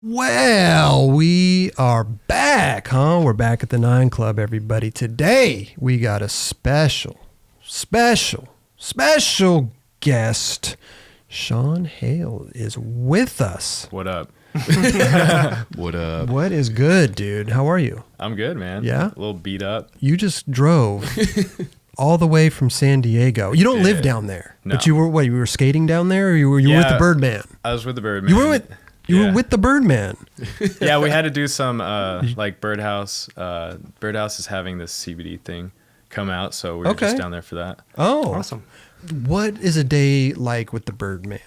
Well, we are back, huh? We're back at the 9 Club, everybody. Today, we got a special guest. Shawn Hale is with us. What up? What up? What is good, dude? How are you? I'm good, man. Yeah? A little beat up. You just drove all the way from San Diego. You don't live down there. No. But you were skating down there, or you were with the Birdman? I was with the Birdman. You were with the Birdman. Yeah, we had to do some like Birdhouse. Birdhouse is having this CBD thing come out, so we were just down there for that. Oh, awesome. What is a day like with the Birdman?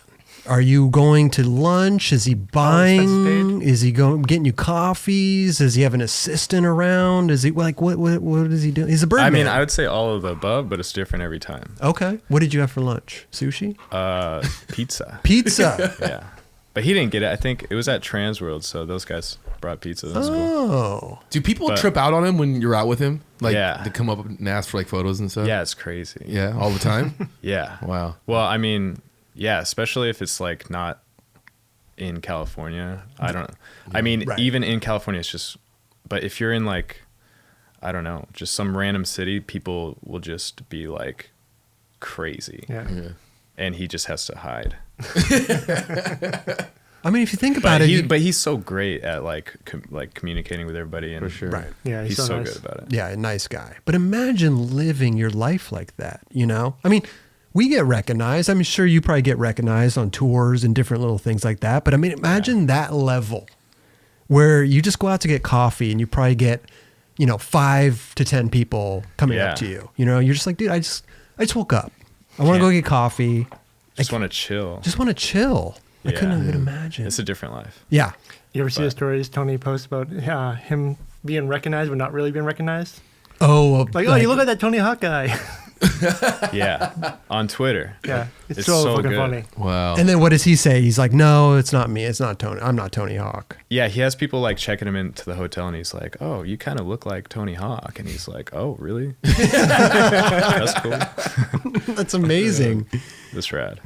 Are you going to lunch? Is he buying? Is he getting you coffees? Does he have an assistant around? Is he like what is he doing? He's a Birdman. I mean, I would say all of the above, but it's different every time. Okay. What did you have for lunch? Sushi? Pizza. Pizza. Yeah. But he didn't get it. I think it was at Transworld, so those guys brought pizza. That was cool. Oh. Do people trip out on him when you're out with him? Like, Yeah. they come up and ask for like photos and stuff? Yeah, it's crazy. Yeah, all the time? Yeah. Wow. Well, I mean, yeah, especially if it's like not in California. I mean, even in California, it's just, but if you're in like, I don't know, just some random city, people will just be like crazy. Yeah. And he just has to hide. I mean, if you think about it, but he's so great at like communicating with everybody, and For sure. right. Yeah, he's so nice. good about it. Yeah, a nice guy. But imagine living your life like that, you know? I mean, we get recognized. I'm sure you probably get recognized on tours and different little things like that. But I mean, imagine that level where you just go out to get coffee and you probably get, 5 to 10 people coming up to you. You're just like, dude, I just woke up. I want to go get coffee. Just want to chill. Just want to chill. I couldn't even imagine. It's a different life. Yeah. You ever see the stories Tony posts about him being recognized but not really being recognized? Oh, Like, you look like that Tony Hawk guy. Yeah. On Twitter. Yeah. It's so so fucking good. funny. Wow. And then what does he say? He's like, no, it's not me. It's not Tony. I'm not Tony Hawk. Yeah, he has people like checking him into the hotel, and he's like, "Oh, you kind of look like Tony Hawk," and he's like, "Oh, really? That's cool. That's amazing. That's rad.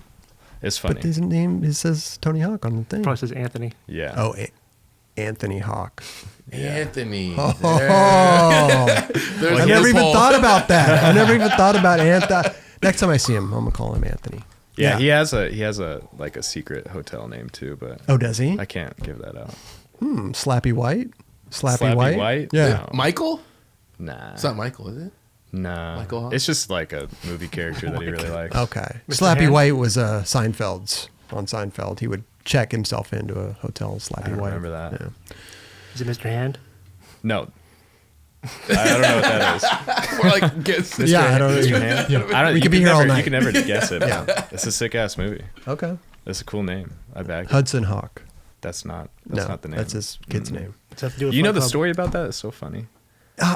It's funny." But his name, it says Tony Hawk on the thing. Probably says Anthony. Yeah. Oh, Anthony Hawk. Anthony. Oh, There's I never even thought about that. I never even thought about Anthony. Next time I see him, I'm gonna call him Anthony. Yeah, he has a like a secret hotel name too, but Oh, does he? I can't give that out. Slappy White. Slappy White? Yeah. No. Michael? Nah. It's not Michael, is it? Nah. Michael Hawk? It's just like a movie character that he really likes. Okay. Mr. Slappy Hand? White was Seinfeld's. On Seinfeld, he would check himself into a hotel. Slappy I don't White. remember that. Yeah. Is it Mr. Hand? No. I don't know what that is. Or like, guess. Yeah, I don't know. Mr. Hand? I don't, We you could be can here all never- night. You can never guess it. Yeah. Yeah. It's a sick ass movie. Okay. That's a cool name. I back it. Hudson Hawk. That's not No, the name. that's his kid's name. Does that have to do with You know Fight the Club? story about that? It's so funny.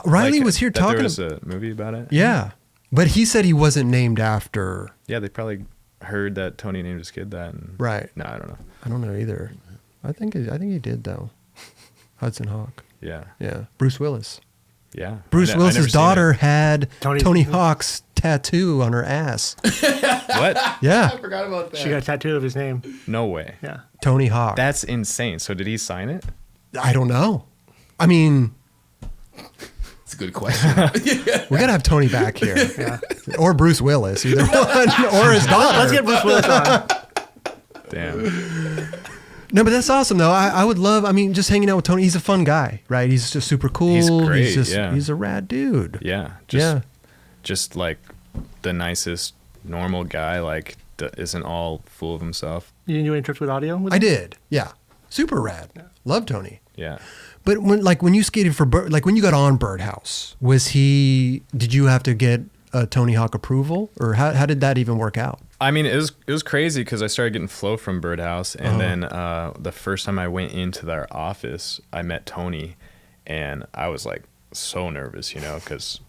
Riley Like, was here that talking. There was a movie about it. Yeah, but he said he wasn't named after. Yeah, they probably heard that Tony named his kid that. And, Right. No, I don't know. I don't know either. I think he did though. Hudson Hawk. Yeah. Yeah. Bruce Willis. Yeah. Bruce I never Willis's seen daughter it. had Tony's- Tony Hawk's tattoo on her ass. What? Yeah. I forgot about that. She got a tattoo of his name. No way. Yeah. Tony Hawk. That's insane. So did he sign it? I don't know. I mean, It's a good question. we got to have Tony back here. Yeah. Or Bruce Willis, either one. Or his daughter. Let's get Bruce Willis on. Damn. No, but that's awesome though. I would love. I mean, just hanging out with Tony. He's a fun guy, right? He's just super cool. He's great, He's a rad dude. Yeah. Just like the nicest normal guy. Like isn't all full of himself. You didn't do any trips with audio? With I him? did. Yeah, super rad. Love Tony. Yeah. But when you skated for when you got on Birdhouse, did you have to get a Tony Hawk approval, or how did that even work out? I mean, it was crazy because I started getting flow from Birdhouse, and then the first time I went into their office, I met Tony, and I was like so nervous, because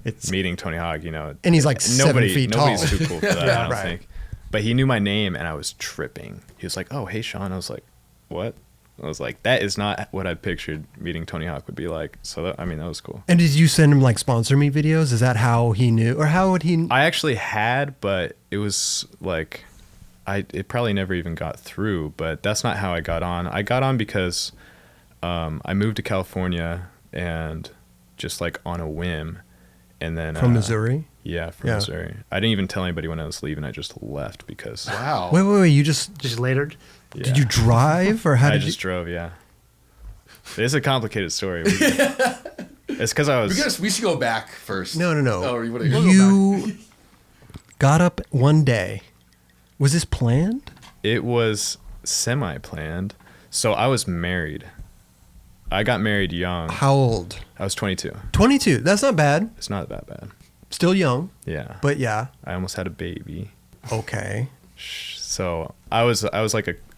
It's meeting Tony Hawk, and he's like 7 feet tall. Nobody's too cool for that, I don't right. think. But he knew my name, and I was tripping. He was like, "Oh, hey, Shawn." I was like, "What?" I was like, "That is not what I pictured meeting Tony Hawk would be like." So that was cool. And did you send him like sponsor me videos? Is that how he knew, or how would he? I actually had, but it was like, it probably never even got through, but that's not how I got on. I got on because I moved to California and just like on a whim. And then From Missouri? Yeah, from Missouri. I didn't even tell anybody when I was leaving. I just left because Wow. Wait. You just later? yeah. did you drive or how I did just you? drove, yeah. It's a complicated story. It's because I was... We should go back first. No. Oh, you wanna go You got up one day. Was this planned? It was semi-planned. So I was married. I got married young. How old? I was 22. 22. That's not bad. It's not that bad. Still young. Yeah. But yeah. I almost had a baby. Okay. So I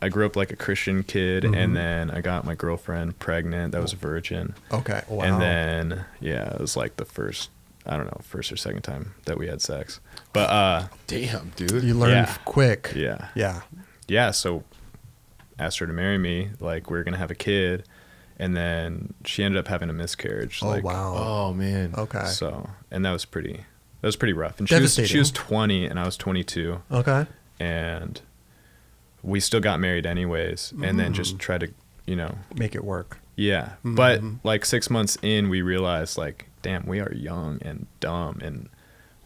grew up like a Christian kid, and then I got my girlfriend pregnant. That was a virgin. Okay. Wow. And then it was like the first or second time that we had sex. But Damn, dude. you learned yeah. quick. Yeah. Yeah. Yeah. So asked her to marry me. Like we were gonna have a kid, and then she ended up having a miscarriage. Oh like, wow. Oh man. Okay. So and that was pretty rough. And Devastating. she was 20 and I was 22. Okay. And we still got married anyways, and then just tried to, Make it work. yeah. But like 6 months in, we realized like, damn, we are young and dumb, and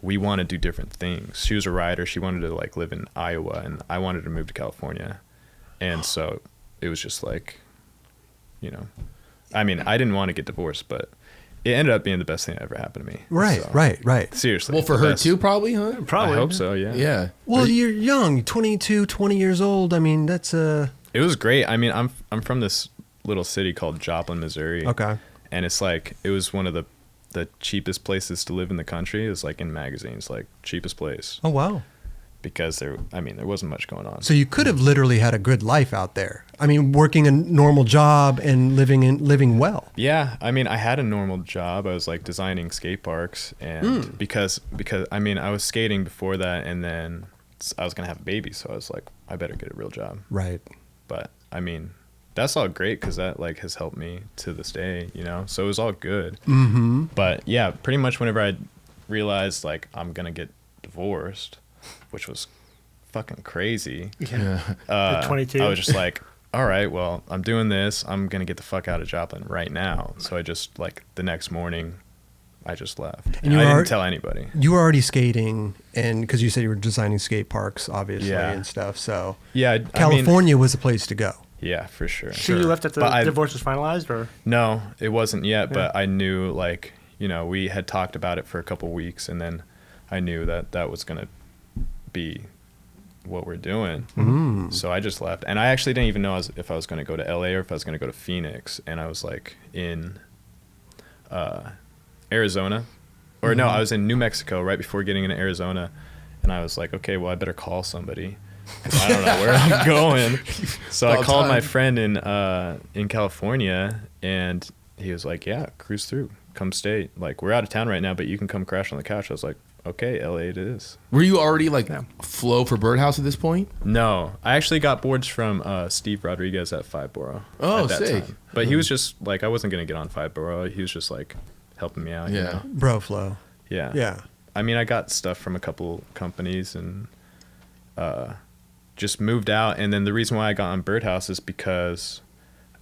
we want to do different things. She was a writer. She wanted to like live in Iowa, and I wanted to move to California. And so it was just like, I mean, I didn't want to get divorced, but it ended up being the best thing that ever happened to me. Right. So, Right. Seriously. Well, for the her best. too, probably, huh? Probably. I hope so, yeah. Yeah. Well, you're young, 22, 20 years old. I mean, that's It was great. I mean, I'm from this little city called Joplin, Missouri. okay. And it's like, it was one of the cheapest places to live in the country. It was like in magazines, like cheapest place. Oh wow. Because there wasn't much going on. So you could have literally had a good life out there. I mean, working a normal job and living well. Yeah, I mean, I had a normal job. I was like designing skate parks, and because I mean, I was skating before that, and then I was gonna have a baby, so I was like, I better get a real job. Right. But I mean, that's all great because that like has helped me to this day, So it was all good. Mm-hmm. But yeah, pretty much whenever I realized like I'm gonna get divorced, which was fucking crazy. Yeah. At 22. I was just like, all right, well, I'm doing this. I'm going to get the fuck out of Joplin right now. So I just, like, the next morning, I just left. And I didn't tell anybody. You were already skating, and because you said you were designing skate parks, obviously, Yeah. and stuff. So Yeah. California was the place to go. Yeah, for sure. So you left after the divorce was finalized, or? No, it wasn't yet, but I knew, like, we had talked about it for a couple weeks, and then I knew that was going to be what we're doing. So I just left, and I actually didn't even know if I was going to go to LA or if I was going to go to Phoenix. And I was like in Arizona, or no, I was in New Mexico right before getting into Arizona, and I was like, okay, well, I better call somebody. I don't know where I'm going. So I called my friend in California, and he was like, yeah, cruise through, come stay. Like, we're out of town right now, but you can come crash on the couch. I was like, okay, LA it is. Were you already like flow for Birdhouse at this point? No, I actually got boards from Steve Rodriguez at Five Borough. Oh, at that sick. time. But he was just like, I wasn't going to get on Five Borough. He was just like helping me out. Yeah. Bro flow. Yeah. Yeah. I mean, I got stuff from a couple companies and just moved out. And then the reason why I got on Birdhouse is because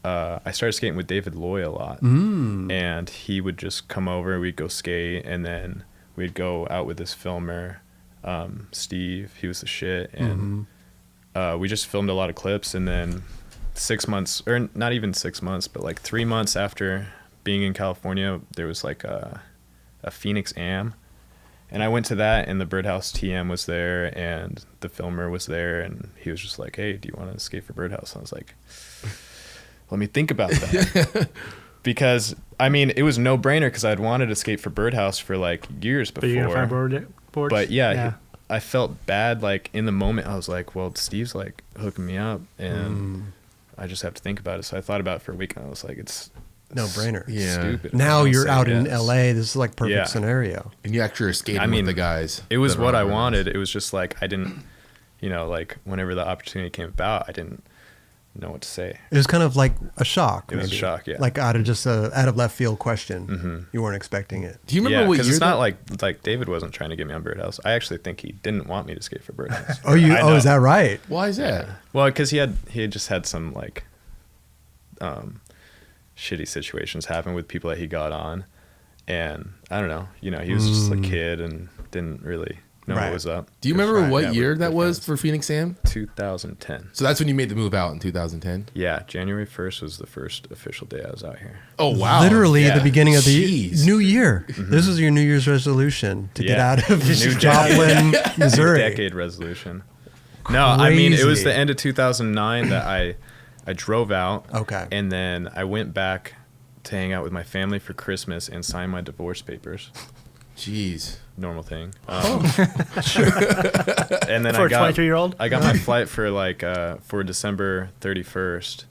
I started skating with David Loy a lot. And he would just come over, we'd go skate, and then we'd go out with this filmer, Steve. He was the shit. And we just filmed a lot of clips. And then 6 months, or not even 6 months, but like 3 months after being in California, there was like a Phoenix Am. And I went to that, and the Birdhouse TM was there, and the filmer was there, and he was just like, hey, do you want to skate for Birdhouse? And I was like, let me think about that. Because, I mean, it was no brainer because I'd wanted to skate for Birdhouse for like years before. But you gonna find boards? But yeah, I felt bad. Like in the moment, I was like, well, Steve's like hooking me up, and I just have to think about it. So I thought about it for a week, and I was like, it's No brainer. Yeah. stupid. Now I'll you're say out in yes. LA. This is like perfect Yeah. scenario. And you actually are skating I mean, with the guys. It was that are what on I Birdhouse. wanted. It was just like I didn't, like whenever the opportunity came about, I didn't know what to say. It was kind of like a shock. It was a maybe. shock, yeah. Like out of just a out of left field question. You weren't expecting it. Do you remember what because year? it's not like David wasn't trying to get me on Birdhouse. I actually think he didn't want me to skate for Birdhouse. Oh, you? I Oh, know. is that right? Why is that? Well, because he had just had some like shitty situations happen with people that he got on, and I don't know. You know, he was just a kid and didn't really know Right. what was up. Do you remember Right. what Yeah, year with that good was friends. for Phoenix Sam? 2010. So that's when you made the move out in 2010. Yeah, January 1st was the first official day I was out here. Oh wow! Literally Yeah. the beginning of the Jeez. new year. This was your New Year's resolution to get Yeah. out of New Joplin, Missouri. Decade resolution. No, I mean it was Crazy. the end of 2009 that I drove out. Okay. And then I went back to hang out with my family for Christmas and sign my divorce papers. Jeez. Normal thing. Sure. And then For I a got 23-year-old? I got my flight for for December 31st,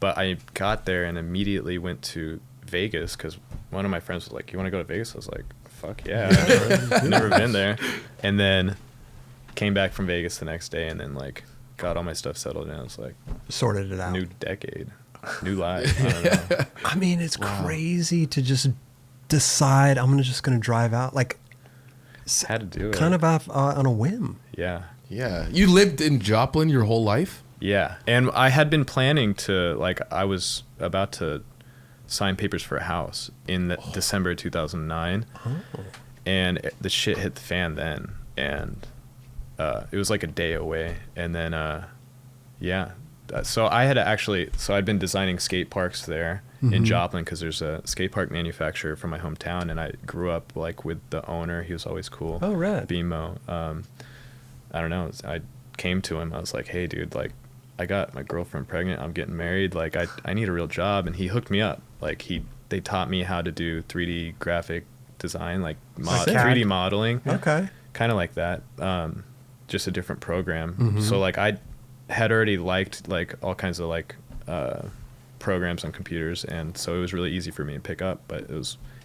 but I got there and immediately went to Vegas because one of my friends was like, "You want to go to Vegas?" I was like, "Fuck yeah, I've never been there." And then came back from Vegas the next day and then like got all my stuff settled and I was like, Sorted it out. new decade, new life. I don't know. I mean, it's crazy to just decide I'm just going to drive out, like Had to do it. kind of off, on a whim. Yeah. Yeah. You lived in Joplin your whole life? Yeah. And I had been planning to, like, I was about to sign papers for a house in December 2009. And the shit hit the fan then. And it was like a day away. And then, yeah. So I'd been designing skate parks there in Joplin because there's a skate park manufacturer from my hometown. And I grew up, like, with the owner. He was always cool. Oh, right. BMO. I don't know. I came to him. I was like, "Hey, dude, like, I got my girlfriend pregnant. I'm getting married. Like, I need a real job." And he hooked me up. Like, they taught me how to do 3D graphic design, like Sick. 3D modeling, Okay. kind of like that. Just a different program. So like I had already liked like all kinds of like programs on computers, and so it was really easy for me to pick up. But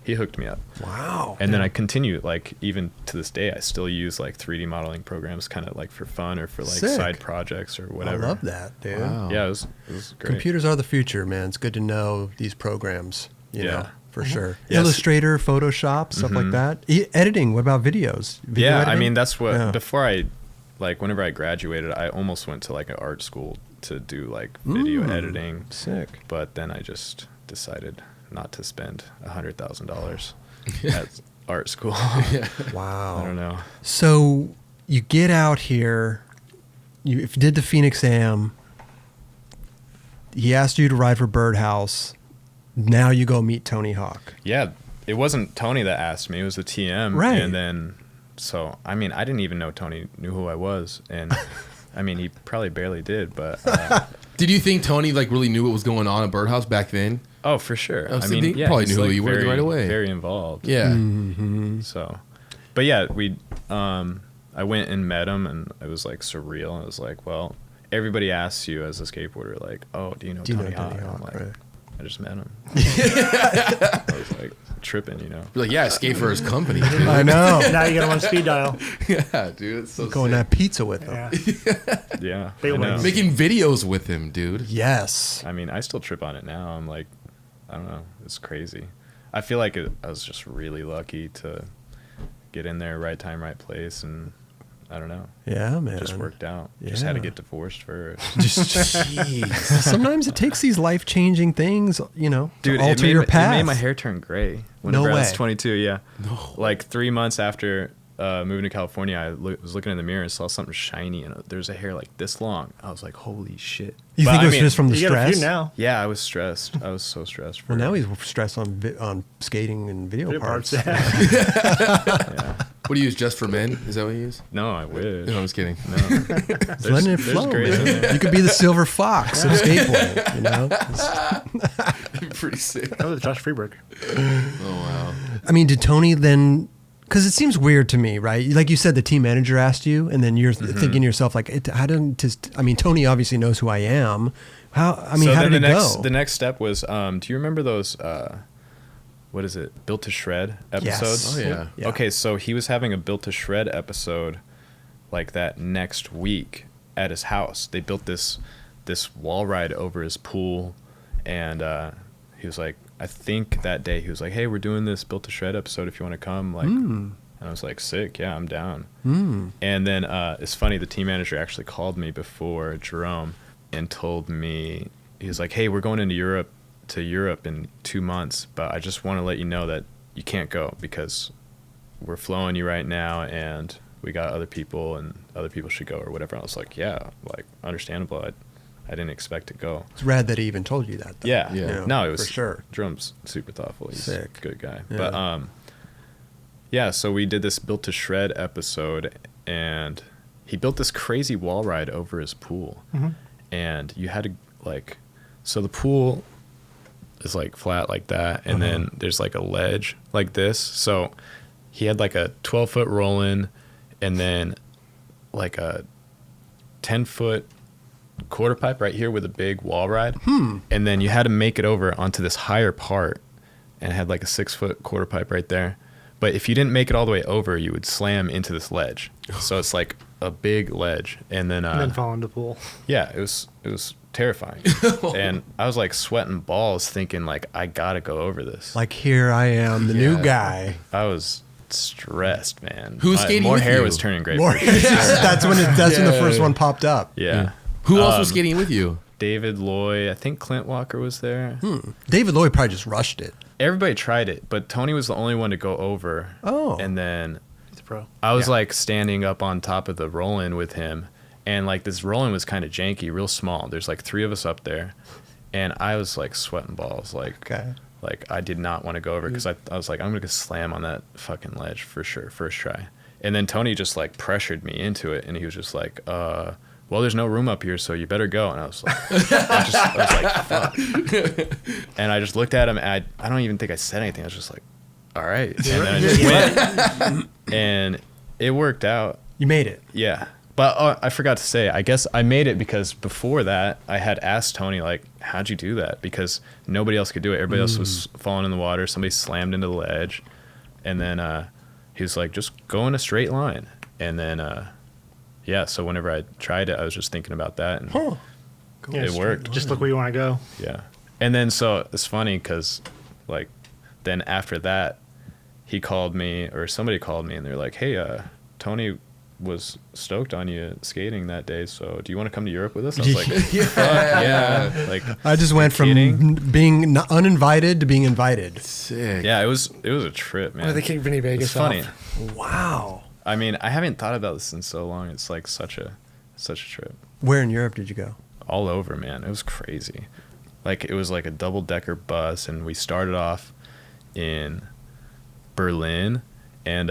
he hooked me up. Wow. And then I continue, like, even to this day, I still use, like, 3D modeling programs kind of, like, for fun or for, like, Sick. side projects or whatever. I love that, dude. Wow. Yeah, it was great. Computers are the future, man. It's good to know these programs, you Yeah. know, for sure. Yes. Illustrator, Photoshop, stuff like that. Editing, what about videos? Video Yeah, I editing? mean, that's what, Yeah. before whenever I graduated, I almost went to, like, an art school to do, like, video editing. Sick. But then I just decided not to spend $100,000 at art school. Wow. I don't know. So you get out here, you did the Phoenix Am. He asked you to ride for Birdhouse. Now you go meet Tony Hawk. Yeah, it wasn't Tony that asked me. It was the TM. Right. And then, so, I mean, I didn't even know Tony knew who I was. And, I mean, he probably barely did, but... Did you think Tony like really knew what was going on at Birdhouse back then? oh, for sure. Oh, I so mean, they yeah, probably he's, knew who like, you were right away. Very involved. Yeah. So, but yeah, I went and met him, and it was, like, surreal. It was like, well, everybody asks you as a skateboarder, like, oh, do you know Tony Hawk? Tony I'm Hawk? like, Right. I just met him. I was, like, tripping, you know? You're like, yeah, I skate for his company. Dude. I know. Now you got him on speed dial. Yeah, dude. It's so Going to sick. have pizza with him. Yeah. Yeah, Big I know. wins. Making videos with him, dude. Yes. I mean, I still trip on it now. I'm like, I don't know. It's crazy. I feel like I was just really lucky to get in there, right time, right place, and I don't know. Yeah, man. It just worked out. Just had to Yeah. get divorced first. Jeez. Sometimes it takes these life-changing things, you know, to Dude, alter it your made path. my hair turn gray whenever No I was way. 22. Yeah. No. Like 3 months after moving to California, I was looking in the mirror and saw something shiny, and there's a hair like this long. I was like, holy shit. You But think I it was mean, just from the You got a stress? few now. Yeah, I was stressed. I was so stressed. Well, now he's stressed on skating and video Video parts. parts. Yeah. What do you use, Just for Men? Is that what you use? No, I wish. No, I was kidding. No. Just letting it There's flow, grace in man. there. You could be the silver fox of skateboarding, you know? Pretty sick. That was Josh Freeberg. Oh, wow. I mean, did Tony then? Because it seems weird to me, right? Like you said, the team manager asked you, and then you're thinking to yourself, like, I didn't just. I mean, Tony obviously knows who I am. How? I mean, So how then did it the go? The next step was, do you remember those, what is it, Built to Shred episodes? Oh, yeah. Yeah. Okay, so he was having a Built to Shred episode like that next week at his house. They built this this wall ride over his pool, and he was like, I think that day he was like, hey, we're doing this Built to Shred episode if you want to come. Like, and I was like, sick, yeah, I'm down. And then it's funny, the team manager actually called me before Jerome and told me, he was like, hey, we're going into Europe in 2 months, but I just want to let you know that you can't go because we're flowing you right now, and we got other people, and other people should go or whatever. I was like, yeah, like, understandable. I didn't expect to go. It's rad that he even told you that, though. Yeah. You know, No, it was for sure. Jerome's super thoughtful. He's Sick. a good guy. Yeah. But yeah, so we did this Built to Shred episode, and he built this crazy wall ride over his pool. And you had to, like, so the pool is like flat like that, and then there's like a ledge like this. So he had like a 12-foot roll-in, and then like a 10-foot quarter pipe right here with a big wall ride. And then you had to make it over onto this higher part, and it had like a 6-foot quarter pipe right there. But if you didn't make it all the way over, you would slam into this ledge. So it's like a big ledge, and then fall into the pool. yeah, it was terrifying. And I was like sweating balls thinking like, I gotta go over this. Like, here I am, the new guy. I was stressed, man. Who was skating more with hair you? was turning gray. More- that's when the first one popped up. Yeah. Who else was skating with you? David Loy, I think Clint Walker was there. David Lloyd probably just rushed it. Everybody tried it, but Tony was the only one to go over. Oh. And then He's a pro. I was like standing up on top of the roll-in with him, and like this roll-in was kind of janky, real small. There's like 3 of us up there, and I was like sweating balls. Like, like I did not want to go over because I was like, I'm going to slam on that fucking ledge for sure, first try. And then Tony just like pressured me into it, and he was just like, well, there's no room up here, so you better go. And I was like, I was like, fuck. And I just looked at him, and I don't even think I said anything. I was just like, all right. And then I just went, and it worked out. You made it. Yeah. But I forgot to say, I guess I made it because before that, I had asked Tony, like, how'd you do that? Because nobody else could do it. Everybody else was falling in the water. Somebody slammed into the ledge. And then he was like, just go in a straight line. And then, yeah, so whenever I tried it, I was just thinking about that. And it worked. Just look where you want to go. Yeah. And then, so it's funny because, like, then after that, he called me, or somebody called me, and they're like, hey, Tony was stoked on you skating that day, so do you want to come to Europe with us? I was like, yeah. Like, I just went from being uninvited to being invited. Sick. yeah, it was a trip, man. Why they kick Vinny Vegas It's funny. off? Wow. I mean, I haven't thought about this in so long. It's like such a trip. Where in Europe did you go? All over, man. It was crazy. Like, it was like a double-decker bus, and we started off in Berlin, and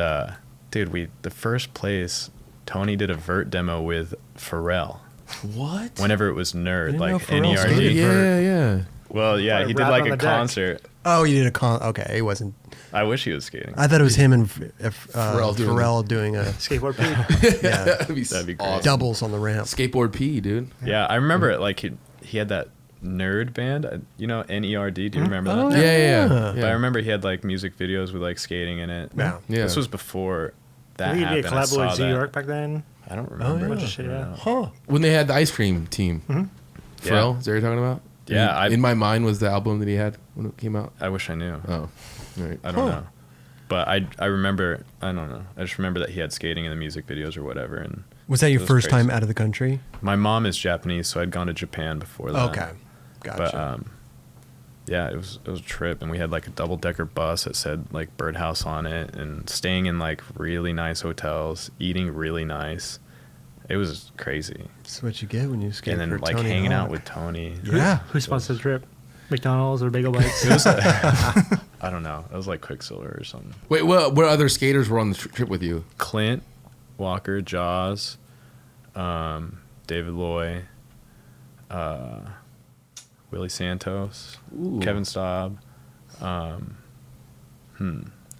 dude, the first place, Tony did a vert demo with Pharrell. What? Whenever it was Nerd, didn't like know Pharrell NERD. skated. Yeah. Well, yeah, Like he did rap like on a the deck. concert. Oh, you did a okay, it wasn't. I wish he was skating. I thought it was him and Pharrell doing a Skateboard Pete. That'd be great. awesome. doubles on the ramp. Skateboard P, dude. Yeah, I remember it. Like, he had that Nerd band, you know, NERD. Do you remember that? Oh, Yeah. But I remember he had like music videos with like skating in it. Yeah. This was before that Did he happened. get I collab saw with Z that. York back then? I don't remember. yeah. I Just, don't yeah. know. Huh. When they had the ice cream team. Pharrell, is that what you're talking about? Yeah, In My Mind was the album that he had when it came out. I wish I knew. Oh, right. I don't know. But I remember, I don't know. I just remember that he had skating in the music videos or whatever. And Was that your it was first crazy. time out of the country? My mom is Japanese, so I'd gone to Japan before that. Okay. Gotcha. But yeah, it was a trip, and we had like a double-decker bus that said like Birdhouse on it, and staying in like really nice hotels, eating really nice. It was crazy. That's what you get when you skate And then for like Tony hanging out Hawk. with Tony. Yeah. Who sponsored the trip? McDonald's or Bagel Bites? It was I don't know. It was like Quicksilver or something. Wait, what other skaters were on the trip with you? Clint Walker, Jaws, David Loy, Willie Santos, Ooh. Kevin Staub. I'm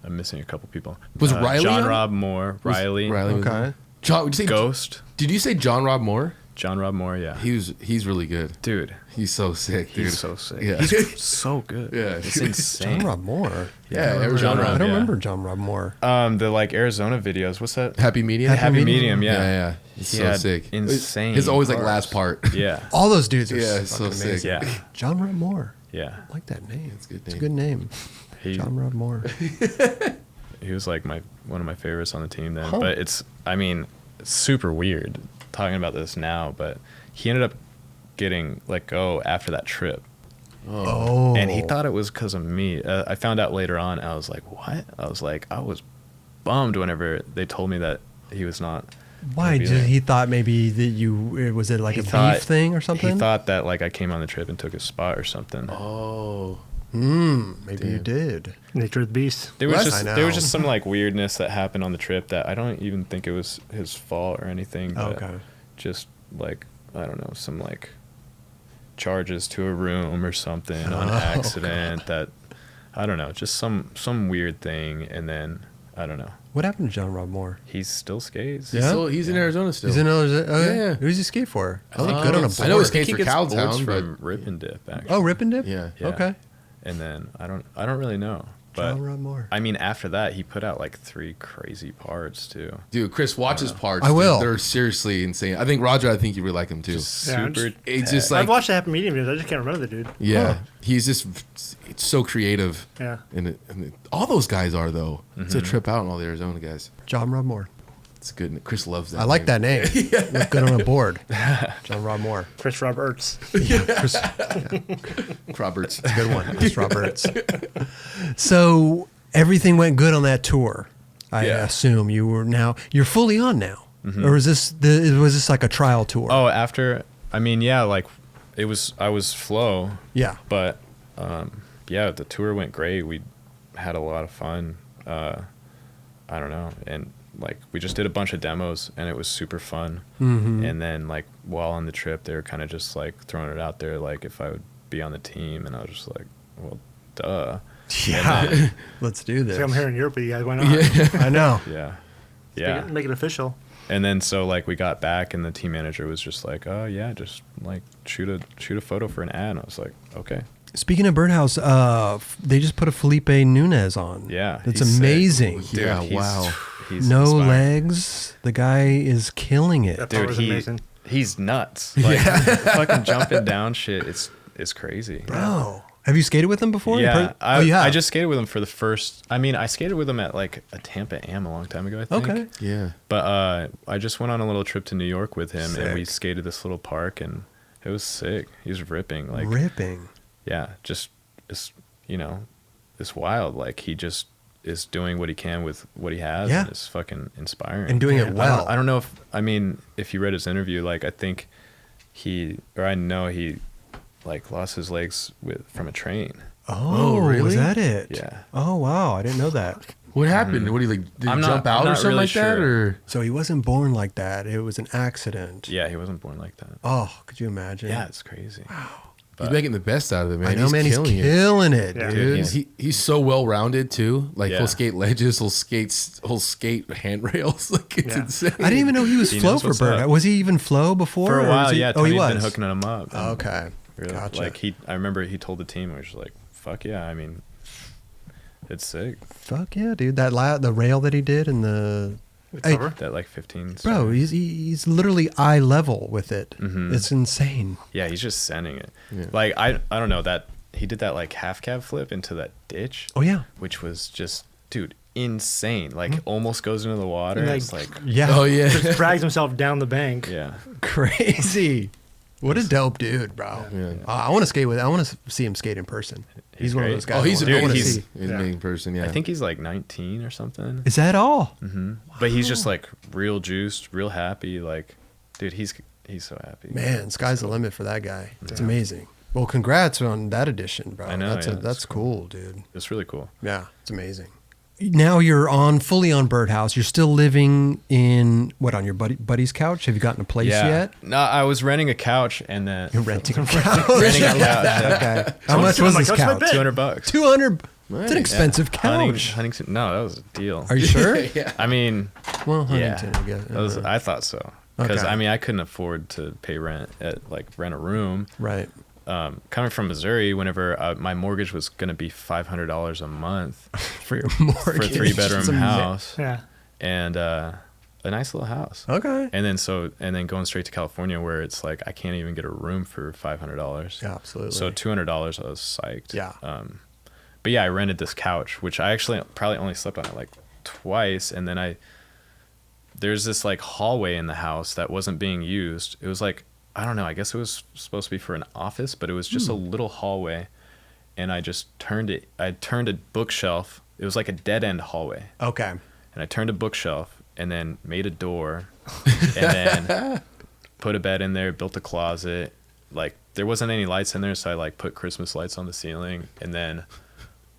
missing a couple people. Was Riley John on it? Rob Moore, Riley, Riley was Okay. on it? Did you say Ghost, Did you say John Rob Moore? John Rob Moore, yeah. He's really good. Dude. He's so sick, dude. He's so sick. Yeah. He's so good. Yeah. It's insane. John Rob Moore. Yeah, John Rob, I don't yeah. remember John Rob Moore. The like Arizona videos. What's that? Happy Medium? Happy Medium, yeah. Yeah. He's He so had sick. insane His always like bars. last part. Yeah. All those dudes are Yeah, fucking it's so sick. amazing. Yeah. John Rob Moore. Yeah. I like that name. It's a good It's a name. good name. He, John Rob Moore. he was like one of my favorites on the team then. Huh. But it's super weird talking about this now, but he ended up getting let go after that trip. Oh. And he thought it was because of me. I found out later on. I was like, what? I was bummed whenever they told me that he was not. Why? gonna be there. He thought maybe that was it like He a thought- beef thing or something? He thought that like I came on the trip and took his spot or something. Oh. Maybe you Damn. did. Nature of the beast. There was Well, just I there was know. just some like weirdness that happened on the trip that I don't even think it was his fault or anything. But Okay. just like I don't know, some like charges to a room or something on Oh, accident that I don't know, just some weird thing, and then I don't know. What happened to John Rob Moore? He still skates. Yeah? He's in Arizona still. He's in okay. Yeah. Who's he skate for? I think Uh, good on a I board. know he I skates think for he gets boards Cowtown, from but- Rip and Dip actually. Oh, Rip and Dip? Yeah. Yeah. Okay. And then I don't really know. But John Rob Moore. I mean, after that, he put out like 3 crazy parts too. Dude, Chris, watch his parts. I will. Dude. They're seriously insane. I think Roger, you really like him too. Just Yeah, I'm super. It's just like, I've watched the Happy Medium videos. I just can't remember the dude. yeah, Huh. he's just it's so creative. Yeah. And all those guys are, though. It's Mm-hmm. a trip out on all the Arizona guys. John Rob Moore. It's good. Chris loves that. I like name. that name. Look good on a board. John Rob Moore. Chris Roberts. Chris, Roberts. good one. Chris Roberts. So everything went good on that tour. I Yeah. assume you're fully on now, or was this like a trial tour? Oh, after yeah, like I was flow, yeah. but yeah, the tour went great. We had a lot of fun. I don't know, and like we just did a bunch of demos, and it was super fun. Mm-hmm. And then like while on the trip, they were kind of just like throwing it out there, like if I would be on the team, and I was just like, well, duh. Yeah. Let's do this. So I'm here in Europe with you guys. Why not? I know. Yeah, Make yeah. it, make it official. And then so like we got back, and the team manager was just like, oh yeah, just like shoot a photo for an ad. And I was like, okay. Speaking of Birdhouse, they just put a Felipe Nunez on. Yeah, That's he's sick. amazing. Dude, Yeah, he's- wow. He's No inspiring. legs. The guy is killing it. That Dude, part was amazing. he's nuts. Like fucking jumping down shit. It's crazy. Bro, have you skated with him before? Yeah, you have. I just skated with him for the first. I skated with him at like a Tampa Am a long time ago, I think. Okay. Yeah. But I just went on a little trip to New York with him, and we Sick. skated this little park, and it was sick. He was ripping, like ripping. yeah, just it's it's wild. Like he just is doing what he can with what he has. Yeah. And it's fucking inspiring And doing it well. I don't know if you read his interview, like I think I know he like lost his legs from a train. Oh, really? Was that it? Yeah. Oh, wow. I didn't know that. What happened? What did he I'm not- jump I'm out or not something really like that? sure. Or So he wasn't born like that. It was an accident. Yeah, he wasn't born like that. Oh, could you imagine? Yeah, it's crazy. he's making the best out of it, man. I know, man. He's killing it, Yeah. dude. He's so well rounded too. Like Yeah. he'll skate ledges, he'll skate handrails. Like it's Yeah. insane. I didn't even know he was He flow knows for what's Bird. up. Was he even flow before? For a or while, was he- yeah, Oh, he Tony's was. been hooking him up. and Okay. really, Gotcha. Like I remember he told the team, we were just like, fuck yeah, it's sick. Fuck yeah, dude. The rail that he did and the Hey, Cover. That like 15. bro, he's literally eye level with it. Mhm. It's insane. Yeah, he's just sending it. Yeah. Like I don't know that he did that like half cab flip into that ditch, Oh yeah. which was just dude insane. Like almost goes into the water. Like- It's like Yeah. Oh yeah. Just drags himself down the bank. yeah. Crazy. What a dope dude, bro. Yeah. I want to skate with. I want to see him skate in person. He's one of great. those guys. Oh, he's a I wanna big see. he's a Yeah. big person. Yeah. I think he's like 19 or something. Is that all? But he's just like real juiced, real happy. Like, dude, he's so happy. Man, sky's the limit for that guy. It's amazing. Well, congrats on that addition, bro. I know, That's yeah, that's that's cool, dude. It's really cool. Yeah, it's amazing. Now you're fully on Birdhouse. You're still living on your buddy's couch. Have you gotten a place yet? No, I was renting a couch and then You're renting a couch. renting a couch. Okay. How much was this That's my couch? bed. $200. 200. It's an Nice. expensive couch. Huntington. No, that was a deal. Are you sure? yeah. I mean, Well, yeah, Huntington, I guess. I thought so. Because Okay. I mean, I couldn't afford to pay rent rent a room. Right. Coming from Missouri, whenever my mortgage was going to be $500 a month For your mortgage. for a 3-bedroom It's amazing. house Yeah. and a nice little house. Okay. And then going straight to California where it's like I can't even get a room for $500. Yeah, absolutely. So $200 I was psyched. Yeah. But yeah, I rented this couch, which I actually probably only slept on it like twice, and then there's this like hallway in the house that wasn't being used. It was like, I don't know, I guess it was supposed to be for an office, but it was just a little hallway, and I turned a bookshelf. It was like a dead end hallway. Okay. And I turned a bookshelf and then made a door and then put a bed in there, built a closet. Like there wasn't any lights in there, so I like put Christmas lights on the ceiling, and then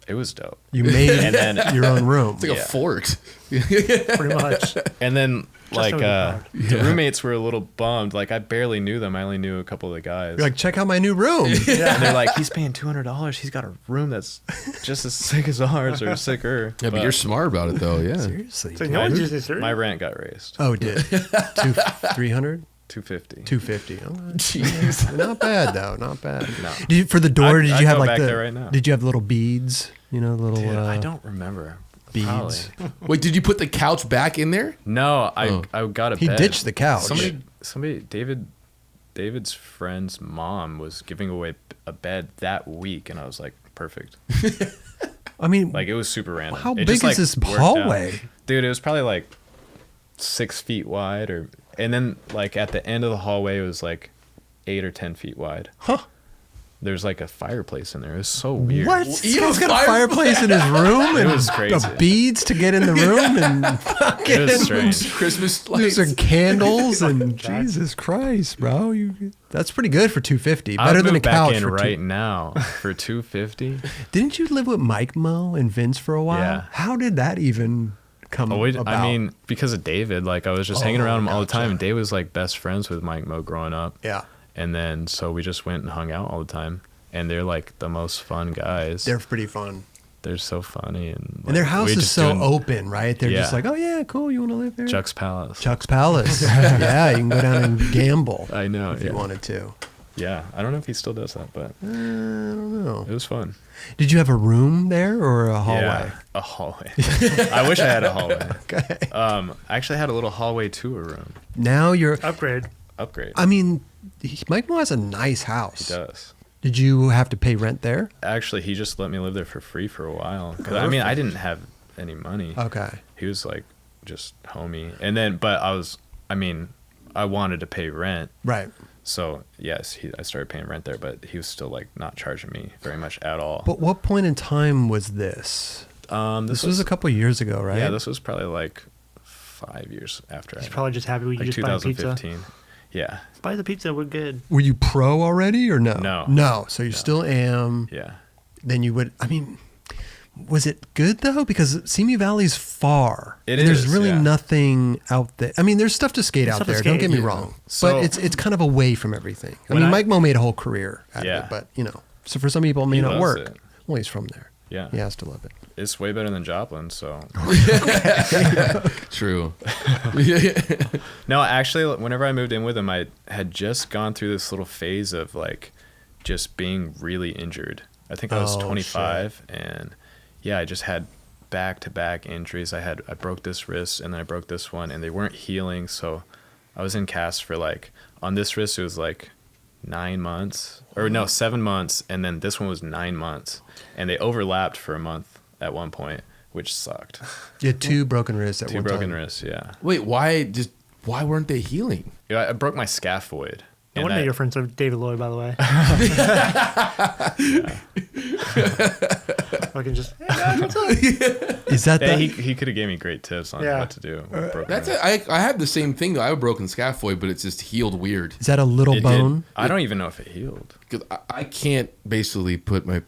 it was dope. You made And then- your own room. It's like Yeah. a fort. Pretty much. And then like over the the roommates were a little bummed. Like I barely knew them. I only knew a couple of the guys. You're like, check out my new room. And they're like, he's paying $200. He's got a room that's just as sick as ours or sicker. Yeah, but you're smart about it though. Yeah. Seriously. So dude. no one's used this My rent got raised. Oh, it did. 300? 250. 250. Oh, Jeez. not bad though. Not bad. No. For the door, did I'd you have go like back the? there right now. Did you have little beads? You know, little. Dude, I don't remember. beads. Probably. Wait, did you put the couch back in there? No, Oh. I got a He bed. ditched the couch. Somebody, David's friend's mom was giving away a bed that week, and I was like, perfect. I mean, Like it was super random. how It big just, is this worked hallway? out. Dude? It was probably like 6 feet wide, and then like at the end of the hallway, it was like 8 or 10 feet wide. Huh? There's like a fireplace in there. It was so weird. What? You He's have a got a fireplace in his room and was crazy. beads to get in the room and It was strange. Christmas there's lights. some candles and Jesus Christ, bro! That's pretty good for $250. I Better would than a move back couch in for right now for $250. Didn't you live with Mike Mo and Vince for a while? Yeah. How did that even come about? I mean, because of David, like I was just hanging Oh, around him all the gotcha. time. And Dave was like best friends with Mike Mo growing up. Yeah, And then so we just went and hung out all the time. And they're like the most fun guys. they're pretty fun. They're so funny. And And their house we is just so doing open, right? They're just Yeah. like, oh yeah, cool. You want to live there? Chuck's Palace. Chuck's Palace. Yeah, you can go down and gamble I know. if Yeah. you wanted to. Yeah. I don't know if he still does that, but I don't know. it was fun. Did you have a room there or a hallway? Yeah, a hallway. I wish I had a hallway. Okay. I actually had a little hallway to a room. Now you're. Upgrade. Upgrade. I mean, Mike Mo has a nice house. He does. Did you have to pay rent there? Actually, he just let me live there for free for a while. 'Cause, I mean, I didn't have any money. Okay. He was like just homie. And then, but I wanted to pay rent. Right. So yes, I started paying rent there, but he was still like not charging me very much at all. But what point in time was this? This was a couple years ago, right? Yeah, this was probably like 5 years after. He's probably just happy we like just buy pizza. 2015. Yeah, Buy the pizza. We're good. Were you pro already or no? No. No. So you still am. yeah. Then you would. I mean, was it good though? Because Simi Valley's far. It and there's is, really yeah. nothing out there. I mean, there's stuff to skate There's out stuff to there. Don't skate, get me yeah. wrong. So- but it's kind of away from everything. I When mean, I- Mike Mo made a whole career out Yeah. of it, but you know, so for some people it may He not loves work. it. Well, he's from there. Yeah. He has to love it. It's way better than Joplin. So True. no, actually, whenever I moved in with him, I had just gone through this little phase of like just being really injured. I think I was Oh, 25, and yeah, I just had back-to-back injuries. I broke this wrist, and then I broke this one, and they weren't healing. So I was in cast for like on this wrist it was like 9 months, or no, 7 months, and then this one was 9 months, and they overlapped for a month at one point, which sucked. You had two broken wrists at Two one broken time. wrists, yeah. Wait, why weren't they healing? Yeah, I broke my scaphoid. No and wonder that- you're friends with David Lloyd, by the way. I can just. Is that Yeah, the? he could have gave me great tips on Yeah. what to do. with broken That's wrist. it. I have the same thing though. I have a broken scaphoid, but it's just healed weird. Is that a little It did- bone? I don't even know if it healed. Because I can't basically put my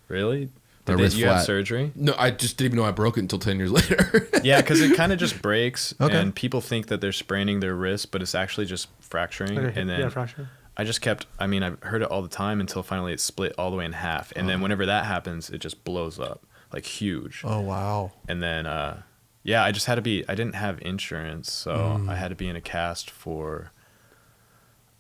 Really? My Did wrist you have flat. surgery? no. I just didn't even know I broke it until 10 years later. Yeah, because it kind of just breaks, Okay. and people think that they're spraining their wrist, but it's actually just fracturing. And then yeah, fracture. I just kept. I mean, I've heard it all the time until finally it split all the way in half, and then whenever that happens, it just blows up like huge. Oh wow. And then Yeah, I didn't have insurance, so I had to be in a cast for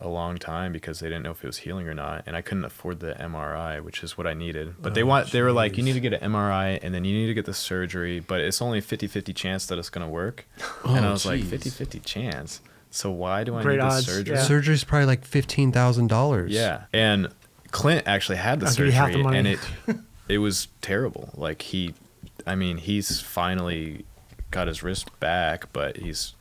a long time because they didn't know if it was healing or not, and I couldn't afford the MRI, which is what I needed. But they were like, you need to get an MRI and then you need to get the surgery, but it's only 50-50 chance that it's going to work. And I was like, 50-50 chance? So why do I need the surgery? Yeah. Surgery's probably like $15,000. Yeah. And Clint actually had the surgery, and it was terrible. Like he's finally got his wrist back, but his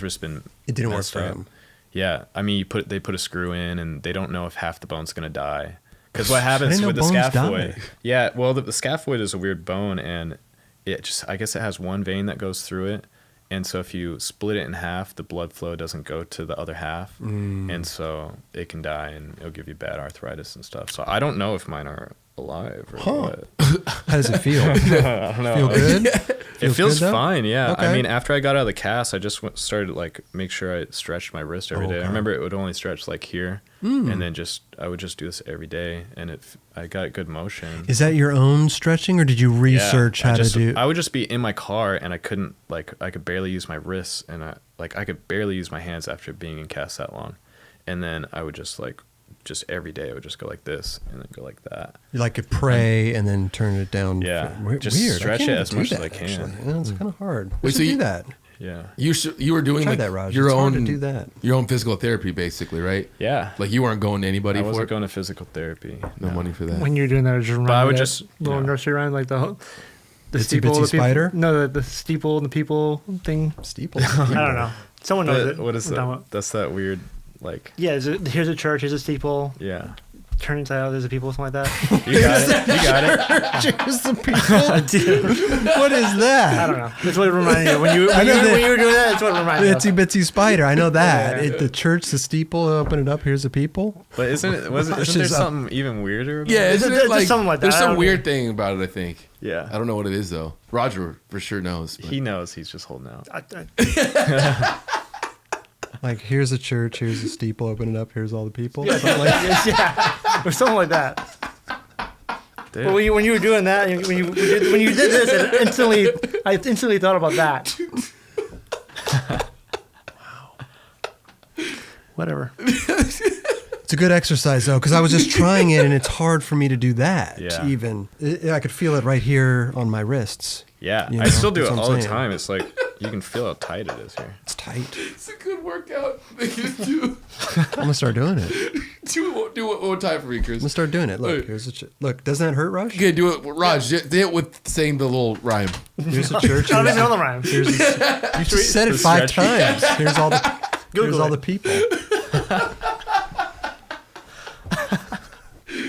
wrist been It didn't work messed for up. him. Yeah, I mean, they put a screw in, and they don't know if half the bone's gonna die. Because what happens with the scaphoid? Yeah, well, the scaphoid is a weird bone, and I guess it has one vein that goes through it, and so if you split it in half, the blood flow doesn't go to the other half, and so it can die, and it'll give you bad arthritis and stuff. So I don't know if mine are alive or what. How does it feel? I don't know. Feel good? It feels good, fine, yeah. Okay. I mean, after I got out of the cast, I just started to make sure I stretched my wrist every day. Okay. I remember it would only stretch like here, and then I would just do this every day, and I got good motion. Is that your own stretching, or did you research how to do? I would just be in my car, and I couldn't I could barely use my wrists, and I could barely use my hands after being in cast that long, and then I would just every day I would just go like this and then go like that. You like to pray and then turn it down. Yeah, Weird. just stretch it as much as I can. Yeah, it's kind of hard. Wait, So so do you- that. Yeah. You were doing Try like that, Raj. your It's own hard to do that. your own physical therapy, basically, right? Yeah. Like you weren't going to anybody I for wasn't it. going to physical therapy. No money for that. When you're doing that, just remind I me would that just, little nursery rhyme, like the Itsy steeple, bitsy the people, spider? No, the steeple and the people thing. Steeple. I don't know. Someone knows it. What is I'm talking that? about. That's that weird, Yeah, here's a church, here's a steeple. yeah. Turn inside out, there's a people, something like that. You got it. You got it. Cheers the people. Dude, What is that? I don't know. That's what it reminded me of. When you were doing that, that's what it reminded me of. Itsy bitsy spider. I know that. Yeah. The church, the steeple, open it up. Here's the people. But isn't there just something even weirder about Yeah, it? isn't There's it like something like that. there's I some don't weird thing about it? I think. Yeah. I don't know what it is though. Roger for sure knows. but- He knows. He's just holding out. Like, here's a church. Here's a steeple. Open it up. Here's all the people. yeah, or something like that. Dude. But when you were doing that, when you did this, I instantly thought about that. Wow. Whatever. It's a good exercise though, because I was just trying it, and it's hard for me to do that. Yeah. Even I could feel it right here on my wrists. Yeah. You I know, still do that's it what I'm all the saying. time. It's like you can feel how tight it is here. It's tight. It's a good workout. do I'm gonna start doing it. do it one time for me, I'm Chris. gonna start doing it. Look, Wait. here's a look. Doesn't that hurt, Rush? Okay, do it, Raj. Do it with saying the little rhyme. Here's a church. I don't even know the rhyme. You just said it 5 times. Here's all the people.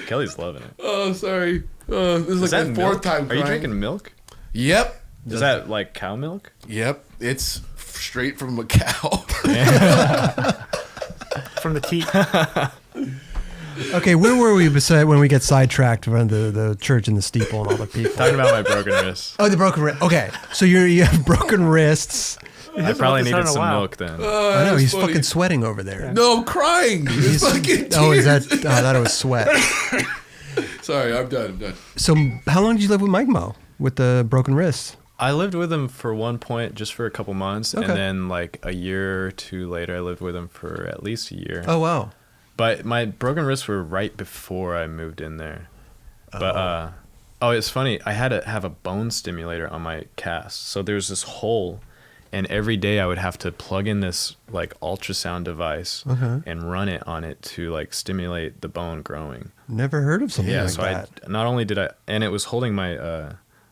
Kelly's loving it. Oh, sorry. This is like that the milk? fourth time. Are you crying. drinking milk? Yep. Is that like cow milk? Yep. It's straight from a cow. From the teat. Okay, where were we beside when we get sidetracked from the church and the steeple and all the people? Talking about my broken wrist. Oh, the broken wrist. Okay, so you have broken wrists. I probably this needed in a some while. milk then. I know That's he's funny. fucking sweating over there. No, I'm crying. It's fucking Oh, is tears. that? Oh, I thought it was sweat. Sorry, I'm done. So, how long did you live with Mike Mo with the broken wrists? I lived with him for one point just for a couple months, Okay. and then like a year or two later, I lived with him for at least a year. Oh wow. But my broken wrists were right before I moved in there. But it's funny. I had to have a bone stimulator on my cast, so there's this hole, and every day I would have to plug in this like ultrasound device and run it on it to like stimulate the bone growing. Never heard of something Yeah, like so that. I not only did I, and it was holding my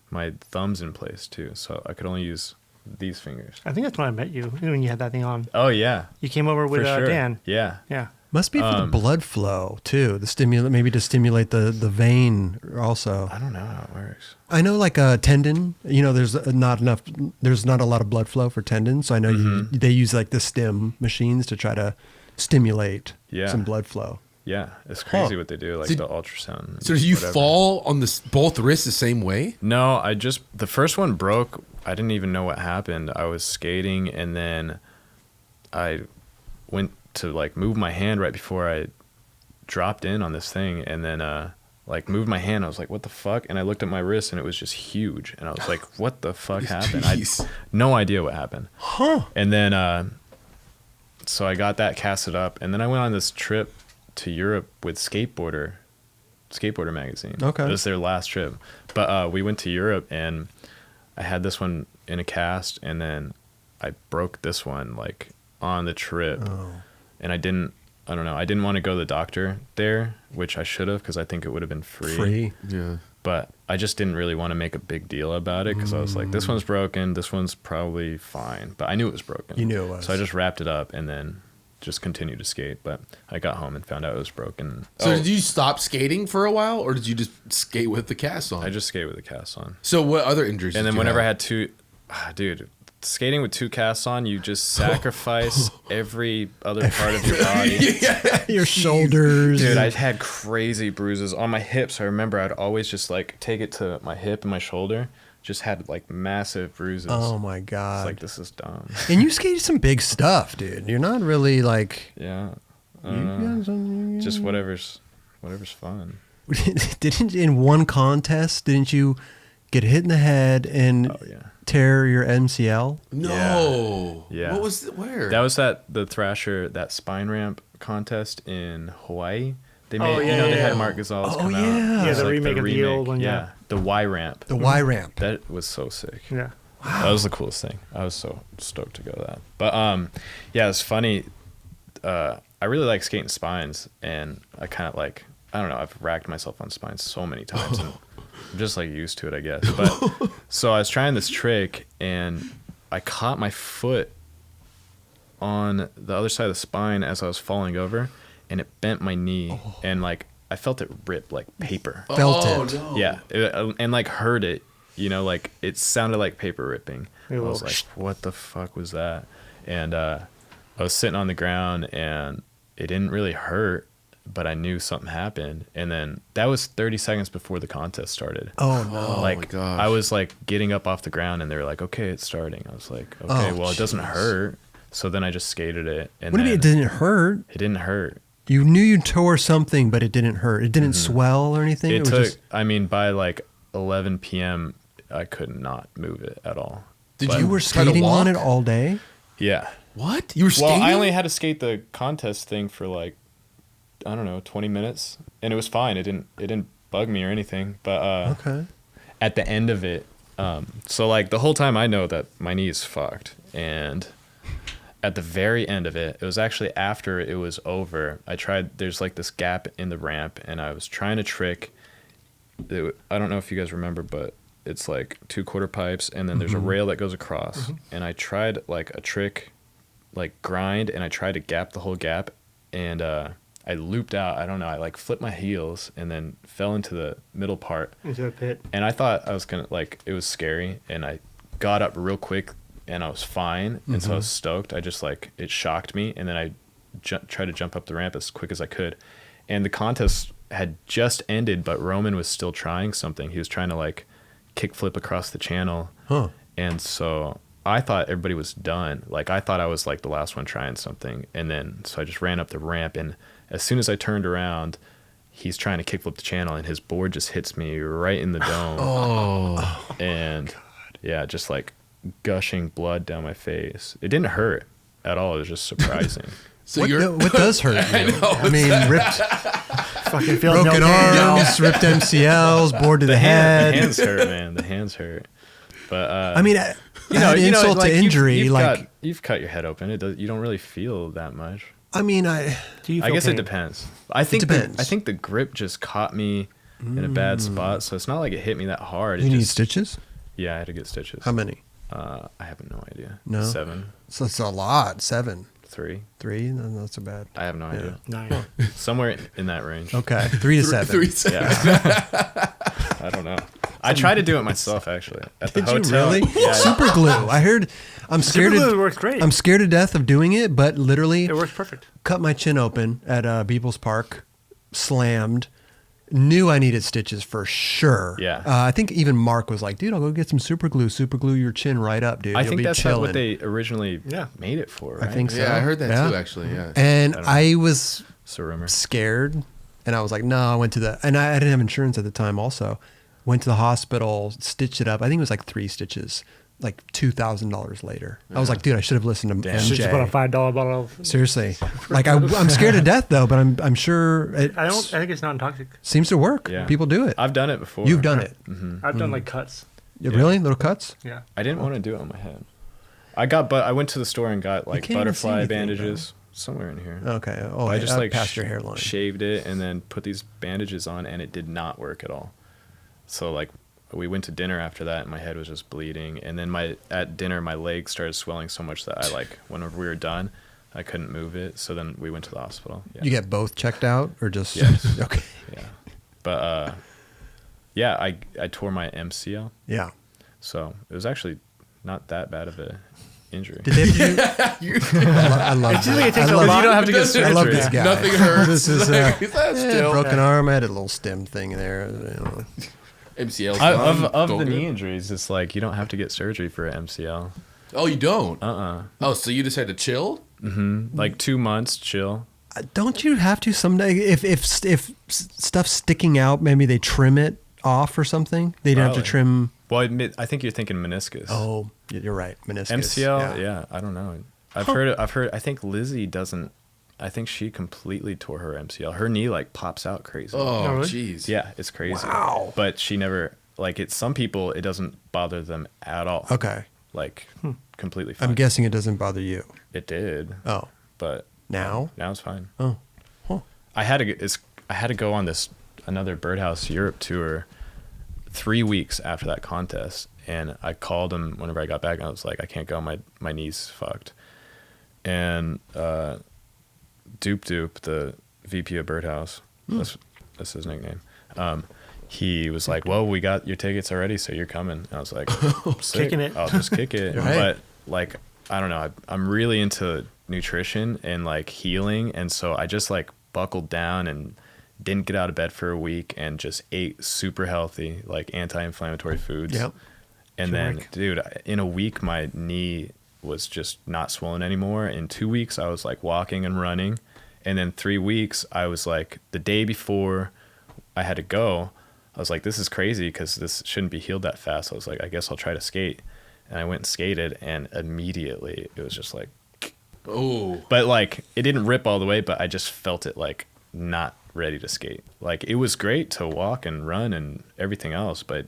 my thumbs in place too, so I could only use these fingers. I think that's when I met you, when you had that thing on. Oh yeah, You came over with for sure. Dan. Yeah. Yeah. Must be for the blood flow too. Maybe to stimulate the vein also. I don't know how it works. I know like a tendon, there's not a lot of blood flow for tendons. So I know they use like the stim machines to try to stimulate some blood flow. Yeah, it's crazy what they do, like the ultrasound. So did you whatever. fall on both wrists the same way? No, the first one broke. I didn't even know what happened. I was skating, and then I went to like move my hand right before I dropped in on this thing, and then like moved my hand. I was like, what the fuck? And I looked at my wrist and it was just huge. And I was like, what the fuck happened? I had no idea what happened. Huh. And then, so I got that casted up. And then I went on this trip to Europe with Skateboarder magazine. Okay. It was their last trip. But we went to Europe and I had this one in a cast. And then I broke this one like on the trip. Oh. And I didn't want to go to the doctor there, which I should have, because I think it would have been free. Yeah. But I just didn't really want to make a big deal about it, because I was like, this one's broken, this one's probably fine. But I knew it was broken. You knew it was. So I just wrapped it up and then just continued to skate. But I got home and found out it was broken. So did you stop skating for a while, or did you just skate with the cast on? I just skated with the cast on. So what other injuries? And did then you whenever I have? had dude, skating with two casts on, you just sacrifice every other part of your body. Your shoulders. Dude, I had crazy bruises on my hips. I remember I'd always just like take it to my hip and my shoulder. Just had like massive bruises. Oh my God. It's like, this is dumb. And you skated some big stuff, dude. You're not really like. Yeah. Just whatever's fun. Didn't in one contest? Didn't you get hit in the head and tear your MCL? No. Yeah. What was where? That was the Thrasher, that spine ramp contest in Hawaii. They made, they had Mark Gonzalez come out. Yeah. Yeah, It was the remake of the old one. Yeah. The Y ramp. The Y ramp. That was so sick. Yeah. That was the coolest thing. I was so stoked to go to that. But yeah, it's funny. I really like skating spines, and I kind of like, I don't know, I've racked myself on spines so many times, and I'm just like used to it, I guess. But so I was trying this trick, and I caught my foot on the other side of the spine as I was falling over, and it bent my knee, and like I felt it rip like paper. Felt it. No. Yeah, and like heard it, like it sounded like paper ripping. I was like, what the fuck was that? And I was sitting on the ground, and it didn't really hurt, but I knew something happened. And then that was 30 seconds before the contest started. Oh no. Like my gosh. I was like getting up off the ground, and they were like, okay, it's starting. I was like, okay, well, it doesn't hurt. So then I just skated it. And What do you mean it didn't hurt? It didn't hurt. You knew you tore something, but it didn't hurt. It didn't swell or anything? It was took, just- I mean, by like 11 p.m., I could not move it at all. Did you were try to skating on walk? it all day? Yeah. What? You were skating? Well, I only had to skate the contest thing for like, I don't know, 20 minutes, and it was fine. It didn't bug me or anything. But Okay. at the end of it, so like the whole time I know that my knee is fucked, and at the very end of it, it was actually after it was over. There's like this gap in the ramp, and I was trying to trick. I don't know if you guys remember, but it's like 2 quarter pipes, and then there's a rail that goes across. And I tried like a trick, like grind, and I tried to gap the whole gap, and I looped out. I don't know. I like flipped my heels and then fell into the middle part. Into a pit. And I thought I was gonna it was scary, and I got up real quick, and I was fine, and so I was stoked. I just like, it shocked me, and then I tried to jump up the ramp as quick as I could, and the contest had just ended, but Roman was still trying something. He was trying to like kickflip across the channel, and so I thought everybody was done. Like I thought I was like the last one trying something, and then so I just ran up the ramp, and as soon as I turned around, he's trying to kickflip the channel, and his board just hits me right in the dome. And yeah, just like gushing blood down my face. It didn't hurt at all. It was just surprising. So What does hurt you? I mean, ripped, Fucking feel broken no pain. arms, ripped MCLs, board to the head. The hands hurt, man. The hands hurt. But I mean, insult like, to injury. you've cut your head open. You don't really feel that much. I mean, Do you I feel guess pain? it depends. I think depends. I think the grip just caught me in a bad spot, so it's not like it hit me that hard. you It need just, stitches? yeah, I had to get stitches. How many? I have no idea. No? 7, So it's a lot. 7, 3. 3. No, not so bad. I have no idea. 9. Somewhere in that range. Okay, 3 to 7. 3 seconds. Yeah. I don't know. I tried to do it myself actually at the Did you hotel. really? Yeah. Super glue. I heard. I'm scared. Super glue works great. I'm scared to death of doing it, but literally It works perfect. cut my chin open at Beebles Park, slammed. Knew I needed stitches for sure. Yeah. I think even Mark was like, "Dude, I'll go get some super glue. Super glue your chin right up, dude. I You'll think be that's chilling." what they originally made it for. Right? I think so. Yeah, I heard that Yeah. too, actually. Yeah. And I don't know. I was It's a rumor. scared And I was like, no, I went to and I didn't have insurance at the time also. Went to the hospital, stitched it up. I think it was like 3 stitches, like $2,000 later. I was like, dude, I should have listened to Damn. MJ. Should just put a $5 bottle of. Seriously. Like I'm scared to death though, but I'm sure it I think it's non-toxic. seems to work. Yeah. People do it. I've done it before. You've done it. I've done like cuts. Yeah, really? Little cuts? Yeah. I didn't want to do it on my head. I went to the store and got like can't even see butterfly anything, bandages somewhere in here. Okay. Oh, I just like past your hairline. shaved it and then put these bandages on, and it did not work at all. So like we went to dinner after that, and my head was just bleeding. And then at dinner, my leg started swelling so much that I like whenever we were done, I couldn't move it. So then we went to the hospital. Yeah. You get both checked out or just Yes. okay. Yeah, but yeah, I tore my MCL, Yeah. so it was actually not that bad of a injury. Did they have to I love It seems like it takes I a love- lot. You don't have to get I love surgery. this guy. Nothing hurts. This is Still. broken arm. I had a little stem thing there. You know. MCL. Of the knee injuries, it's like you don't have to get surgery for an MCL. Oh, you don't. Uh-uh. So you just had to chill. Like 2 months, chill. Don't you have to someday? If stuff's sticking out, maybe they trim it off or something. They don't have to Probably. trim. Well, I think you're thinking meniscus. Oh, you're right. Meniscus. MCL, yeah, I don't know. I've heard. I think Lizzie doesn't. I think she completely tore her MCL. Her knee like pops out crazy. Oh, really? jeez. Yeah, it's crazy. Wow. But she never like it. Some people it doesn't bother them at all. Okay. Like completely fine. I'm guessing it doesn't bother you. It did, Oh, but now? now it's fine. Oh. Huh. I had to go on another Birdhouse Europe tour 3 weeks after that contest, and I called him whenever I got back, and I was like, I can't go, my knee's fucked. And Doop, the VP of Birdhouse, that's his nickname. He was like, well, we got your tickets already, so you're coming. And I was like, sick. Kicking it. I'll just kick it. Right. But like, I don't know, I'm really into nutrition and like healing, and so I just like buckled down and didn't get out of bed for a week and just ate super healthy, like anti-inflammatory foods. Yep. And then, dude, in a week, my knee was just not swollen anymore. In 2 weeks, I was like walking and running. And then 3 weeks, I was like, the day before I had to go, I was like, this is crazy because this shouldn't be healed that fast. I was like, I guess I'll try to skate. And I went and skated, and immediately it was just like, Oh. but like it didn't rip all the way, but I just felt it like not ready to skate. Like it was great to walk and run and everything else, but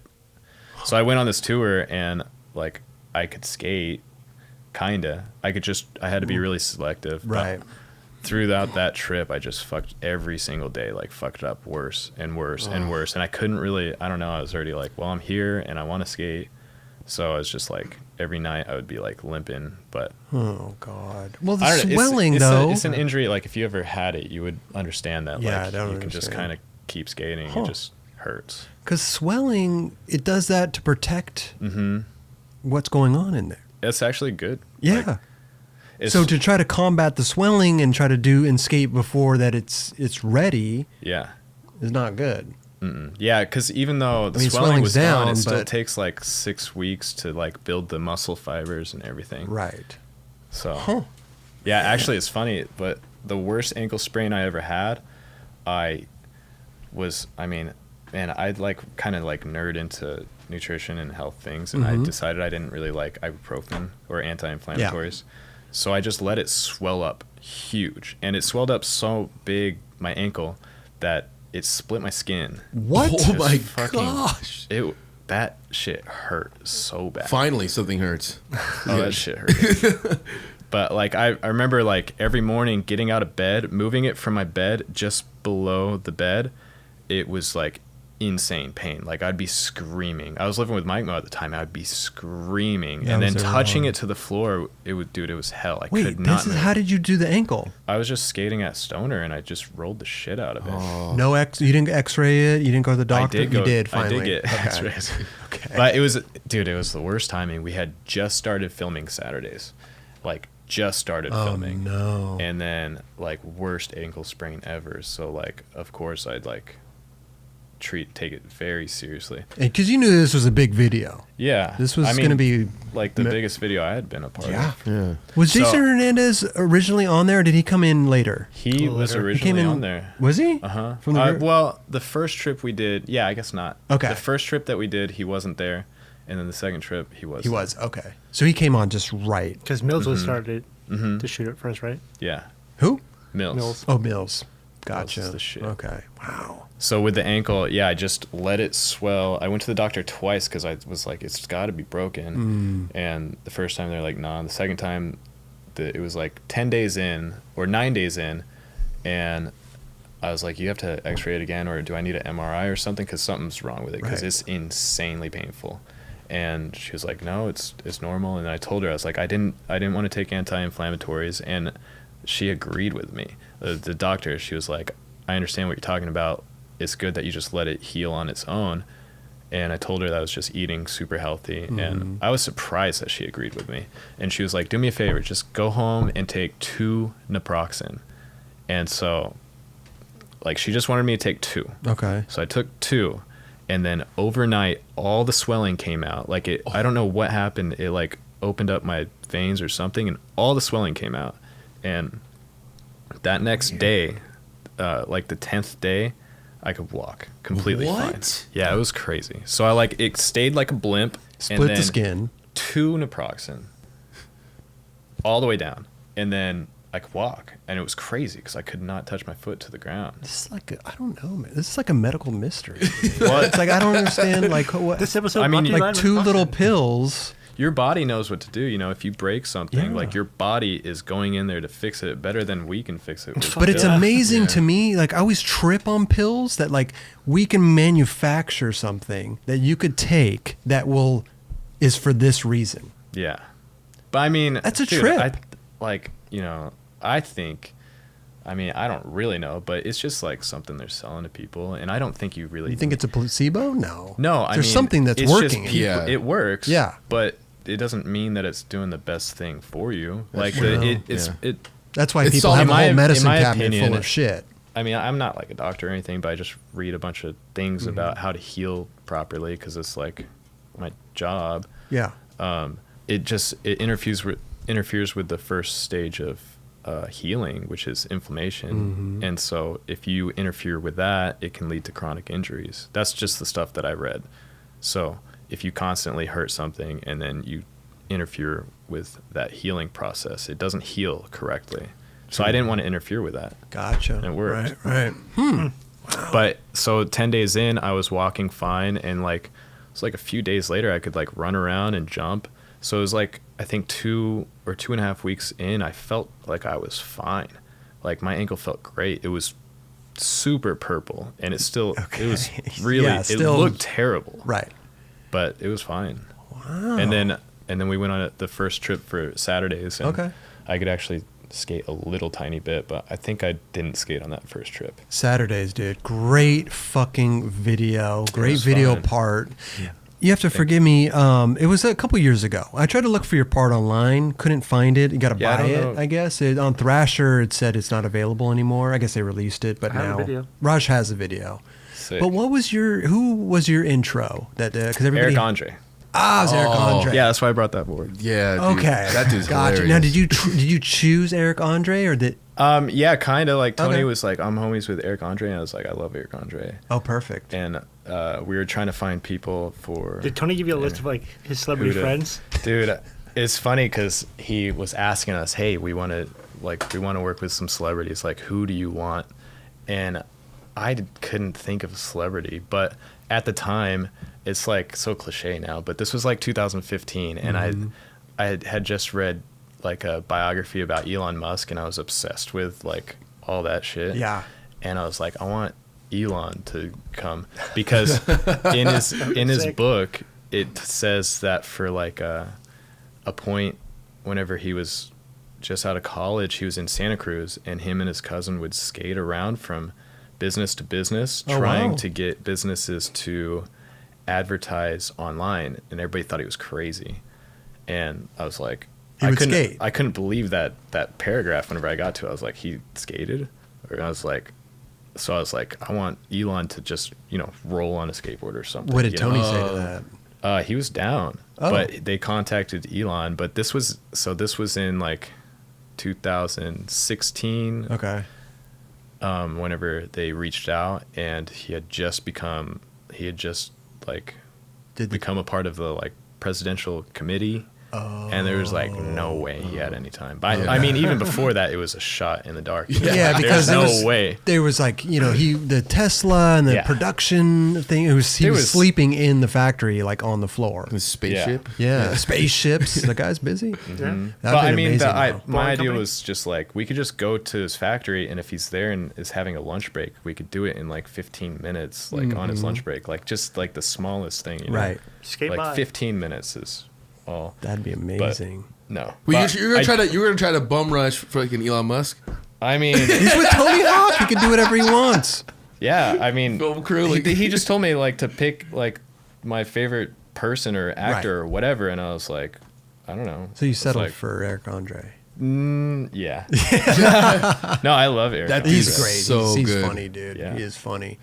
so I went on this tour and like I could skate kinda. I had to be really selective. But Right. throughout that trip I just fucked every single day, like fucked up worse and worse and worse. And I couldn't really, I don't know, I was already like, well, I'm here and I want to skate. So I was just like every night I would be like limping, but Oh God. Well, I the don't know, swelling it's though. it's an injury. Like if you ever had it, you would understand that. Yeah, like I don't you can just understand. kind of keep skating. Huh. It just hurts. Because swelling, it does that to protect Mm-hmm. what's going on in there. It's actually good. Yeah. Like, it's, So to try to combat the swelling and try to do and skate before that it's ready yeah. is not good. Yeah, because even though the I mean, swelling swelling's was gone, down, it still but- takes like 6 weeks to like build the muscle fibers and everything. Right. So Huh. yeah, actually it's funny, but the worst ankle sprain I ever had, I'd like kind of like nerd into nutrition and health things, and I decided I didn't really like ibuprofen or anti-inflammatories. So I just let it swell up huge, and it swelled up so big, my ankle, that it split my skin. What? Oh Just my fucking- gosh. That shit hurt so bad. Finally, something hurts. Oh, that shit hurt. But like I remember like every morning getting out of bed, moving it from my bed just below the bed, it was like insane pain. Like I'd be screaming. I was living with Mike Mo at the time. I'd be screaming, Yeah, and then was there touching long? it to the floor, it was hell. I Wait, could not this is move. how did you do the ankle? I was just skating at Stoner, and I just rolled the shit out of it. No you didn't X-ray it. You didn't go to the doctor. I did go. You did finally. I did get Okay. X-rays. Okay. But it was the worst timing. We had just started filming Saturdays, like just started Oh filming. no. And then like worst ankle sprain ever. So like of course I'd like take it very seriously. Because you knew this was a big video. Yeah. This was going to be like the biggest video I had been a part of. Yeah. Was Jason Hernandez originally on there, or did he come in later? He was originally on there. Was he? Uh-huh. From the well, the first trip we did, yeah, I guess not. Okay. The first trip that we did, he wasn't there. And then the second trip, he was. He was, okay. So he came on just right. Because Mills was started to shoot it first, right? Yeah. Who? Mills. Oh, Mills. Gotcha. Mills is the shit. Okay. Wow. So with the ankle, yeah, I just let it swell. I went to the doctor twice because I was like, it's got to be broken. And the first time they're like, nah. And the second time, it was like 10 days in or 9 days in. And I was like, you have to x-ray it again, or do I need an MRI or something? Because something's wrong with it, because it's insanely painful. And she was like, no, it's normal. And I told her, I was like, I didn't want to take anti-inflammatories. And she agreed with me. The doctor, she was like, I understand what you're talking about. It's good that you just let it heal on its own. And I told her that I was just eating super healthy. And I was surprised that she agreed with me. And she was like, do me a favor, just go home and take 2 naproxen. And so, like, she just wanted me to take 2. Okay. So I took 2. And then overnight, all the swelling came out. Like, I don't know what happened. It, like, opened up my veins or something, and all the swelling came out. And that next day, like the 10th day, I could walk completely fine. Yeah, it was crazy. So it stayed like a blimp. Split and then the skin. 2 naproxen all the way down. And then I could walk. And it was crazy because I could not touch my foot to the ground. This is like, I don't know, man. This is like a medical mystery. Well, it's like, I don't understand, like, what. This episode, like 2 little pills. Your body knows what to do. You know, if you break something, Yeah. like, your body is going in there to fix it better than we can fix it. With But it's pills. amazing to me. Like, I always trip on pills that, like, we can manufacture something that you could take that is for this reason. Yeah. But I mean, That's a trip. I think, I don't really know, but it's just like something they're selling to people. And I don't think you really. You think it's a placebo? No. No, There's something that's it's working. Just it works. Yeah. But it doesn't mean that it's doing the best thing for you. Like, true. That's why It's people all- have in a whole my medicine cabinet opinion, full of shit. I'm not like a doctor or anything, but I just read a bunch of things about how to heal properly, because it's like my job. Yeah. It interferes with the first stage of healing, which is inflammation. And so if you interfere with that, it can lead to chronic injuries. That's just the stuff that I read. So if you constantly hurt something and then you interfere with that healing process, it doesn't heal correctly. So I didn't want to interfere with that. Gotcha. And it worked. Right. But so 10 days in, I was walking fine, and like it's like a few days later I could like run around and jump. So it was like, I think 2 or 2.5 weeks in, I felt like I was fine. Like, my ankle felt great. It was super purple, and it was really, it looked terrible. Right. But it was fine. Wow. And then we went on the first trip for Saturdays, and I could actually skate a little tiny bit, but I think I didn't skate on that first trip. Saturdays, dude. Great fucking video. Great video fun. part. Yeah. You have to forgive me. It was a couple years ago. I tried to look for your part online. Couldn't find it. You got to buy it, I guess. On Thrasher, it said it's not available anymore. I guess they released it, but I have now a video. Raj has a video. Sick. But who was your intro? Because everybody. Eric Andre. Ah, it was Eric Andre. Yeah, that's why I brought that board. Yeah. Dude, Okay. That dude's gotcha. hilarious. Now, did you choose Eric Andre, or did? Yeah, kind of. Like, Tony Okay. was like, I'm homies with Eric Andre, and I was like, I love Eric Andre. Oh, perfect. And we were trying to find people for. Did Tony give you a list of like his celebrity friends? Dude, it's funny because he was asking us, hey, we want to work with some celebrities. Like, who do you want? And I couldn't think of a celebrity, but at the time, it's like so cliche now, but this was like 2015, and I had just read like a biography about Elon Musk, and I was obsessed with like all that shit. Yeah. And I was like, I want Elon to come, because in his book it says that for like a point whenever he was just out of college, he was in Santa Cruz, and him and his cousin would skate around from business to business trying to get businesses to advertise online, and everybody thought he was crazy. And I was like, I couldn't believe that paragraph. Whenever I got to it, I was like, he skated? Or I was like, So I was like, I want Elon to just, roll on a skateboard or something. What did Tony say to that? He was down, but they contacted Elon. But this was in like 2016. Okay. Whenever they reached out, and he had just become a part of the like presidential committee. And there was like no way he had any time. But I mean, even before that, it was a shot in the dark. Yeah, because there's no way. There was like, the Tesla and the production thing. He was sleeping in the factory, like on the floor. The spaceship. Yeah. Spaceships. The guy's busy. Mm-hmm. But I mean, my idea was just like, we could just go to his factory, and if he's there and is having a lunch break, we could do it in like 15 minutes, like on his lunch break, like just like the smallest thing, Right. Skate like by. 15 minutes is all. That'd be amazing. No. Well, you're gonna try to bum rush fucking Elon Musk. I mean, he's with Tony Hawk. He can do whatever he wants. Yeah, I mean, Film crew, like- he just told me like to pick like my favorite person or actor or whatever, and I was like, I don't know. So you settled for Eric Andre. Yeah. No, I love Eric. He's great. So he's good. funny, dude. Yeah. He is funny.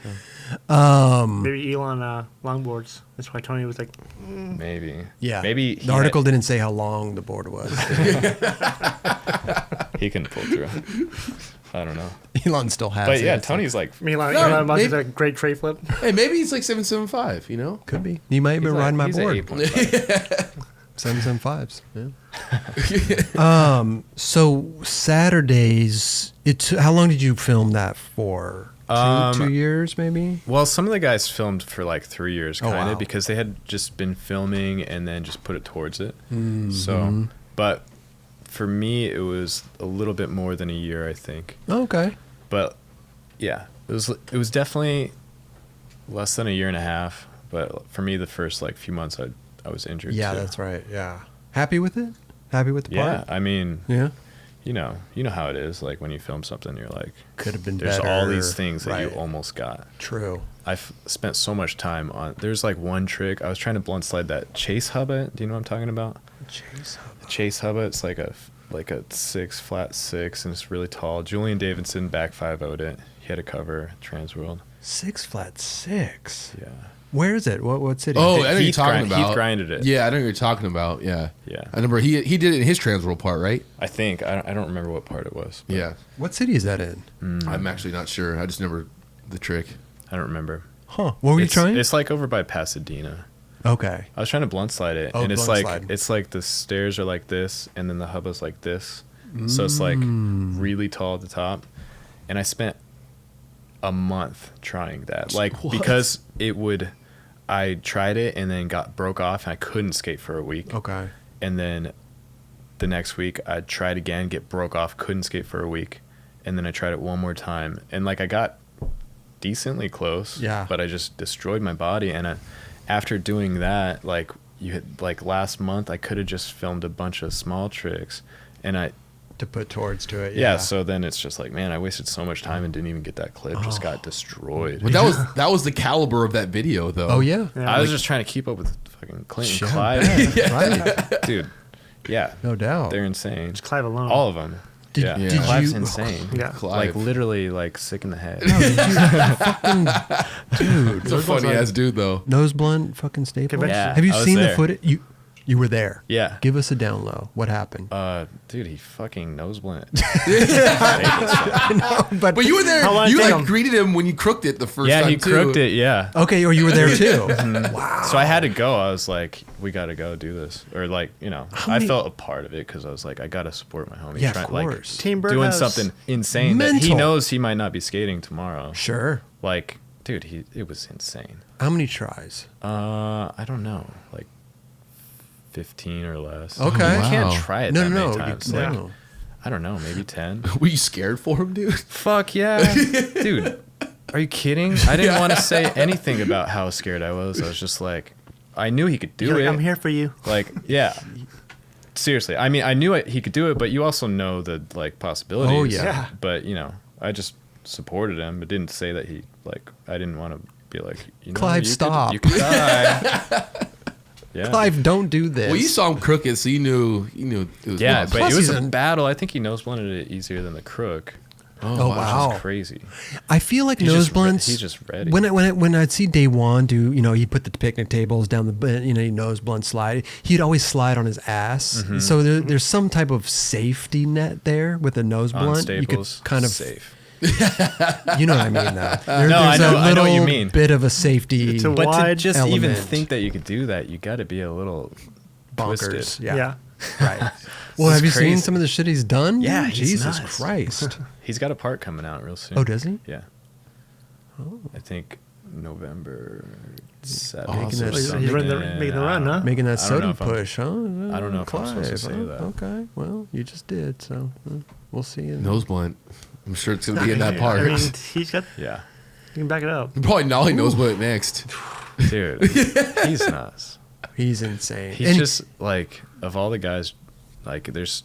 Maybe Elon longboards. That's why Tony was like, Maybe. Yeah. Maybe the article didn't say how long the board was. he can pull through. I don't know. Elon still has it. But yeah, Tony's like, Elon Musk is a great tray flip. Hey, maybe he's like 775. Could be. He might have been riding my he's board. 8.5. 775s. Yeah. So Saturdays. How long did you film that for? 2 years, maybe. Well, some of the guys filmed for like 3 years, kind of, wow. because they had just been filming and then just put it towards it. So, but for me, it was a little bit more than a year, I think. Okay. But yeah, it was definitely less than a year and a half. But for me, the first like few months, I was injured. Yeah, too. that's right. Yeah. Happy with it? Happy with the part? Yeah, I mean, Yeah. you know how it is. Like when you film something, you're like, Could have been there's better. all these things that you Right. almost got. True. I've spent so much time on. There's like one trick. I was trying to blunt slide that chase hubba. Do you know what I'm talking about? Chase hubba. It's like a flat six, and it's really tall. Julian Davidson back 5-0'd it. He had a cover Transworld. 6 flat 6. Yeah. Where is it? What city? Oh, I know what you're Heath talking about. Heath grinded it. Yeah, I know what you're talking about. Yeah. Yeah. I remember he did it in his Transworld part, right? I think I don't remember what part it was. But Yeah. What city is that in? I'm actually not sure. I just remember the trick. I don't remember. Huh. What were you trying? It's like over by Pasadena. Okay. I was trying to blunt slide it, Oh, and it's blunt like slide. it's like the stairs are like this, and then the hubba's like this. So it's like really tall at the top, and I spent a month trying that, like because it would. I tried it and then broke off, and I couldn't skate for a week. Okay. And then the next week I tried again, broke off, couldn't skate for a week, and then I tried it one more time, and like I got decently close. Yeah. But I just destroyed my body, and after doing that, like last month, I could have just filmed a bunch of small tricks, and to put towards to it. yeah. So then it's just like, man, I wasted so much time and didn't even get that clip. Just got destroyed. But that was the caliber of that video, though. Oh yeah. I was just trying to keep up with fucking Clinton Shit, Clive. Right. Dude. Yeah. No doubt. They're insane. it's Clive alone. All of them. Did- yeah. did Clive's you- insane. Yeah. Clive. Like literally like sick in the head. Dude. He's a funny ass dude, though. Nose blunt fucking staple. Yeah, Have you I was seen the there. footage? You were there. Yeah. Give us a down low. What happened? Dude, he fucking nose blunt. But you were there. How long did You it take like him? greeted him when you crooked it the first Yeah, time he too. crooked it. Yeah. Okay, or you were there too. So I had to go. I was like, we got to go do this. Or like, I felt a part of it because I was like, I got to support my homie. Yeah, of course. Team Doing Birdhouse. something insane that he Mental. knows he might not be skating tomorrow. Sure. Like, dude, it was insane. How many tries? I don't know, like 15 or less. Okay. You can't Wow. try it No, that no, many no. times. No. Like, I don't know, maybe 10. Were you scared for him, dude? Fuck yeah. Dude, are you kidding? I didn't want to say anything about how scared I was. I was just like, I knew he could do You're like, it. I'm here for you. Like, yeah. Seriously. I mean, I knew he could do it, but you also know the like possibilities. Oh, yeah. Yeah. But, I just supported him, but didn't say that I didn't want to be like, Clive, stop. You could die. Yeah. Clive, don't do this. Well, you saw him crooked, so you knew it was Yeah, lost. but Plus it was he's a in- battle. I think he nose blunted it easier than the crook. Oh, wow. It's crazy. I feel like He's nose just blunts. he's just ready. When I'd see Day1 do, he put the picnic tables down the, nose blunt slide. He'd always slide on his ass. Mm-hmm. So there's some type of safety net there with a nose On blunt. Staples, You could kind of safe. You know what I mean, though. I know what you mean. Bit of a safety. It's a But to wide just element. even think that you could do that, you got to be a little bonkers. twisted. Yeah. Yeah. Right. Well, have you crazy. seen some of the shit he's done? Yeah, he's Jesus nuts. Christ. He's got a part coming out real soon. Oh, does he? Yeah. I think November 7th. Awesome. or So he's something. making the run, huh? Making that I don't soda know if I'm- push, huh? I don't know if I'm supposed to say Clive, that. Okay. Well, you just did, so we'll see. Nose blunt. I'm sure it's gonna be in that I part. mean, he's got. Yeah. You can back it up. Probably Nolly knows what next. Dude, he's nuts. He's insane. He's And just like, of all the guys, like, there's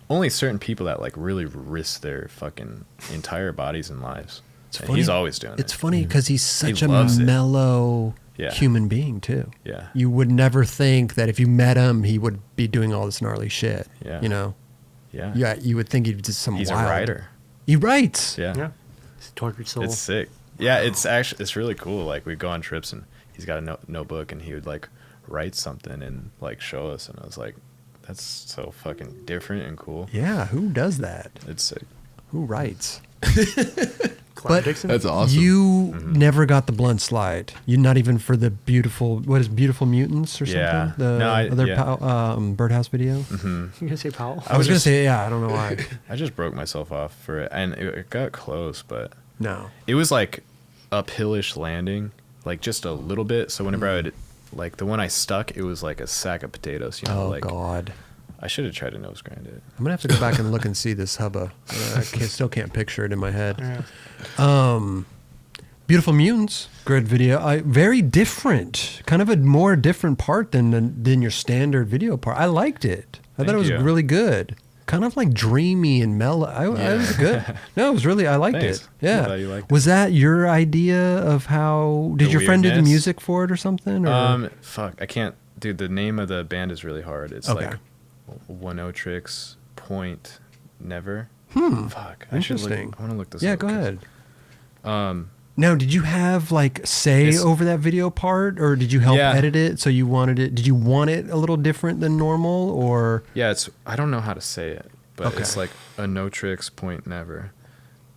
only certain people that like really risk their fucking entire bodies and lives. And funny. he's always doing it's it. funny because he's such a loves it. mellow Yeah. human being too. Yeah. You would never think that if you met him, he would be doing all this gnarly shit. Yeah. You know. Yeah. Yeah. You would think he'd just some. He's wild. a writer. He writes. Yeah. Yeah. It's a tortured soul. It's sick. Yeah, it's really cool. Like, we'd go on trips and he's got a notebook and he would like write something and like show us, and I was like, that's so fucking different and cool. Yeah. Who does that? It's sick. Who writes? Clive but Dixon? That's awesome. You Mm-hmm. never got the blunt slide. You not even for the beautiful Beautiful Mutants or something? Yeah. The No, other Birdhouse video. Mm-hmm. You gonna say Powell? I was gonna just- say I don't know why. I just broke myself off for it, and it got close, but No. it was like uphillish landing, like just a little bit. So whenever I would, like, the one I stuck, it was like a sack of potatoes. Oh like God. I should have tried to nose grind it. I'm gonna have to go back and look and see this hubba. Still can't picture it in my head. Yeah. Beautiful Mutants, great video. Very different, kind of a more different part than your standard video part. I liked it. I thought Thank it was you. really good. Kind of like dreamy and mellow. It was good. No, it was really. I liked Thanks. it. Yeah. I'm glad you liked it. Was that your idea of how? Did The your friend do the weirdness? music for it or something? Or? Fuck, I can't. Dude, the name of the band is really hard. It's Okay. like One-O-Tricks Point Never. Fuck, Interesting. I want to look this Yeah, up. go 'cause, ahead. Now, did you have like say It's- over that video part, or did you help Yeah. edit it? So you wanted it? Did you want it a little different than normal, or? Yeah, I don't know how to say it, but Okay. it's like a no tricks point never.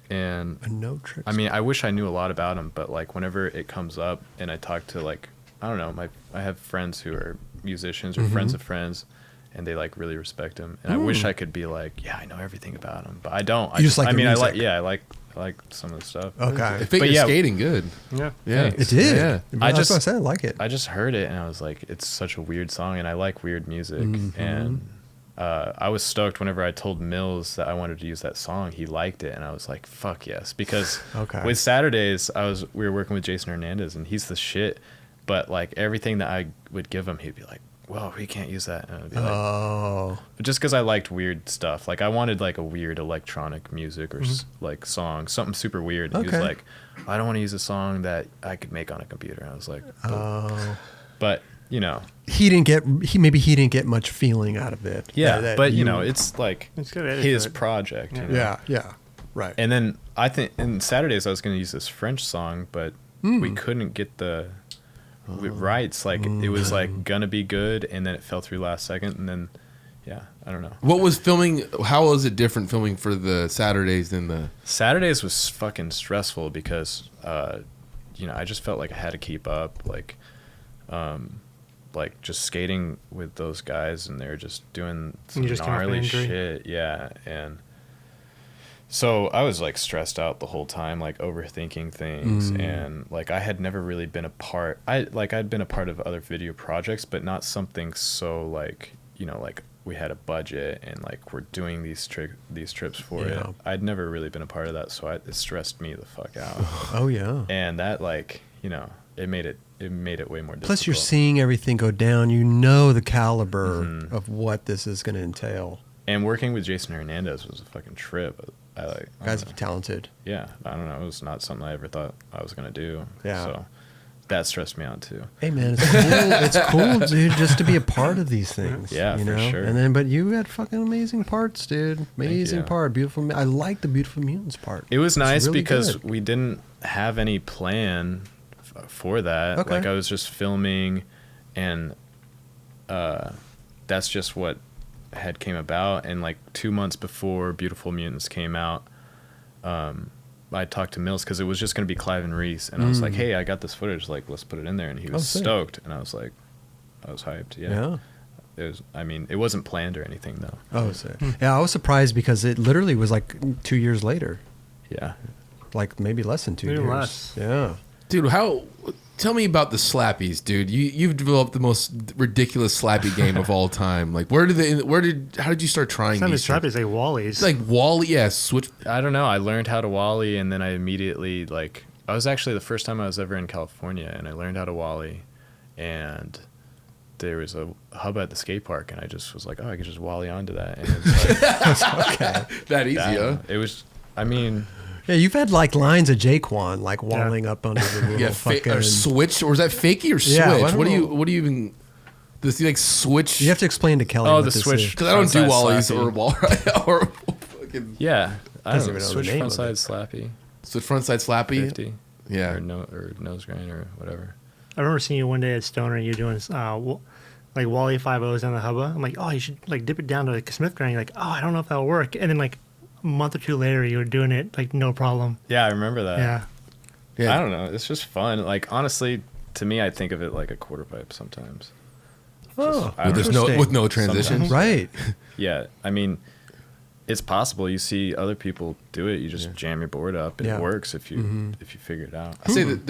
And A no trick. I mean, I wish I knew a lot about him, but like whenever it comes up and I talk to, like, I don't know, I have friends who are musicians or friends of friends, and they like really respect him. And I wish I could be like, yeah, I know everything about him, but I don't. You just like I the mean, music. I like some of the stuff. Okay. It fit But your yeah. skating good. Yeah. Yeah. It did. Yeah. That's what I said. I like it. I just heard it and I was like, it's such a weird song, and I like weird music. And I was stoked whenever I told Mills that I wanted to use that song. He liked it, and I was like, fuck yes. Because Okay. with Saturdays, we were working with Jason Hernandez, and he's the shit. But like everything that I would give him, he'd be like, whoa, we can't use that. And I'd be like, Oh. just because I liked weird stuff. Like, I wanted like a weird electronic music or like song, something super weird. And he Okay. was like, I don't want to use a song that I could make on a computer. And I was like, Oh. but you know, He didn't get much feeling out of it. yeah. That But you know, it's like It's good edit his to it. project. You know? Yeah. Yeah. Right. And then I think in Saturdays I was going to use this French song, but we couldn't get the rights. Like, it was like gonna be good, and then it fell through last second, and then yeah, I don't know. What was filming? How was it different filming for the Saturdays than the? Saturdays was fucking stressful because you know, I just felt like I had to keep up, like just skating with those guys, and they're just doing some You just came off an gnarly injury. shit. Yeah, and so I was like stressed out the whole time, like overthinking things, and like I had never really been a part. I'd been a part of other video projects, but not something so like, you know, like we had a budget and like we're doing these trips for Yeah. it. I'd never really been a part of that, so it stressed me the fuck out. Oh yeah. And that, like, you know, it made it way more difficult. Plus, you're seeing everything go down. You know the caliber Mm-hmm. of what this is going to entail. And working with Jason Hernandez was a fucking trip. I Guys don't are know. talented. Yeah, I don't know. It was not something I ever thought I was gonna do. Yeah. So that stressed me out too. Hey man, it's cool. It's cool, dude, just to be a part of these things. Yeah, you for know? sure. And then, but you had fucking amazing parts, dude. Amazing you. part. Beautiful. I like the Beautiful Mutants part. It was nice really because good. we didn't have any plan for that. Okay. Like I was just filming, and that's just what had came about. And like 2 months before Beautiful Mutants came out, I talked to Mills because it was just going to be Clive and Reese, and I was like, "Hey, I got this footage. Like, let's put it in there." And he was sick. stoked, and I was like, I was hyped. Yeah. It was. I mean, it wasn't planned or anything though. Oh, sick. Yeah, I was surprised because it literally was like 2 years later. Yeah. Like maybe less than 2 years. Maybe less. Yeah. Dude, tell me about the slappies, dude. You've developed the most ridiculous slappy game of all time. Like, how did you start trying It's not these? as trappy, it's like Wally's. It's like Wally, yeah, switch. I don't know. I learned how to Wally, and then I immediately I was actually the first time I was ever in California, and I learned how to Wally, and there was a hub at the skate park, and I just was like, oh, I could just Wally onto that, and it's like, Okay. That easy, huh? it was. I mean, Yeah, you've had like lines of Jaquan, like walling up under the little Yeah, fucking. or switch, or is that fakeky or switch? Yeah, I don't what do you know. what do you even? Does he like switch? You have to explain to Kelly. Oh, what the this switch. is. Because I don't do Frontside Wallies slappy. or wall or fucking yeah, I Doesn't don't know. even know the Switch name front of side slappy, so frontside slappy. 50, Yeah. or nose grind or whatever. I remember seeing you one day at Stoner, and you're doing like Wally 5-0s on the hubba. I'm like, oh, you should like dip it down to like a Smith grind. You're like, oh, I don't know if that'll work. And then like a month or two later, you were doing it like no problem. Yeah, I remember that. Yeah. Yeah. I don't know. It's just fun. Like honestly, to me, I think of it like a quarter pipe sometimes. Oh, I don't know. With no transitions. right. Yeah, I mean, it's possible. You see other people do it. You just jam your board up, and Yeah. it works if you figure it out. I say that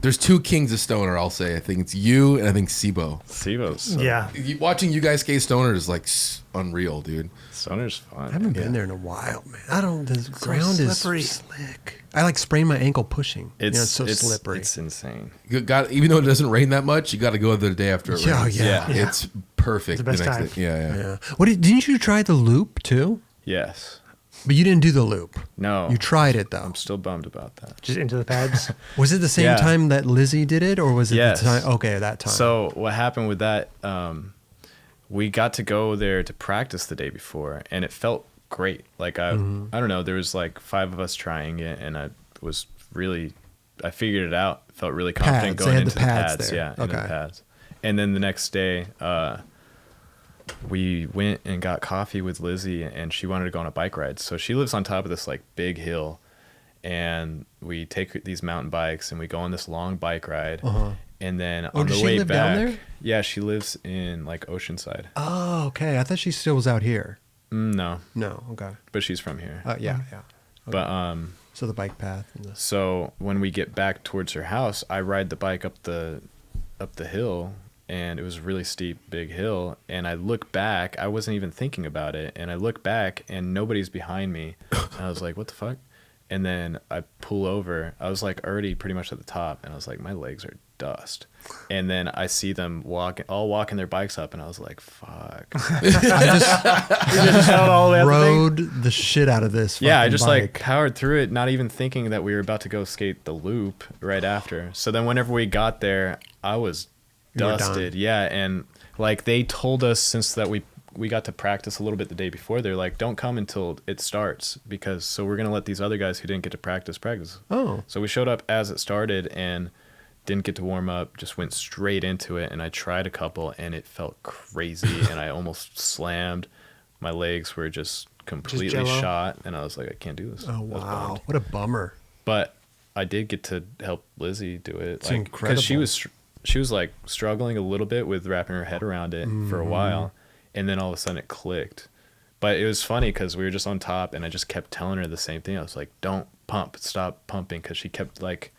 there's two kings of stoner. I'll say. I think it's you and I think Sibo. Sibo's Yeah. Watching you guys skate stoner is like unreal, dude. Stoner's fun. I haven't Yeah. been there in a while, man. I don't. The ground is slippery. slick. I like sprain my ankle pushing. It's it's so slippery. It's insane. You got even though it doesn't rain that much, you got to go the day after it Yeah, rains. yeah. It's perfect. It's the best time. day. Yeah. yeah. What didn't you try the loop too? Yes. But you didn't do the loop. No. You tried it though. I'm still bummed about that. Just into the pads. Was it the same Yeah. time that Lizzie did it, or was it Yes. the time? Okay, that time. So what happened with that? We got to go there to practice the day before, and it felt great. Like I don't know. There was like 5 of us trying it, and I figured it out. Felt really confident Pads. They going had into the the pads pads. there. Yeah, into the Okay. pads. And then the next day, we went and got coffee with Lizzie, and she wanted to go on a bike ride. So she lives on top of this like big hill, and we take these mountain bikes and we go on this long bike ride. And then on does the she way live down back, there? yeah, she lives in like Oceanside. Oh, okay. I thought she still was out here. No, No. Okay. but she's from here. Yeah. But So the bike path. And the, so when we get back towards her house, I ride the bike up the hill, and it was a really steep, big hill. And I look back. I wasn't even thinking about it, and I look back, and nobody's behind me. And I was like, "What the fuck?" And then I pull over. I was like already pretty much at the top, and I was like, "My legs are dust." And then I see them all walking their bikes up, and I was like, "Fuck." I just all the way up the thing. rode the shit out of this. Yeah, I fucking just bike. like powered through it, not even thinking that we were about to go skate the loop right after. So then whenever we got there, I was You were done. dusted. Yeah, and like they told us since that we got to practice a little bit the day before, they're like, don't come until it starts, because so we're going to let these other guys who didn't get to practice. Oh. So we showed up as it started and didn't get to warm up, just went straight into it, and I tried a couple and it felt crazy and I almost slammed. My legs were just completely jello? shot, and I was like, I can't do this. Oh I was wow! bummed. What a bummer. But I did get to help Lizzie do it. It's like, because she incredible. was like struggling a little bit with wrapping her head around it for a while, and then all of a sudden it clicked. But it was funny because we were just on top, and I just kept telling her the same thing. I was like, don't pump, stop pumping, because she kept like,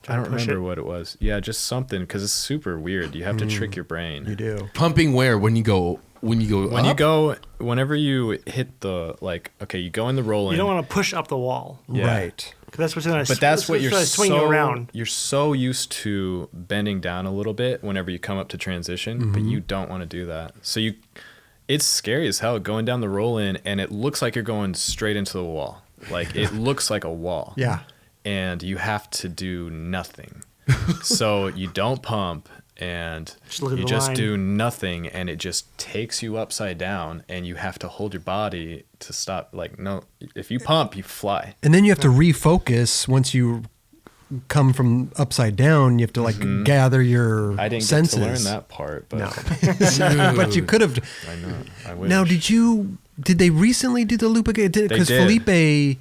I Trying don't to push remember it. what it was. Yeah, just something, because it's super weird. You have to trick your brain. You do. Pumping where when you go When up? you go, whenever you hit the, like, okay, you go in the roll in. You don't want to push up the wall. Yeah. Right. 'Cause that's what's going to But that's what you're swing you around. You're so used to bending down a little bit whenever you come up to transition, but you don't want to do that. So it's scary as hell going down the roll in, and it looks like you're going straight into the wall. Like it looks like a wall. Yeah. And you have to do nothing. So you don't pump and look at you the just line. do nothing, and it just takes you upside down, and you have to hold your body to stop. Like, no, if you pump, you fly. And then you have to refocus once you come from upside down. You have to like gather your I didn't senses. get to learn that part, but No, but you could have. I know. I wish. Now, did they recently do the loop again? Because did. Felipe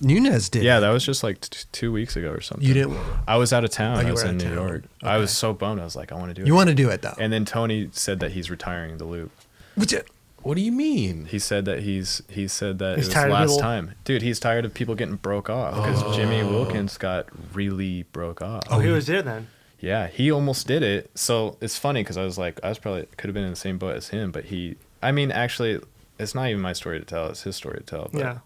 Nunez did. Yeah, that was just like 2 weeks ago or something. You didn't. I was out of town. you I was were in out of New town. York. Okay. I was so bummed. I was like, I want to do it. You want to do it though. And then Tony said that he's retiring the loop. Which, What do you mean? He said that he said that He's it was tired of last people- time. Dude, he's tired of people getting broke off because Jimmy Wilkins got really broke off. Oh, he was there then. Yeah, he almost did it. So it's funny because I was probably could have been in the same boat as him, but actually, it's not even my story to tell. It's his story to tell. But Yeah.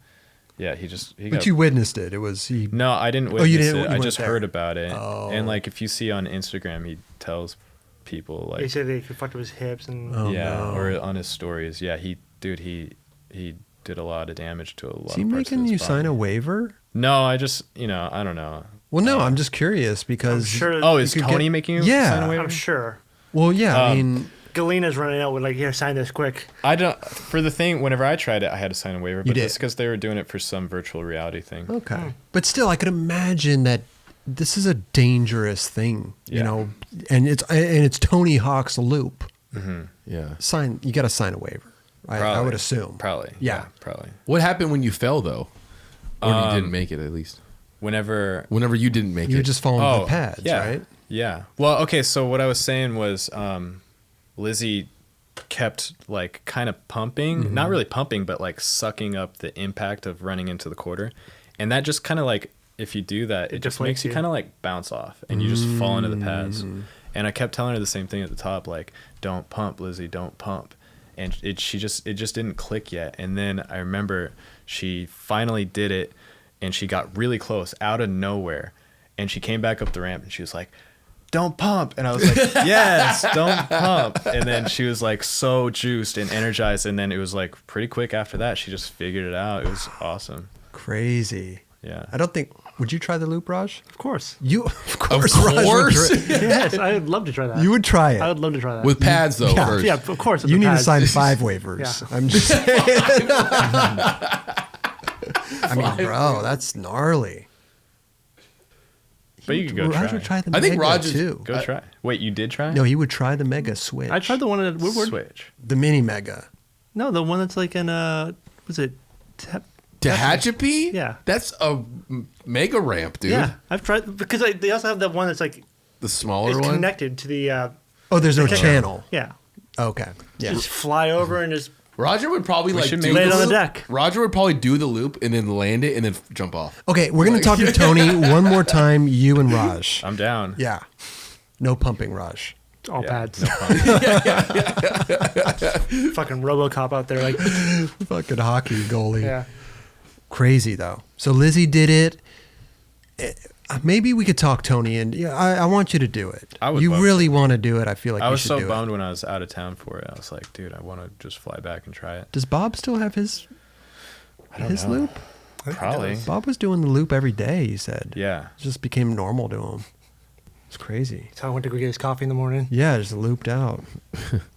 Yeah, he but got. you witnessed it. It was he. No, I didn't witness you didn't- it. you I weren't just there. heard about it. Oh. And like, if you see on Instagram, he tells people He like, said they fucked up his hips and Oh, yeah, no. or on his stories. Yeah, he did a lot of damage to a lot. Is he of parts making of you his sign body. a waiver? No, I just I don't know. Well, no. I'm just curious because. I'm sure. Oh, is could Tony get- making you Yeah. sign a waiver? I'm sure. Well, yeah. I Um, mean, Galena's running out with like, here, sign this quick. I don't. For the thing, whenever I tried it, I had to sign a waiver, but did. that's because they were doing it for some virtual reality thing. okay, but still, I could imagine that this is a dangerous thing. You Yeah. know, and it's Tony Hawk's loop. Yeah. You got to sign a waiver. I Probably. would assume. Probably. Yeah. Probably. What happened when you fell though? Or you didn't make it at least. Whenever Whenever you didn't make You were it. just following the pads, yeah, right? Yeah. Well, okay. So what I was saying was, Lizzie kept like kind of pumping, Mm-hmm. not really pumping, but like sucking up the impact of running into the quarter, and that just kind of like, if you do that, it just deflates makes you you. kind of like bounce off, and you just fall into the pads. Mm. And I kept telling her the same thing at the top, like, "Don't pump, Lizzie, don't pump." And it just didn't click yet. And then I remember she finally did it, and she got really close out of nowhere, and she came back up the ramp, and she was like, "Don't pump." And I was like, "Yes, don't pump." And then she was like so juiced and energized, and then it was like pretty quick after that she just figured it out. It was awesome. Crazy. Yeah. I don't think. Would you try the loop, Raj? Of course. You, of course, Of Raj would course. try- Yes, I would love to try that. you would try it. I would love to try that. With pads though Yeah. first. yeah, of course. with You the need to pads. sign 5 waivers. Yeah. I'm just saying. I mean, bro, that's gnarly. But you could go Raj try. would try the I think Mega Raj is- too. Go try. Wait, you did try? No, he would try the Mega Switch. I tried the one at Woodward. Switch. the Mini Mega. No, the one that's like in was it? Tehachapi? Yeah. That's a mega ramp, dude. Yeah, I've tried because they also have that one that's like The smaller it's one. connected to the Oh, there's no Okay. channel. yeah. Okay. Yeah. Just fly over and just Roger would probably like should do make- lay it on the loop. deck. Roger would probably do the loop and then land it and then jump off. Okay, we're gonna talk to Tony one more time. You and Raj. I'm down. Yeah. No pumping, Raj. all Yeah, pads. no problem. Fucking RoboCop out there, like Fucking hockey goalie. yeah. Crazy though. So Lizzie did it. Maybe we could talk Tony, and yeah, I want you to do it. I would You love really want to do it. I feel like I you was should so do bummed it. when I was out of town for it. I was like, dude, I want to just fly back and try it. Does Bob still have his don't know. loop? Probably. Bob was doing the loop every day. He said. Yeah. It just became normal to him. It's crazy. So I went to go get his coffee in the morning. Yeah, just looped out.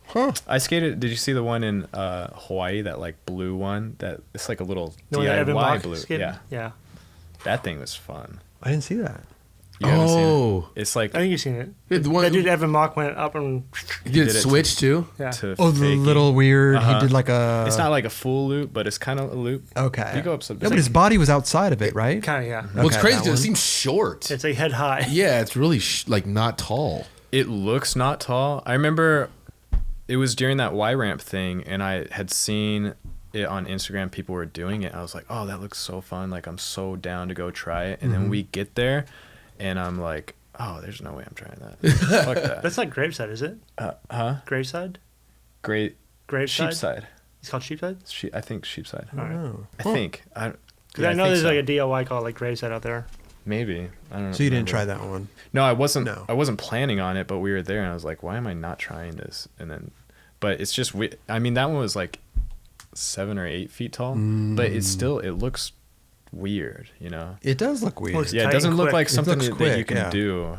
Huh. I skated. Did you see the one in Hawaii? That like blue one. That it's like a little The one that Evan DIY Mock blue. skated? Yeah, Yeah. that thing was fun. I didn't see that. You haven't seen Oh. it? It's like I think you've seen it. Yeah, the one- that dude Evan Mock went up and He did did it switch too. yeah. to Oh, the faking. little weird. Uh-huh. He did like a. It's not like a full loop, but it's kind of a loop. Okay. You go up some. No, but his body was outside of it, right? Kind of yeah. Well, it's Okay, crazy that because it one. seems short. It's like head high. Yeah, it's really like not tall. It looks not tall. I remember it was during that Y ramp thing, and I had seen it on Instagram. People were doing it. I was like, oh, that looks so fun. Like, I'm so down to go try it. And then we get there, and I'm like, oh, there's no way I'm trying that. Fuck that. That's not Graveside, is it? Huh? Graveside? Great. Graveside? Sheepside. It's called Sheepside? I think Sheepside. All right. Oh. I think. Because I know there's like a DIY called like Graveside out there. Maybe. I don't know. So you didn't try that one. No, I wasn't. No. I wasn't planning on it, but we were there, and I was like, "Why am I not trying this?" And then, but it's just. I mean, that one was like 7 or 8 feet tall, but it looks weird, you know. It does look weird. Looks Yeah, it tight doesn't and look quick. like It something looks that you quick, can yeah. do.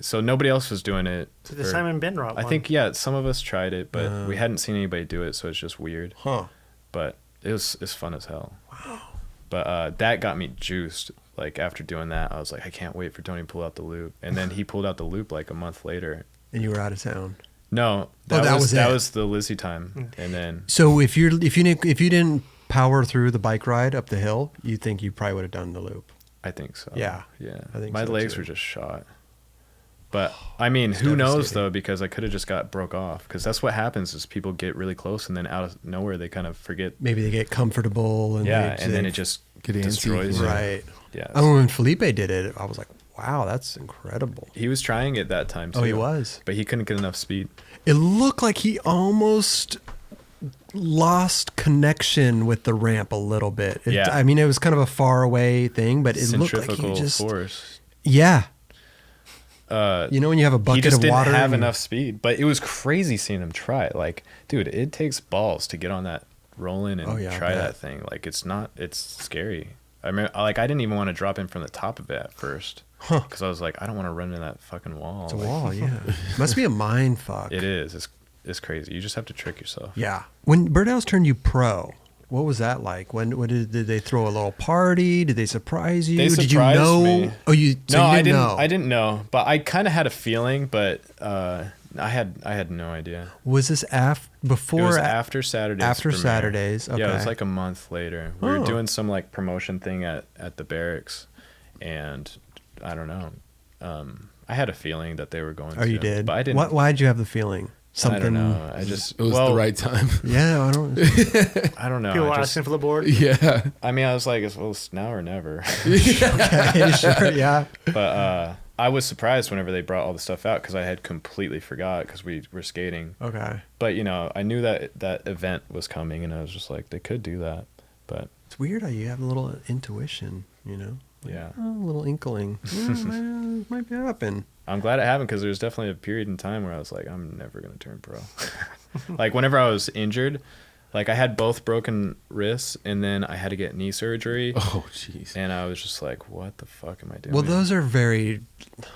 so nobody else was doing it. So the Simon Benroth I think, some of us tried it, but we hadn't seen anybody do it, so it's just weird. Huh. But it's fun as hell. Wow. But that got me juiced. Like, after doing that, I was like, I can't wait for Tony to pull out the loop. And then he pulled out the loop like a month later. And you were out of town. No, that was the Lizzie time. And then so if you didn't power through the bike ride up the hill, you think you probably would have done the loop? I think so. Yeah. I think my so legs too. were just shot. But I mean, who knows though? Because I could have just got broke off. Because that's what happens is people get really close and then out of nowhere they kind of forget. Maybe they get comfortable and and then it just destroys you. Right. Yeah. When Felipe did it, I was like, wow, that's incredible. He was trying it that time too. Oh, he was. But he couldn't get enough speed. It looked like he almost lost connection with the ramp a little bit. I mean, it was kind of a far away thing, but it looked like he just force. Yeah. You know when you have a bucket of water, he just didn't have enough speed. But it was crazy seeing him try it. Like, dude, it takes balls to get on that rolling and try that thing. Like, it's scary. I remember, like, I didn't even want to drop in from the top of it at first because I was like, I don't want to run into that fucking wall. It's a wall, yeah. Must be a mind fuck. It is. It's crazy. You just have to trick yourself. Yeah. When Birdhouse turned you pro, what was that like? When did they throw a little party? Did they surprise you? They did you know? Me. Oh, you? So no, you I didn't. know. I didn't know, but I kind of had a feeling. But I had no idea. Was this before? It was after Saturdays. After premiere. Saturdays. Okay. Yeah, it was like a month later. We were doing some like promotion thing at the barracks, and I don't know. I had a feeling that they were going. Oh, you did. But I didn't. Why did you have the feeling? Something. I don't know. It was the right time. Yeah, I don't. I don't know. People were asking for the board. Yeah. I mean, I was like, well, it's now or never. Okay, sure, yeah. But I was surprised whenever they brought all the stuff out because I had completely forgot because we were skating. Okay. But I knew that event was coming, and I was just like, they could do that. But it's weird how you have a little intuition, Yeah. A little inkling. It might happen. I'm glad it happened because there was definitely a period in time where I was like, I'm never going to turn pro. Like, whenever I was injured, like, I had both broken wrists, and then I had to get knee surgery. Oh, jeez. And I was just like, what the fuck am I doing? Well, those are very,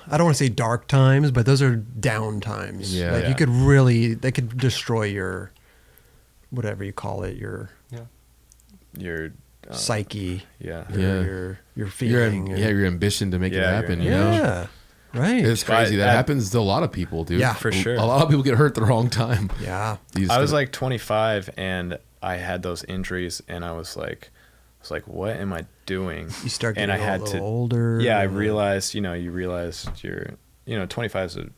I don't want to say dark times, but those are down times. Yeah. Like, they could destroy your, whatever you call it, your psyche. Yeah. Your feeling. Your ambition to make it happen, you yeah. know? Right. It's crazy. That happens to a lot of people, dude. Yeah, for sure. A lot of people get hurt the wrong time. Yeah. I was like 25 and I had those injuries and I was like, what am I doing? You start getting and I had a little older. Yeah, I realized, you realized 25 is a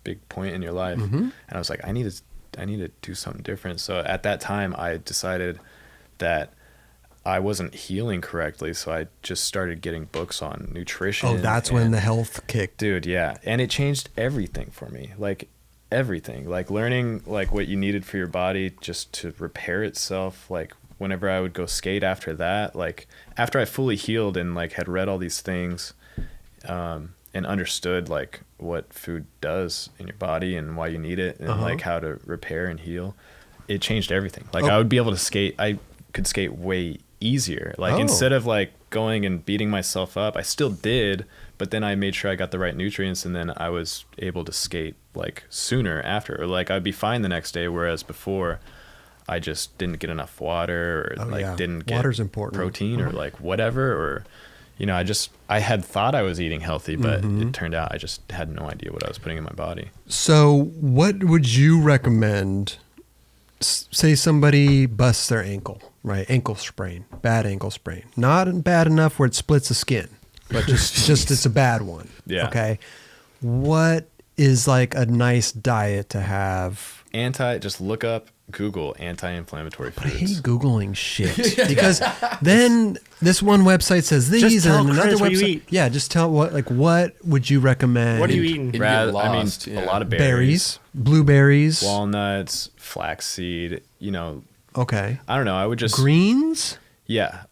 big point in your life. Mm-hmm. And I was like, I need to do something different. So at that time I decided that I wasn't healing correctly, so I just started getting books on nutrition. Oh, that's when the health kicked. Dude, yeah. And it changed everything for me. Like, everything. Like, learning, like, what you needed for your body just to repair itself. Like, whenever I would go skate after that, like, after I fully healed and, like, had read all these things and understood, like, what food does in your body and why you need it and, like, how to repair and heal, it changed everything. Like, I would be able to skate. I could skate way easier. Like, instead of like going and beating myself up, I still did, but then I made sure I got the right nutrients, and then I was able to skate like sooner after, or like I'd be fine the next day, whereas before I just didn't get enough water, or didn't get water's important. Protein or like whatever, or I had thought I was eating healthy, but it turned out I just had no idea what I was putting in my body. So what would you recommend? Say somebody busts their ankle, right? Ankle sprain, bad ankle sprain. Not bad enough where it splits the skin, but just it's a bad one. Yeah. Okay. What is like a nice diet to have? Just look up, Google anti-inflammatory foods. I hate Googling shit because then this one website says these Just tell and another Chris what you website. eat. Yeah, just tell what would you recommend? What are you eating? A lot of berries, blueberries, walnuts, flaxseed. Okay. I don't know. I would just greens. Yeah,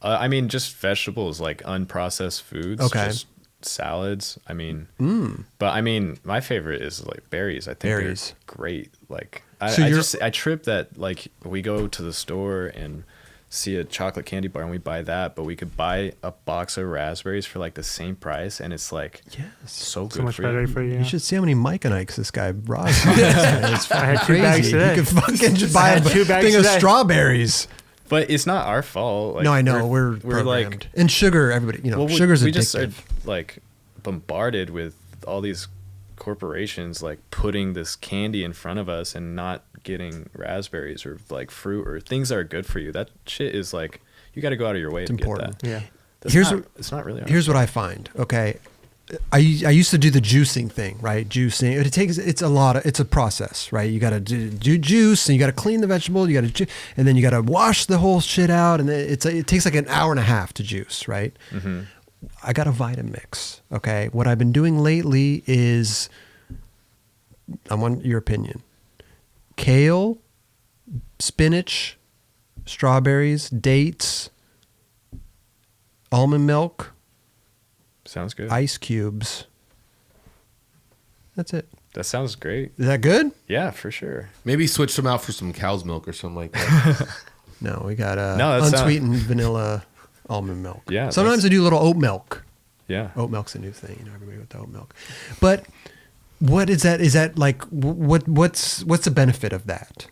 just vegetables, like unprocessed foods. Okay. Just salads. But my favorite is like berries. I think berries. They're great. Like So I trip that like we go to the store and see a chocolate candy bar and we buy that, but we could buy a box of raspberries for like the same price, and it's like so good So much for better you. for you. You should see how many Mike and Ikes this guy brought. It's I had 2 crazy. bags today. You could fucking just buy I a had 2 bags thing of today. strawberries. But it's not our fault. Like, No, I know. We're like programmed. And sugar, everybody, sugar's we addictive. just are like bombarded with all these corporations like putting this candy in front of us and not getting raspberries or like fruit or things that are good for you. That shit is like, you got to go out of your way to important. get that. Yeah. It's not really. Here's what I find. Okay, I used to do the juicing thing, right? Juicing. It's a process, right? You got to do juice, and you got to clean the vegetable. You got to, and then you got to wash the whole shit out, and it takes like an hour and a half to juice, right? Mm-hmm. I got a Vitamix. Okay, what I've been doing lately is, I want your opinion. Kale, spinach, strawberries, dates, almond milk, Sounds good. ice cubes. That's it. That sounds great. Is that good? Yeah, for sure. Maybe switch them out for some cow's milk or something like that. No, we got No, that's unsweetened vanilla almond milk. Yeah, Sometimes I do a little oat milk. Yeah. Oat milk's a new thing, everybody with the oat milk. But what is that? Is that like what's the benefit of that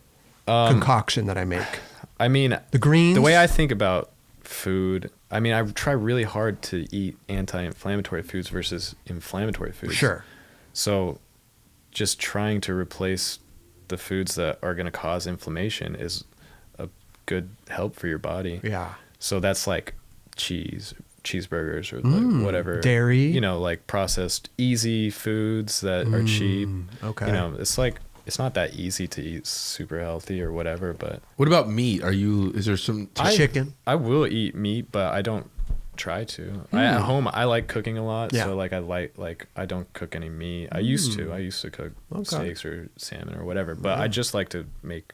concoction that I make? I mean, The greens. the way I think about food, I mean, I try really hard to eat anti-inflammatory foods versus inflammatory foods. Sure. So just trying to replace the foods that are going to cause inflammation is a good help for your body. Yeah. So that's like cheeseburgers or like whatever. Dairy. Like processed easy foods that are cheap. Okay. It's like, it's not that easy to eat super healthy or whatever, but What about meat? Is there some Chicken. I will eat meat, but I don't try to. At home, I like cooking a lot, Yeah. so like I don't cook any meat. I used to cook steaks or salmon or whatever, but I just like to make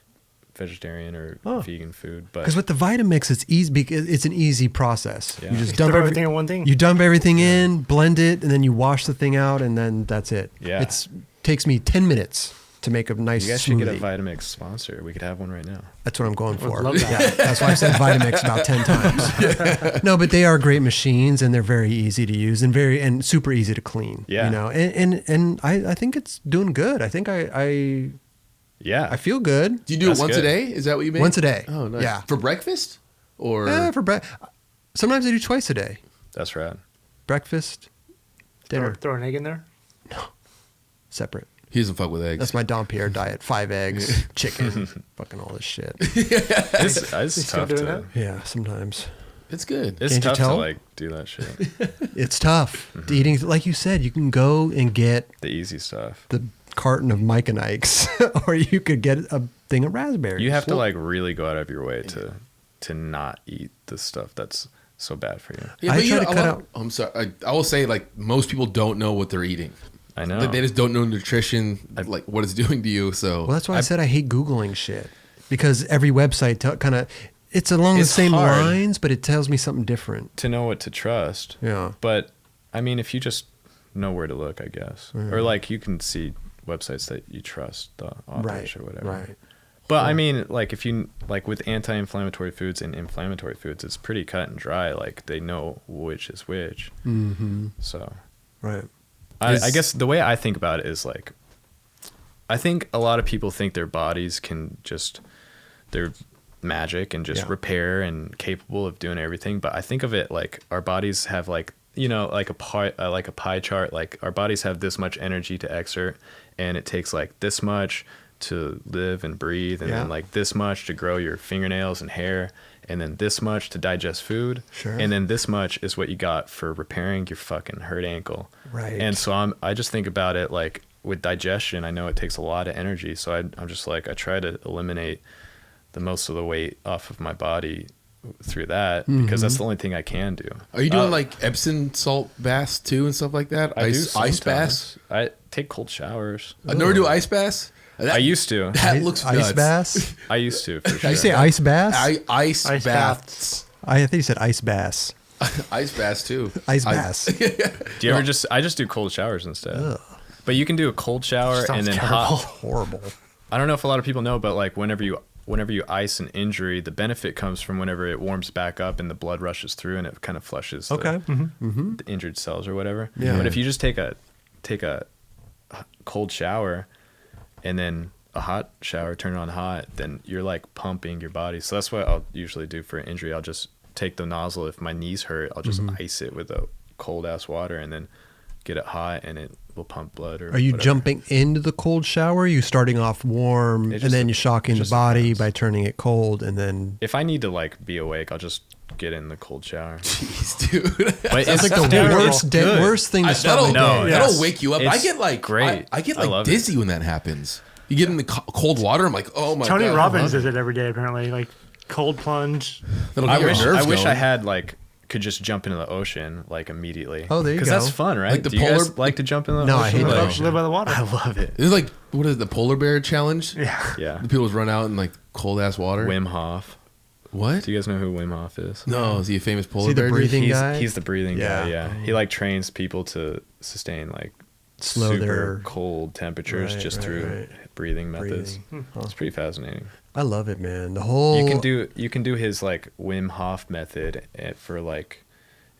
vegetarian or vegan food. But Because with the Vitamix, it's easy because it's an easy process. Yeah. You just Just dump throw everything everything in one thing. You dump everything in, blend it, and then you wash the thing out, and then that's it. Yeah. It takes me 10 minutes to make a nice you guys should get a smoothie. Vitamix sponsor. We could have one right now. That's what I'm going for. love that. Yeah, that's why I said Vitamix about 10 times. No, but they are great machines, and they're very easy to use and super easy to clean. Yeah. And I think it's doing good. I think I Yeah. feel good. Do you do That's it once good. a day? Is that what you make? Once a day. Oh, nice. Yeah. For breakfast? Or Sometimes I do twice a day. That's rad. Breakfast, dinner, Throw an egg in there. separate. he doesn't fuck with eggs. That's my Dom Pierre diet. 5 eggs, chicken, fucking all this shit. It's tough doing to. Yeah, sometimes. It's good. It's Can't you tough to tell? like do that shit. It's tough. Eating, like you said, you can go and get The easy stuff. the carton of Mike and Ike's, or you could get a thing of raspberries. You have to like really go out of your way to not eat the stuff that's so bad for you. Yeah, I but try you to know, cut out. I'm sorry. I will say, like, most people don't know what they're eating. I know. Like, they just don't know nutrition, like what it's doing to you. So Well, that's why I said I hate Googling shit, because every website kind of, it's along the It's same hard. lines, but it tells me something different. to know what to trust. Yeah. But I mean, if you just know where to look, I guess, or like you can see websites that you trust, the authors Right. or whatever. Right. But I mean, like if you like with anti-inflammatory foods and inflammatory foods, it's pretty cut and dry. Like they know which is which. Mm-hmm. So Right. I guess the way I think about it is like, I think a lot of people think their bodies can just, they're magic and just Yeah. repair and capable of doing everything. But I think of it like our bodies have like, like a pie chart. Like our bodies have this much energy to exert, and it takes like this much to live and breathe, and then like this much to grow your fingernails and hair, and then this much to digest food, Sure. and then this much is what you got for repairing your fucking hurt ankle. Right. And so I just think about it like with digestion, I know it takes a lot of energy, so I'm just like, I try to eliminate the most of the weight off of my body through that, because that's the only thing I can do. are you doing like Epsom salt baths too and stuff like that? I do Ice baths? sometimes. I take cold showers. I never do ice baths. I used to. That looks ice nuts. bass. I used to, for Did sure. you say ice bass? Ice Ice baths. I think you said ice bass. Ice baths too. Ice bass. Do you ever I just do cold showers instead. But you can do a cold shower and Sounds then terrible. hot. Horrible. I don't know if a lot of people know, but like whenever you whenever you ice an injury, the benefit comes from whenever it warms back up and the blood rushes through and it kind of flushes the injured cells or whatever. Yeah. But if you just take a cold shower and then a hot shower, turn it on hot, then you're like pumping your body. So that's what I'll usually do for an injury. I'll just take the nozzle. If my knees hurt, I'll just ice it with a cold ass water and then get it hot and it will pump blood. Or Are you whatever. jumping into the cold shower? Are you starting off warm and then you're shocking the body by turning it cold and then... If I need to like be awake, I'll just get in the cold shower. Jeez, dude. But It's like the worst thing to start my day. That'll wake you up. I It's get like great. I get I like love dizzy when that happens. You get in the cold water. I'm like, oh my Tony god. Robbins does it every day apparently. Like cold plunge. That'll I get your wish nerves I going. had like could just jump into the ocean like immediately. Oh, there you go. Because that's fun, right? Like the Do you guys polar- like to jump in the No, I ocean? hate the Like, ocean. Live by the water. I love it. It's like, what is it, the polar bear challenge? Yeah. Yeah. The people just run out in like cold ass water. Wim Hof. What? Do you guys know who Wim Hof is? No, is he a famous polar he the bear? dude? breathing guy? He's the breathing Yeah. guy, yeah. He like trains people to sustain like Slow super their- cold temperatures Right, just right, through right. breathing methods. Breathing. It's pretty fascinating. I love it, man. The whole... You can do his like Wim Hof method for like,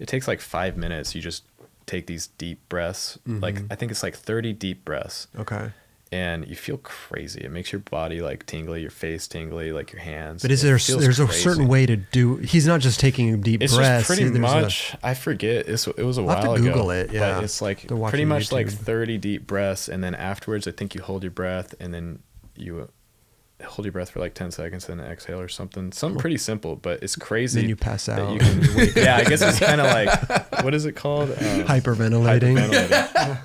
it takes like 5 minutes. You just take these deep breaths. Like I think it's like 30 deep breaths. Okay. And you feel crazy. It makes your body like tingly, your face tingly, like your hands. But is It there feels there's a crazy. certain way to do... He's not just taking deep It's breaths. just pretty There's a- much. I forget. It was a I'll have to while ago. Google it, yeah. But it's like To watch pretty on much like YouTube. 30 deep breaths, and then afterwards, I think you hold your breath, and then you hold your breath for like 10 seconds, and then exhale or something. Something pretty simple, but it's crazy. Then you pass that out. You can, yeah, I guess it's kind of like, what is it called? Hyperventilating. Hyperventilating.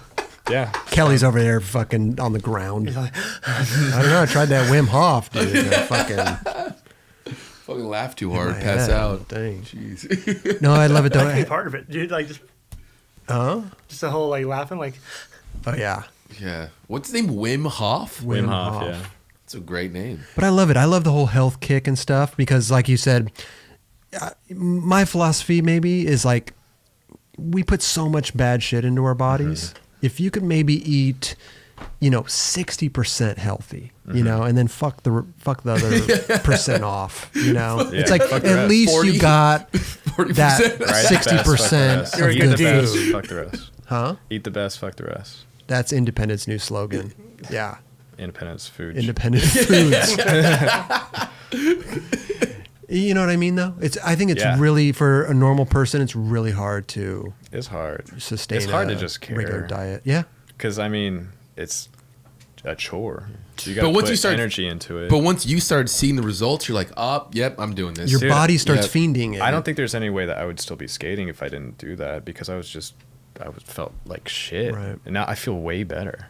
Yeah. Kelly's over there fucking on the ground. He's like, I don't know. I tried that Wim Hof, dude. I fucking Fucking laugh too hard, my pass head. out. Dang. Jeez. No, I love it though. that could be part of it, dude. Like Huh? just the whole like laughing, like Oh yeah. Yeah. What's his name? Wim Hof? Wim Hof, yeah. That's a great name. But I love it. I love the whole health kick and stuff because, like you said, my philosophy maybe is like we put so much bad shit into our bodies. If you could maybe eat, 60% healthy, and then fuck the other percent off, Yeah, it's like fuck the at rest. least 40. you got 40%. that Right? 60% You're of eat good the best, food. fuck the rest. Huh? Eat the best, fuck the rest. That's Independent's new slogan. Yeah. Independence food. Independent foods. You know what I mean, though? I think it's Yeah. really, for a normal person, it's really hard to It's hard. sustain It's hard a to just regular care. diet. Yeah. Because, I mean, it's a chore. You got to But once put you start- energy into it. But once you start seeing the results, you're like, yep, I'm doing this. Your Dude, body starts yeah. fiending it. I don't think there's any way that I would still be skating if I didn't do that because I felt like shit. Right. And now I feel way better.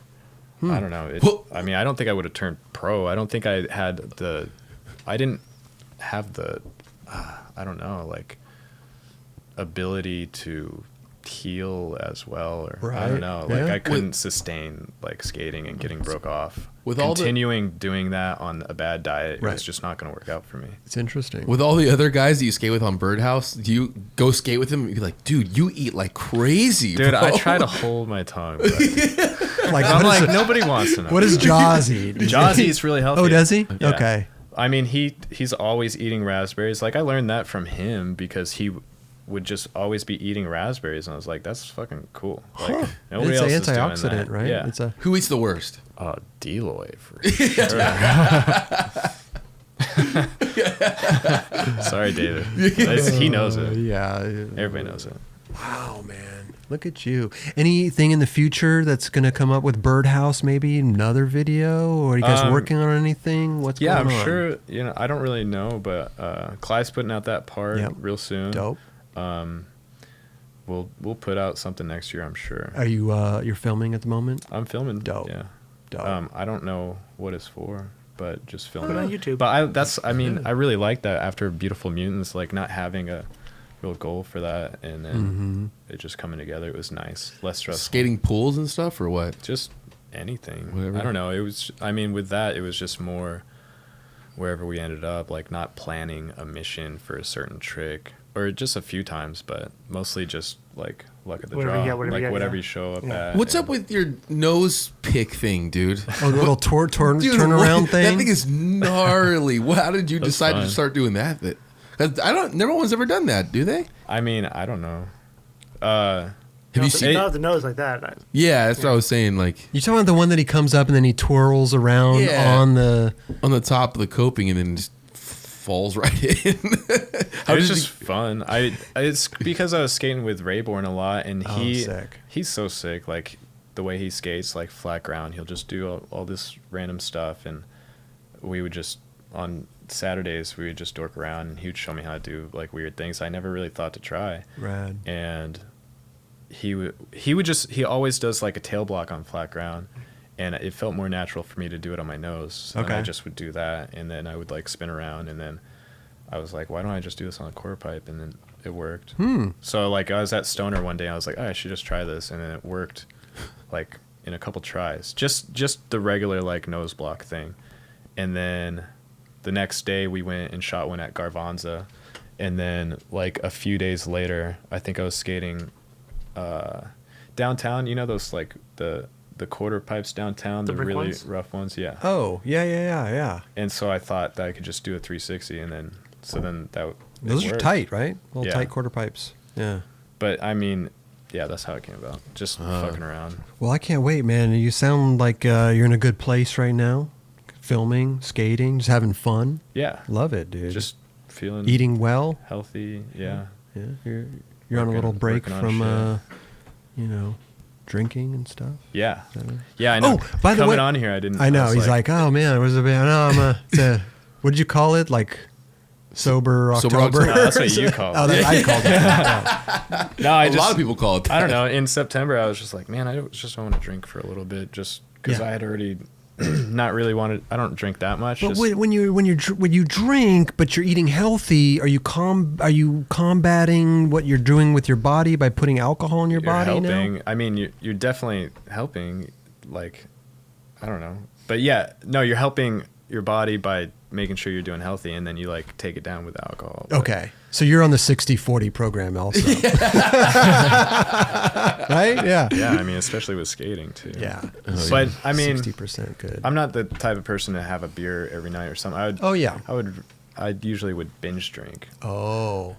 I don't know. Well- I mean, I don't think I would have turned pro. I don't think I didn't have the, I don't know, like ability to heal as well, or I Right. don't know. Like Yeah. I couldn't sustain like skating and getting broke off. With all the- continuing doing that on a bad diet, Right. it's just not going to work out for me. It's interesting. With all the other guys that you skate with on Birdhouse, do you go skate with them and be like, dude, you eat like crazy, Dude, bro. I try to hold my tongue. But like, I'm what, is like, it- nobody wants to know. what does Jaws eat? Jaws eats really healthy. Oh, does he? Yeah. Okay. I mean, he's always eating raspberries. Like I learned that from him because he would just always be eating raspberries, and I was like, that's fucking cool. Like nobody It's else an is doing antioxidant, that. right? Yeah. It's a Who eats the worst? Deloy for sure. Sorry, David. He knows it. yeah. Everybody knows it. Wow, man. Look at you. Anything in the future that's going to come up with Birdhouse, maybe another video? Or are you guys working on anything? What's Yeah, going on? I'm sure. I don't really know, but Clyde's putting out that part Yep. real soon. Dope. We'll put out something next year, I'm sure. Are you you're filming at the moment? I'm filming. Dope. Yeah. Dope. I don't know what it's for, but just filming. Put it on YouTube. But I really like that after Beautiful Mutants, like not having a real goal for that, and then it just coming together. It was nice, less stressful. Skating pools and stuff or what? Just anything. Whatever. I don't know. It was. I mean, with that, it was just more wherever we ended up, like not planning a mission for a certain trick or just a few times, but mostly just like luck of the Whatever you draw, get, whatever like you get, whatever yeah. you show up Yeah. at. What's and- up with your nose pick thing, dude? Oh, the little Dude, turnaround what? thing. That thing is gnarly. How did you That's decide to fun. start doing that? 'Cause no one's ever done that, do they? I mean, I don't know. Have you Not seen? not the nose like that. Yeah, that's what I was saying. Like You talking about the one that he comes up and then he twirls around Yeah. on the? on the top of the coping and then just falls right in. It was just fun. It's because I was skating with Rayborn a lot, and Sick. he's so sick. Like the way he skates, like flat ground, he'll just do all this random stuff, and we would just on Saturdays we would just dork around, and he would show me how to do like weird things I never really thought to try. Rad. And he always does like a tail block on flat ground, and it felt more natural for me to do it on my nose. So then I Okay. just would do that, and then I would like spin around, and then I was like, why don't I just do this on a quarter pipe? And then it worked. So like I was at Stoner one day, I was like, oh, I should just try this, and then it worked like in a couple tries. Just the regular like nose block thing. And then the next day we went and shot one at Garvanza, and then like a few days later, I think I was skating downtown. You know those like the quarter pipes downtown, the brick really ones? rough ones, yeah. Oh, yeah. And so I thought that I could just do a 360, and then that Those are worked. tight, right? Little Yeah. tight quarter pipes. Yeah. But I mean, yeah, that's how it came about. Just fucking around. Well, I can't wait, man. You sound like you're in a good place right now. Filming, skating, just having fun. Yeah, Love it, dude. just feeling eating well. healthy. Yeah. Yeah, you're on a Working- little break working on from shit. drinking and stuff. Yeah. Yeah, I know. Oh, by the Coming way- on here, I didn't. I know. was He's like, oh man, it was a bit. No, what did you call it? Like sober Sober October. October. No, that's what you call it. Oh, I called it. Yeah. no, I a just, lot of people call it that. I don't know. In September, I was just like, man, I just want to drink for a little bit, just because Yeah. I had already not really wanted. I don't drink that much. But just, when you drink, but you're eating healthy, are you combating what you're doing with your body by putting alcohol in your you're body helping. now? I mean, you're definitely helping. Like, I don't know, but yeah, no, you're helping your body by making sure you're doing healthy, and then you like take it down with alcohol. But- Okay, so you're on the 60-40 program also, right? Yeah. Yeah, I mean, especially with skating too. Yeah. But I mean, 60% good. I'm not the type of person to have a beer every night or something. Oh, yeah. I usually would binge drink. Oh,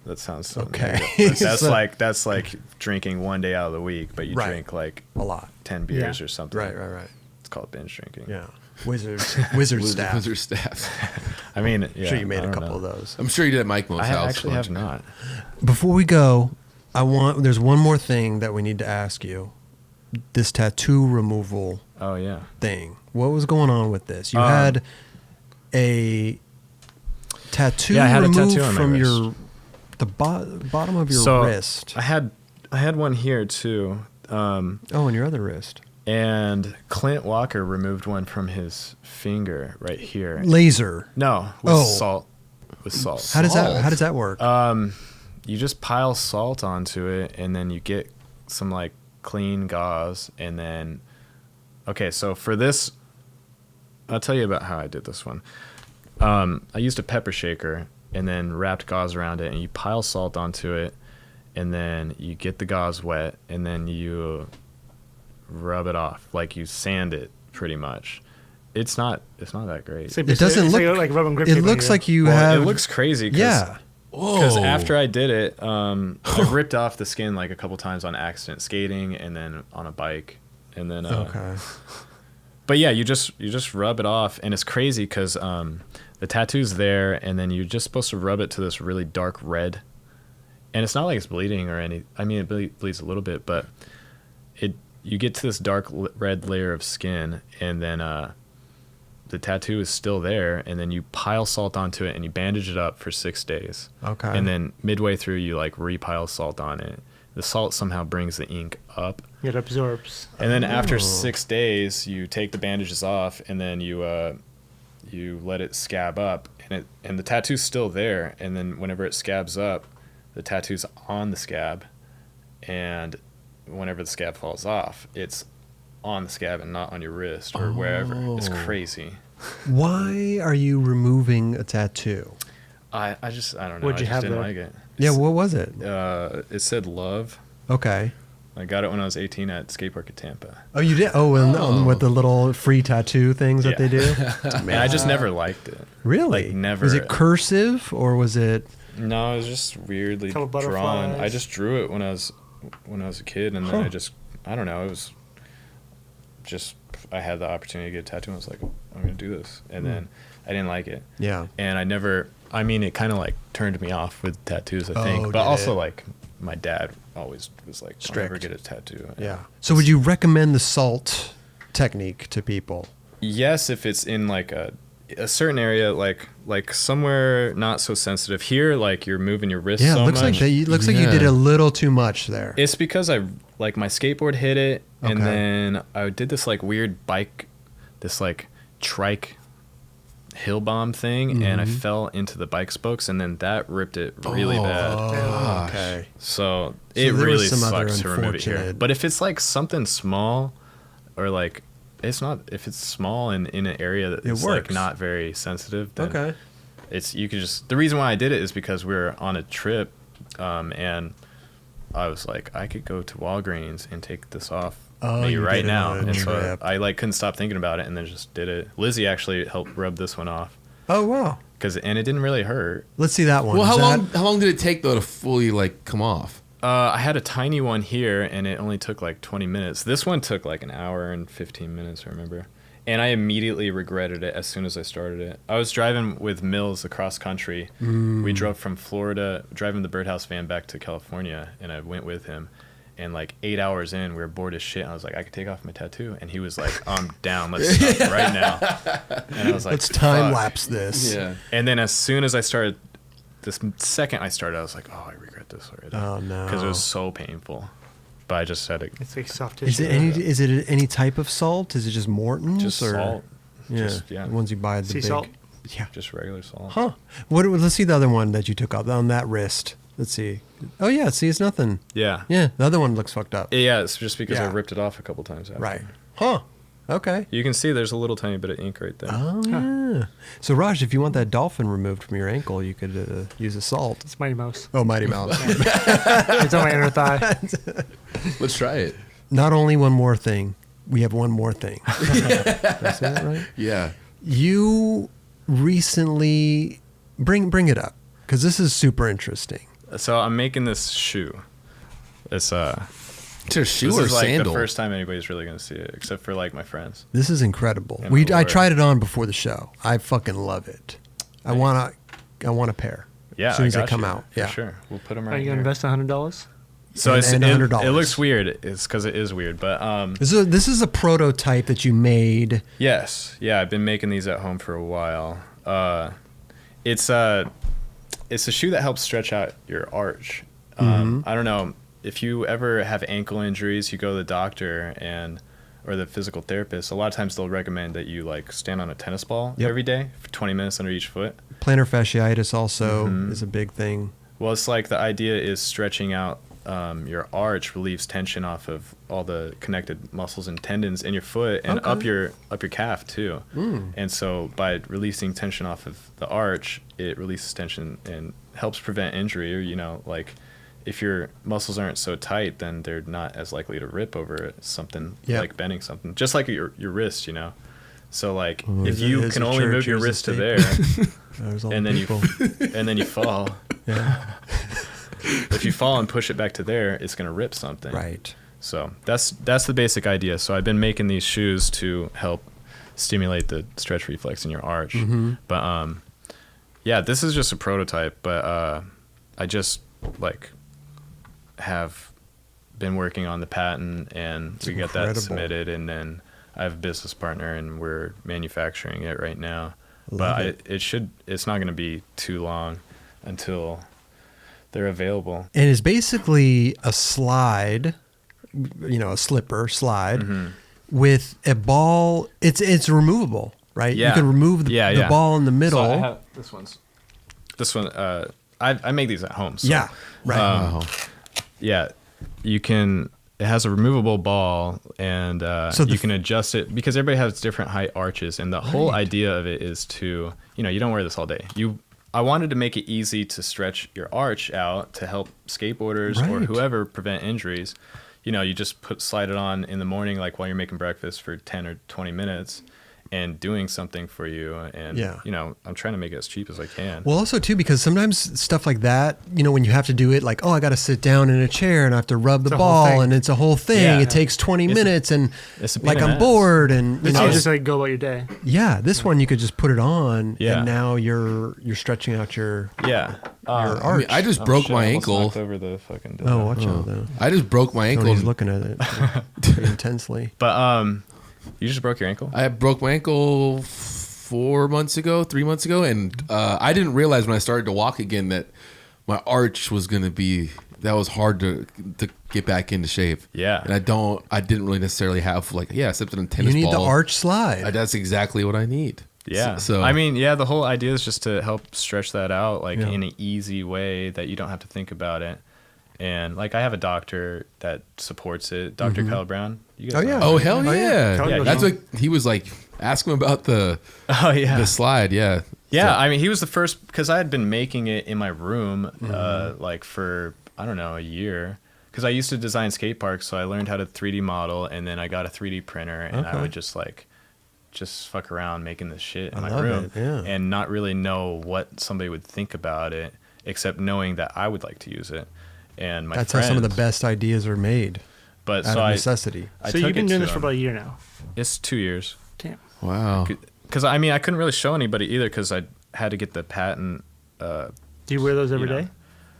That sounds so Okay. negative, but So- that's like drinking one day out of the week, but you Right. drink like a lot. 10 beers Yeah. or something. Right. It's called binge drinking. Yeah. Wizard staff. Wizard staff. I mean, yeah, Sure, you made I a don't couple know. of those. I'm sure you did at Mike Mo's I house. actually have not. Before we go, there's one more thing that we need to ask you. This tattoo removal Oh yeah. thing. What was going on with this? You Um, had a tattoo Yeah, I had a removed tattoo on my from wrist. the bottom of your So, wrist. I had one here too. Oh, and your other wrist. And Clint Walker removed one from his finger right here. Laser. No, with Oh. salt. With salt. How does Salt. that work? You just pile salt onto it, and then you get some like clean gauze, and then okay, so for this, I'll tell you about how I did this one. I used a pepper shaker and then wrapped gauze around it, and you pile salt onto it, and then you get the gauze wet, and then you rub it off, like you sand it pretty much. It's not that great. It's like- It doesn't it's look like rub and grip It tape on looks you. like you Well, have. it looks crazy. Yeah. Because Whoa. after I did it, I ripped off the skin like a couple times on accident skating, and then on a bike, and then. Okay. But yeah, you just rub it off, and it's crazy because the tattoo's there, and then you're just supposed to rub it to this really dark red, and it's not like it's bleeding or any. I mean, it bleeds a little bit, but you get to this dark red layer of skin, and then the tattoo is still there, and then you pile salt onto it, and you bandage it up for 6 days. Okay. And then midway through, you like repile salt on it. The salt somehow brings the ink up. It absorbs. And then after Oh. 6 days, you take the bandages off, and then you let it scab up, and the tattoo's still there. And then whenever it scabs up, the tattoo's on the scab, and whenever the scab falls off, it's on the scab and not on your wrist or wherever. It's Oh. crazy. Why are you removing a tattoo? I don't know. What'd I you just have didn't there? like it. Yeah, what was it? It said love. Okay. I got it when I was 18 at Skatepark at Tampa. Oh, you did? Oh, and with the little free tattoo things that they do? And I just never liked it. Really? Like, never. Was it cursive or was it? No, it was just weirdly Couple drawn. butterflies. I just drew it when I was a kid, and then I don't know, it was just, I had the opportunity to get a tattoo, and I was like, I'm going to do this. And then I didn't like it. Yeah. And it kind of like turned me off with tattoos, I think. Oh, But did also, it? like, my dad always was like, don't ever Strict. get a tattoo. Yeah. So would you recommend the salt technique to people? Yes, if it's in like a certain area, like somewhere not so sensitive. Here, like you're moving your wrist so looks much. like looks like you did a little too much there. It's because I like my skateboard hit it, and Okay. then I did this like weird bike, this like trike hill bomb thing, and I fell into the bike spokes, and then that ripped it really bad. Oh, okay. So there it was really some other sucks to remove it here. unfortunate- But if it's like something small, or like it's not, if it's small and in an area that is like works. not very sensitive, then Okay. you could just, the reason why I did it is because we were on a trip, and I was like, I could go to Walgreens and take this off Oh, me you right did it now. on a And so trip. I like couldn't stop thinking about it, and then just did it. Lizzie actually helped rub this one off, Oh, wow. and it didn't really hurt. Let's see that one. Well, Is how long did it take though to fully like come off? I had a tiny one here, and it only took like 20 minutes. This one took like an hour and 15 minutes, I remember. And I immediately regretted it as soon as I started it. I was driving with Mills across country. We drove from Florida, driving the Birdhouse van back to California, and I went with him. And like 8 hours in, we were bored as shit. And I was like, I could take off my tattoo. And he was like, I'm down. Let's start right now. And I was like, Let's time "Fuck." lapse this. Yeah. And then as soon as I started, this second I started, I was like, oh, I regret this already. Oh, no. Because it was so painful. But I just said it. It's like soft Is tissue. it any type of salt? Is it just Morton's Just or salt. Yeah, Just, yeah. the ones you buy at the Sea big. salt? Yeah. Just regular salt. Huh. Let's see the other one that you took off on that wrist. Let's see. Oh yeah, see, it's nothing. Yeah. Yeah, the other one looks fucked up. Yeah, it's just because I Yeah. ripped it off a couple times after. Right. Huh. Okay. You can see there's a little tiny bit of ink right there. Oh yeah. So Raj, if you want that dolphin removed from your ankle, you could use a salt. It's Mighty Mouse. Oh, Mighty Mouse. It's on my inner thigh. Let's try it. Not only one more thing, we have one more thing. Did I say that right? Yeah. You recently bring it up because this is super interesting. So I'm making this shoe. It's Is there a shoe this or is like sandal? the first time anybody's really gonna see it, except for like my friends. This is incredible. And my I Lord. tried it on before the show. I fucking love it. I want a pair. Yeah, as soon as I they got come you, out. for Yeah, sure. We'll put them Are right you here. gonna invest $100? So And- it's, and it $100. looks weird. It's because it is weird, but This is a prototype that you made. yes, yeah. I've been making these at home for a while. It's a shoe that helps stretch out your arch. I don't know if you ever have ankle injuries, you go to the doctor or the physical therapist. A lot of times they'll recommend that you like stand on a tennis ball Yep. every day for 20 minutes under each foot. Plantar fasciitis also is a big thing. Well, it's like the idea is stretching out your arch relieves tension off of all the connected muscles and tendons in your foot and up your calf too. And so by releasing tension off of the arch, it releases tension and helps prevent injury. Or like if your muscles aren't so tight, then they're not as likely to rip over something Yep. like bending something, just like your wrist. So like if Is it- you is can it only church move your or is it wrist to state? there, There's all and the then people. and then you fall. Yeah. If you fall and push it back to there, it's gonna rip something. Right. So that's the basic idea. So I've been making these shoes to help stimulate the stretch reflex in your arch. But yeah, this is just a prototype. But I just like have been working on the patent, and we got that incredible. submitted, and then I have a business partner, and we're manufacturing it right now. Love But it's not going to be too long until they're available. And it's basically a slide, a slipper slide with a ball. It's removable, right? Yeah. You can remove the ball in the middle. So I have this one. I make these at home. So, Yeah, right. Wow. Yeah, you can. It has a removable ball, and So you can adjust it because everybody has different height arches, and the whole idea of it is to, you don't wear this all day. You I wanted to make it easy to stretch your arch out to help skateboarders or Right. whoever prevent injuries. You know, you just slide it on in the morning, like while you're making breakfast for 10 or 20 minutes and doing something for you. And, Yeah. you know, I'm trying to make it as cheap as I can. Well, also too, because sometimes stuff like that, you know, when you have to do it, like, oh, I got to sit down in a chair and I have to rub the It's a whole ball, thing. and it's a whole thing. Yeah. It takes 20 minutes, and it's a pain like in the I'm ass. bored, and you This know, you just like go about your day. yeah. This one you could just put it on, Yeah. and now you're stretching out your Yeah. your I arch. mean, I just broke shit, my I almost ankle. knocked over the fucking oh, watch out though. I just broke my ankle. Tony's looking at it pretty intensely. But you just broke your ankle? I broke my ankle 3 months ago, and I didn't realize when I started to walk again that my arch was gonna be was hard to get back into shape. Yeah. And I didn't really necessarily have except in a You tennis need ball. the arch slide. That's exactly what I need. Yeah. So I mean, yeah, the whole idea is just to help stretch that out like Yeah. in an easy way that you don't have to think about it. And like I have a doctor that supports it, Dr. Kyle Brown. You Oh, know yeah. him. oh hell Oh, yeah, yeah. Totally. That's what he was like. Ask him about the Oh yeah. slide. Yeah. Yeah, So- I mean, he was the first because I had been making it in my room like for, I don't know, a year. Because I used to design skate parks, so I learned how to 3D model, and then I got a 3D printer, and Okay. I would just fuck around making this shit in I my love room it, yeah. and not really know what somebody would think about it, except knowing that I would like to use it. And my That's friends, how some of the best ideas are made, but out so of I necessity. I So took you've been it doing to this for him. about a year now. It's 2 years. Damn. Wow. Because I mean, I couldn't really show anybody either because I had to get the patent. Do you wear those every You know. day?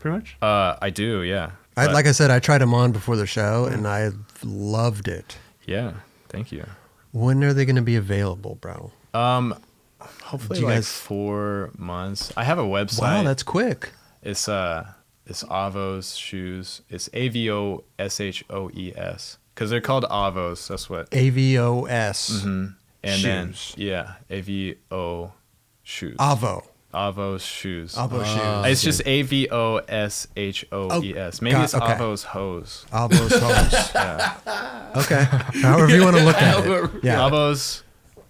Pretty much. I do, yeah. But- Like I said, I tried them on before the show, and I loved it. yeah, thank you. When are they going to be available, bro? Hopefully Do you like guys- 4 months. I have a website. Wow, that's quick. It's Avos shoes. It's AVOSHOES because they're called Avos. That's what. AVOS. And Shoes. then yeah, AVO shoes. Avo. Avos shoes. Avo shoes. It's just AVOSHOES. Maybe God, it's okay. Avos hose. Avos hose. Okay. However you want to look at it. Yeah. Avos.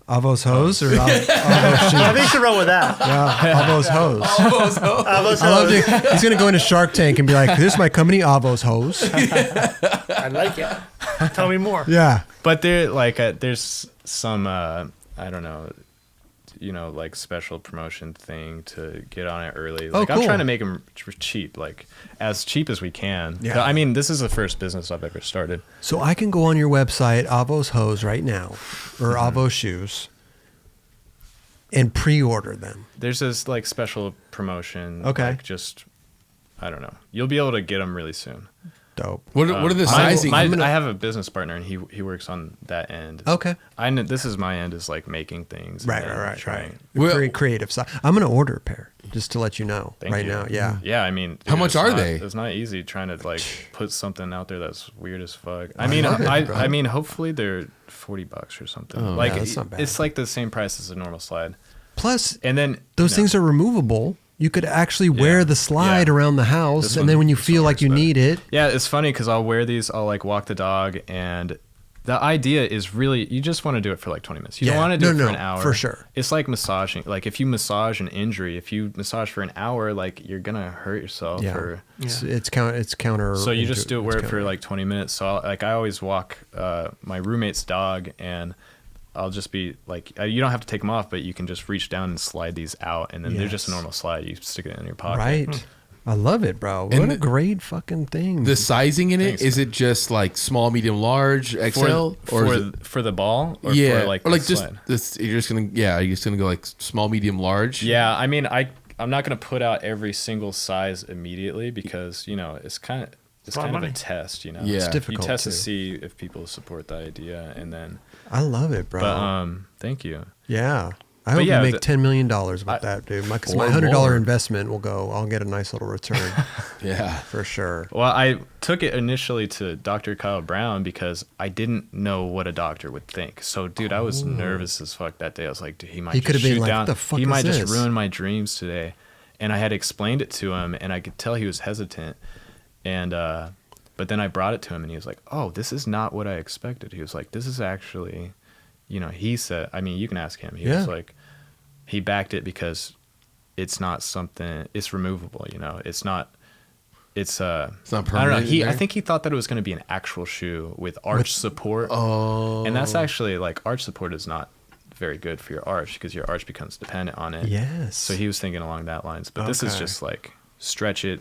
Avos hose or Avos I shoes? think you should roll with that. Yeah, Avos hose. Avos I love hose. it. He's going to go into Shark Tank and be like, this is my company, Avos hose. I like it. Tell me more. Yeah. But there, like, there's some, I don't know, like special promotion thing to get on it early. Like, cool. I'm trying to make them cheap, like as cheap as we can. Yeah. I mean, this is the first business I've ever started. So I can go on your website, Avos hose right now, or Avos shoes, and pre-order them. There's this like special promotion. Okay. Like, just, I don't know. You'll be able to get them really soon. Dope. What are the sizing? I have a business partner, and he works on that end. Okay. I know this is my end, is like making things. and then trying. Well- Very creative side. I'm going to order a pair just to let you know Thank right you. now. Yeah. Yeah, I mean, How much it's are not- they? It's not easy trying to like put something out there that's weird as fuck. I I mean, love it, bro. I mean, hopefully they're $40 or something. Oh, like yeah, that's not bad. it's like the same price as a normal slide. Plus, And then those things are removable. You could actually wear Yeah. the slide Yeah. around the house, This and one- then when you this feel one like you works need it, Yeah, it's funny because I'll wear these. I'll like walk the dog, and the idea is really you just want to do it for like 20 minutes. You Yeah. don't want to do No, it for no, an hour. for sure. It's like massaging. Like if you massage an injury, if you massage for an hour, like you're gonna hurt yourself. yeah, Or, it's counter. so you just do it it's wear it for counter. like 20 minutes. So I always walk my roommate's dog, and I'll just be like, you don't have to take them off, but you can just reach down and slide these out, and then they're just a Yes. normal slide. You stick it in your pocket. Right. I love it, bro. What And a great fucking thing. The sizing in it, Thanks, is it just like small, medium, large, XL, For, or is it, for the ball, or yeah, for like or the like just slide? this? You're just gonna go like small, medium, large. Yeah, I mean, I'm not gonna put out every single size immediately because it's kind of lot of a money. test, Yeah. It's You difficult test too. to see if people support the idea, and then. I love it, bro. But thank you. yeah. I hope yeah, you make the- $10 million with that, dude. Because my Or $100 more. investment will go. I'll get a nice little return Yeah. for sure. Well, I took it initially to Dr. Kyle Brown because I didn't know what a doctor would think. So, dude, I was nervous as fuck that day. I was like, dude, he might He just could have been shoot like, down. "What the fuck he is might this?" just ruin my dreams today. And I had explained it to him, and I could tell he was hesitant. And but then I brought it to him, and he was like, "Oh, this is not what I expected." He was like, "This is actually, he said. I mean, you can ask him. He Yeah. was like, he backed it because it's not something. It's removable. You know, it's not. It's not I don't know. permanent. I think he thought that it was going to be an actual shoe with arch support. Oh, And that's actually like arch support is not very good for your arch because your arch becomes dependent on it. Yes. So he was thinking along that lines. But this is Okay. just like stretch it,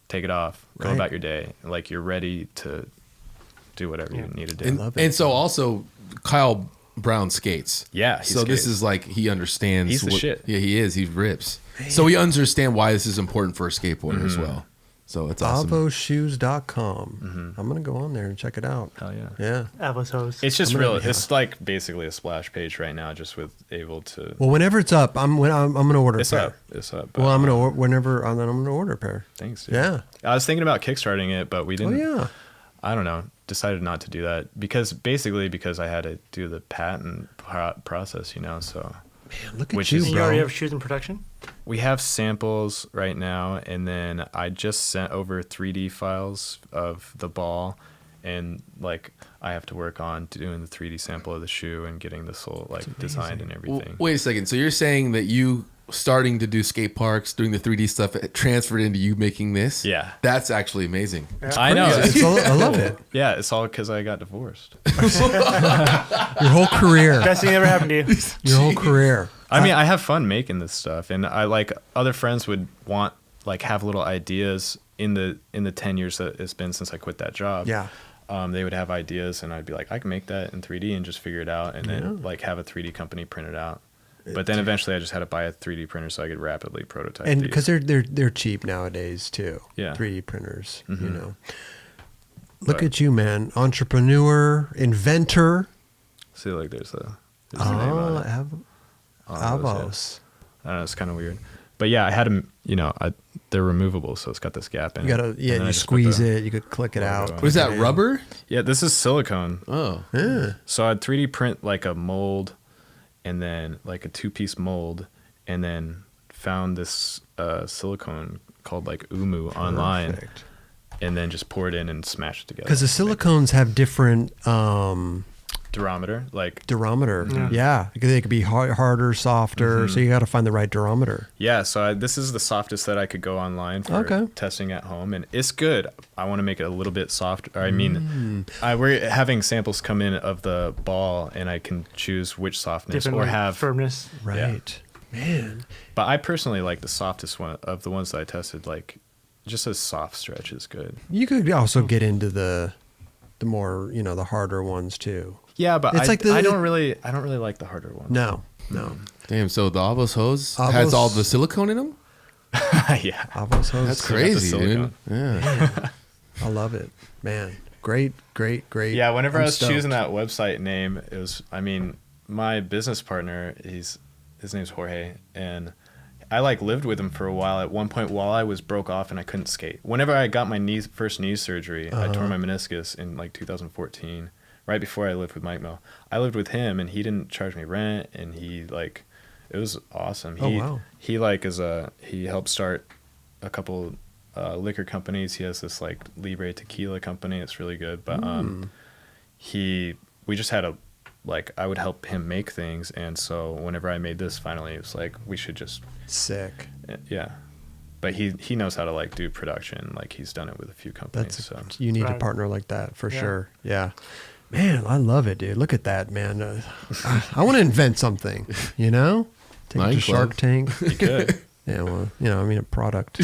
take it off, go Right. about your day. Like you're ready to do whatever you need to do. and, and so also Kyle Brown skates. Yeah, he So this skates. is like he understands. He's the shit. Yeah, he is. He rips. So we understand why this is important for a skateboarder as well. So it's awesome. avoshoes.com. I'm going to go on there and check it out. Hell yeah. Yeah. Avos hose. It's just I'm real. gonna- It's like basically a splash page right now, just with able to. Well, whenever it's up, I'm going to order a It's pair. up. It's up. Well, I'm going to whenever I'm going to order a pair. Thanks. Dude. Yeah. I was thinking about kickstarting it, but we Oh didn't. yeah. I don't know. Decided not to do that because I had to do the patent process, you know. So Man, look at Which you, is- And you bro. already have shoes in production? we have samples right now, and then I just sent over 3D files of the ball, and like I have to work on doing the 3D sample of the shoe and getting the sole like designed and Well, everything. wait a second. So you're saying that you starting to do skate parks, doing the 3D stuff, it transferred into you making this? Yeah. That's actually amazing. I know. It's all, I love it. Yeah, it's all because I got divorced. Your whole career. Best thing that ever happened to you. Your whole career. I mean, I have fun making this stuff, and I like other friends would want like have little ideas in the 10 years that it's been since I quit that job. Yeah. They would have ideas, and I'd be like, I can make that in 3D and just figure it out, and then like have a 3D company print it out. But then eventually, I just had to buy a 3D printer so I could rapidly prototype. And these. because they're cheap nowadays too. Yeah. 3D printers, you Mhm. know. Look But- at you, man. Entrepreneur, inventor. see, like there's a name on it. Avos. I don't know, it's kind of weird. But yeah, I had them. You know, they're removable, so it's got this gap in You it. gotta, And yeah, then I you just put squeeze the- it. You could click it out. What What is that, rubber? Yeah, this is silicone. Oh. Yeah. So I'd 3D print like a mold, and then like a 2-piece mold, and then found this silicone called like Umu online, Perfect. and then just pour it in and smash it together. Because the silicones have different Durometer, like durometer. Yeah. They could be harder, softer. So you got to find the right durometer. yeah. So this is the softest that I could go online for Okay. testing at home, and it's good. I want to make it a little bit softer. I mean, we're having samples come in of the ball, and I can choose which softness Different or like, have firmness. Right. Man. But I personally like the softest one of the ones that I tested. Like, just a soft stretch is good. You could also get into the more, the harder ones too. Yeah, but It's like the- I don't really like the harder ones. No. Damn, so the Avos hose Avos- has all the silicone in them? yeah, Avos hose. That's Still got the crazy, dude. silicone. Yeah. I love it, man. Great. yeah. Whenever I'm I was choosing stoked. that website name, it was. I mean, my business partner, his name's Jorge, and I like lived with him for a while. At one point, while I was broke off and I couldn't skate. Whenever I got my first knee surgery, I tore my meniscus in like 2014. Right before I lived with Mike Mill, I lived with him, and he didn't charge me rent, and he like, it was awesome. Oh, wow. He like he helped start a couple liquor companies. He has this like Libre tequila company. It's really good, but we just had I would help him make things, and so whenever I made this, finally, it was like we should just Sick. yeah. But he knows how to like do production. Like he's done it with a few companies. So You need a Right. partner like that for Yeah. sure. Yeah. Man, I love it, dude. Look at that, man. I want to invent something, Take it to Nightclub. Shark Tank. you could, Yeah, well, a product.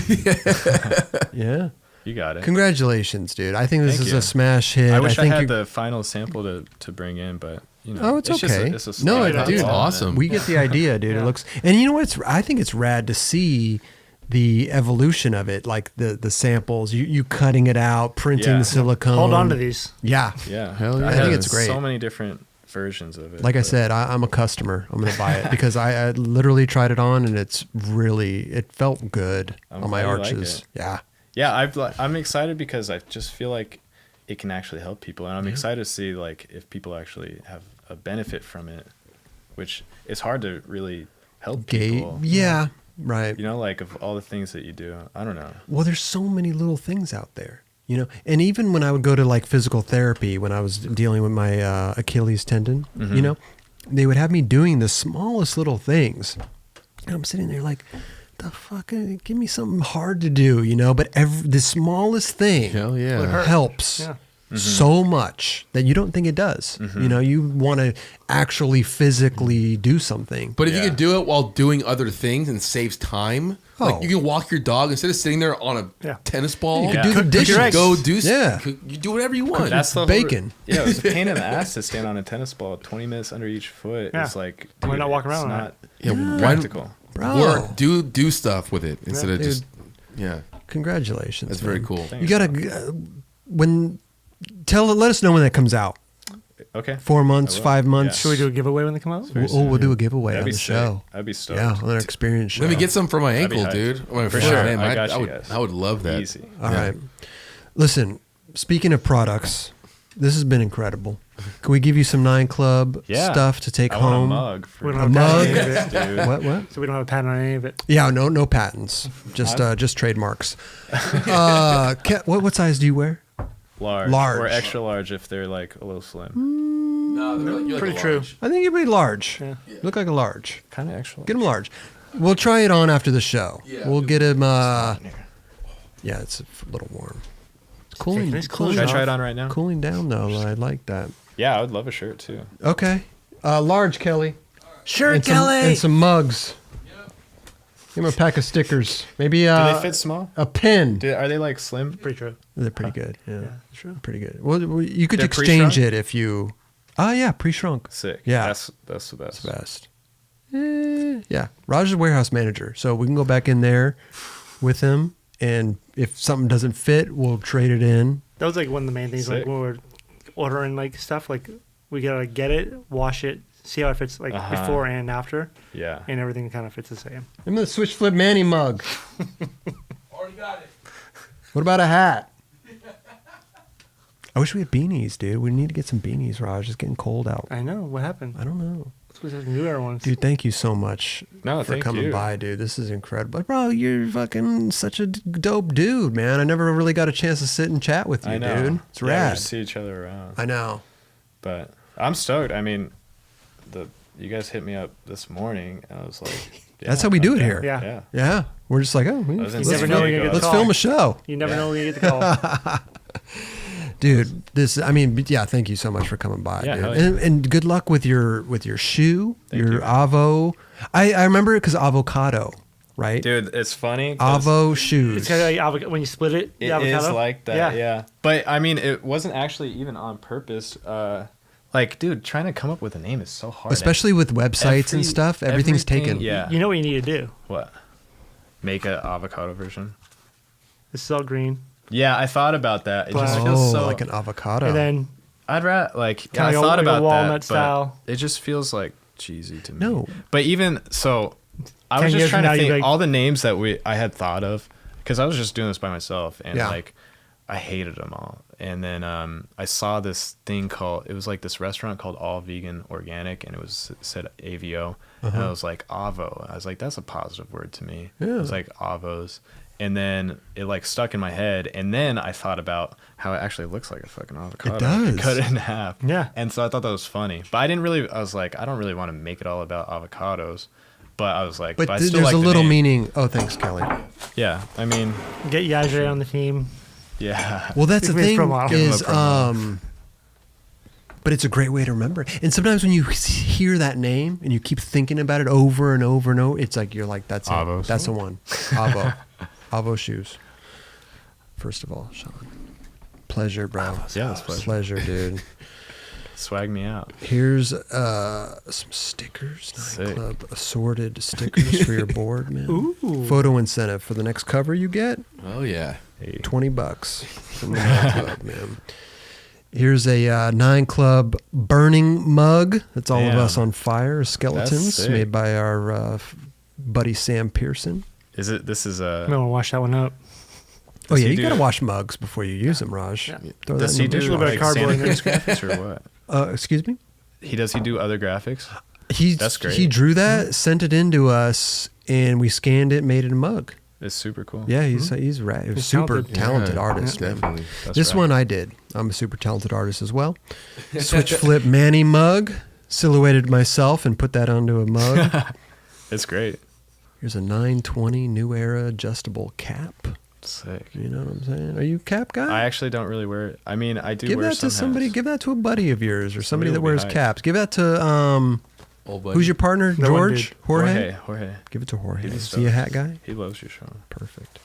Yeah. you got it. Congratulations, dude. I think this Thank is you. a smash hit. I wish I think had you- the final sample to bring in, but you know, Oh, it's just okay. it's a No, slide it- on dude, the wall, awesome. man. We get the idea, dude. It Yeah. looks, and you know what? I think it's rad to see the evolution of it, like the samples, you cutting it out, printing Yeah. the silicone. Hold on to these. Yeah. Yeah, Hell yeah. I I think have it's great. So many different versions of it. Like I but- said, I'm a customer. I'm going to buy it because I literally tried it on and it felt good I'm on my glad you like arches. it. Yeah. Yeah, I'm excited because I just feel like it can actually help people, and I'm excited to see like if people actually have a benefit from it, which it's hard to really help people. Yeah. Right. You know, like of all the things that you do, I don't know. Well, there's so many little things out there, and even when I would go to like physical therapy, when I was dealing with my Achilles tendon, they would have me doing the smallest little things. And I'm sitting there like, the fuck? Give me something hard to do, But the smallest thing Hell yeah. helps so much that you don't think it does. You want to actually physically do something. But if you can do it while doing other things and saves time, like you can walk your dog instead of sitting there on a tennis ball. You can do the dishes. Go do you do whatever you want. That's the bacon. Yeah, it was a pain in the ass to stand on a tennis ball 20 minutes under each foot. Yeah. It's like, Why not walk around It's on not practical. Bro. Work, do stuff with it instead of just Congratulations. That's man. very cool. Thanks. You gotta let us know when that comes out. Okay. 4 months, 5 months. Should we do a giveaway when they come out? We'll do a giveaway That'd on be the sick. show. I'd be stoked. Yeah, on our experience show. Let me get some for my That'd be ankle, hype. dude. Or my For foot. sure. Man, I got you guys. I would love that. Easy. All right. Listen, speaking of products, this has been incredible. Can we give you some 9 Club stuff to take I home? want a mug. We For don't have mug? a patent on any of it. dude. What? So we don't have a patent on any of it. Yeah, no patents. Just trademarks. What size do you wear? Large. Or extra large if they're like a little slim. No, they're like, Pretty true. I think you'd be large. Yeah. Look like a large. Kind of extra large. Get him large. We'll try it on after the show. Yeah. We'll get him. Yeah, it's a little warm. It's cooling. Nice cooling Should I clothes try off. it on right now? Cooling down though. I like that. Yeah, I would love a shirt too. Okay. Large, Kelly. Sure, And Kelly. some mugs. Give him a pack of stickers. Maybe Do they fit small? a pin. Are they like slim? Pretty true. They're pretty good. Yeah. True. Pretty good. Well, you could They're exchange pre-shrunk? it if you. Oh yeah, pre-shrunk. Sick. Yeah. That's the best. Best. Yeah. Raj is warehouse manager, so we can go back in there with him, and if something doesn't fit, we'll trade it in. That was like one of the main things. Sick. Like when we're ordering like stuff, like we gotta get it, wash it, see how it fits like before and after, Yeah. and everything kind of fits the same. I'm the Switch Flip Manny mug. Already got it. What about a hat? I wish we had beanies, dude. We need to get some beanies, Raj. It's getting cold out. I know what happened. I don't know. We have new air ones. Dude, thank you so much No, for thank coming you. by, dude. This is incredible. Bro, you're fucking such a dope dude, man. I never really got a chance to sit and chat with you, I know. dude. It's Yeah, we rad. just see each other around. I know. But I'm stoked. I mean, you guys hit me up this morning, and I was like, That's how we do it I'm here. down. Yeah. Yeah. We're just like, oh, was in let's, San never know when you're Diego. gonna let's call. film a show. You never know when you get the call. Dude, thank you so much for coming by, Yeah, dude. hell yeah. And good luck with your shoe, Thank your you. Avo. I remember it because avocado, right? Dude, it's funny. 'cause Avo shoes. It's kind of like when you split it. The It avocado. is like that, yeah. But I mean, it wasn't actually even on purpose. Like, dude, trying to come up with a name is so hard. Especially with websites and stuff, everything's taken. Yeah. You know what you need to do. What? Make an avocado version. This is all green, Yeah, I thought about that. It just Oh, feels so like an avocado. and then I'd rather like Kinda I like thought a about walnut that, style. but it just feels like cheesy to me. No. But even so, I 10 was years just trying from to now, you'd think be like- all the names that I had thought of because I was just doing this by myself and Yeah. like I hated them all. And then I saw this thing it was like this restaurant called All Vegan Organic, and it said AVO, and I was like Avo. I was like, that's a positive word to me. Yeah. It was like Avos. And then it like stuck in my head, and then I thought about how it actually looks like a fucking avocado. It does. You cut it in half. Yeah. And so I thought that was funny, but I was like, I don't really want to make it all about avocados, but I was like, but I still there's like a the little name. meaning. Oh, thanks, Kelly. Yeah, I mean, get Yajre on the team. yeah. Well, that's the Give me thing a promo. Give him a is, promo. but it's a great way to remember it. And sometimes when you hear that name and you keep thinking about it over and over and over, it's like you're like, that's it. Avos. That's the one. Avo. Avo shoes. First of all, Shawn, pleasure, bro. Yeah, it's pleasure. Dude. Swag me out. Here's some stickers. Sick. Club assorted stickers for your board, man. Ooh. Photo incentive for the next cover you get. Oh yeah. Hey. $20 from the 9 Club, man. Here's a 9 Club burning mug. That's all of Damn. us on fire. Skeletons sick. made by our buddy Sam Pearson. This is a. I'm gonna wash that one up. Oh Does yeah, he you do- gotta wash mugs before you use them, Raj. Yeah. Throw Does that he in the do a little bit of like cardboard Santa in Cruz graphics or what? Excuse me. Does he do other graphics? That's great. He drew that, sent it in to us, and we scanned it, made it a mug. It's super cool. Yeah, he's a He's super talented. talented Yeah, artist, man. definitely. That's This right. one I did. I'm a super talented artist as well. Switch flip Manny mug, silhouetted myself and put that onto a mug. It's great. Here's a 920 New Era adjustable cap. Sick. You know what I'm saying? Are you a cap guy? I actually don't really wear it. I mean, I do Give wear that to somebody. hats. Give that to a buddy of yours or somebody that will be wears hyped. caps. Give that to Old buddy. who's your partner? No one George? did. Jorge? Give it to Jorge. He'd be Is he a hat stoked. guy? He loves you, Shawn. Perfect.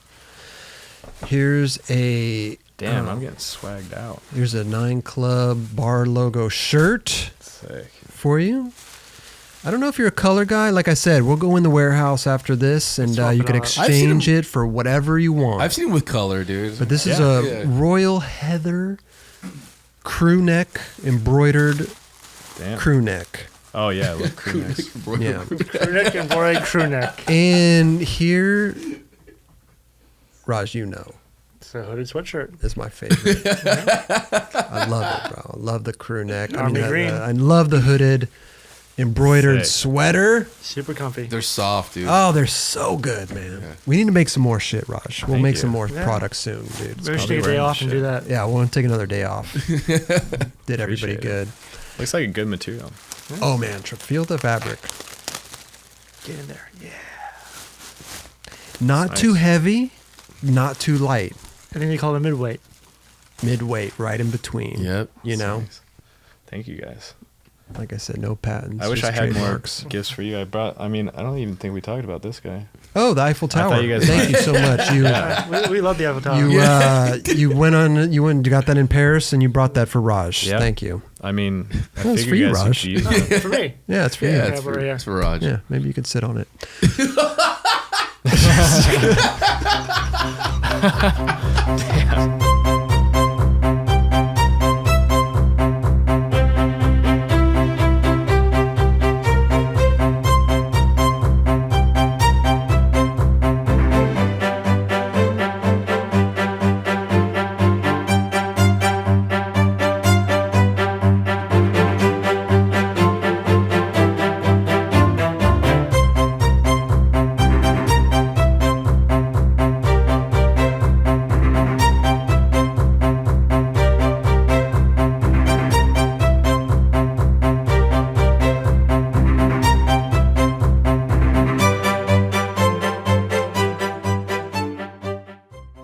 Here's a Damn, I'm getting swagged out. here's a 9 Club bar logo shirt Sick. for you. I don't know if you're a color guy. Like I said, we'll go in the warehouse after this, and Swap you it can out. I've seen exchange him- it for whatever you want. I've seen him with color, dude. But this is Yeah. a Yeah. royal heather crew neck embroidered Damn. crew neck. Oh yeah, look crew necks. Yeah. Crew neck and boy crew neck. And here, Raj, you know, It's a hooded sweatshirt. is my favorite. I love it, bro. I love the crew neck. Army green. I love the hooded embroidered Sick. sweater. Super comfy. They're soft, dude. Oh, they're so good, man. Yeah. We need to make some more shit, Raj. We'll Thank make you. some more Yeah. products soon, dude. It's Maybe we should probably take a day wearing off and shit. do that. yeah, we'll take another day off. Did everybody Appreciate it. good. Looks like a good material. Oh, man. Feel the fabric. Get in there. Yeah. Not Nice. too heavy, not too light. And then you call it midweight. Midweight, right in between. Yep. You know, Nice. Thank you guys. like I said, no patents. I wish I just had more trademarks. gifts for you. I mean, I don't even think we talked about this guy. Oh, the Eiffel I thought Tower. you guys Thank you so much. You, We love the Eiffel Tower. you went and you got that in Paris, and you brought that for Raj. Yeah. Thank you. I mean, I That's figured for you, guys would Raj. use it. For me. Yeah, it's for Yeah, you. it's for, Yeah. it's for Raj. Yeah, maybe you could sit on it.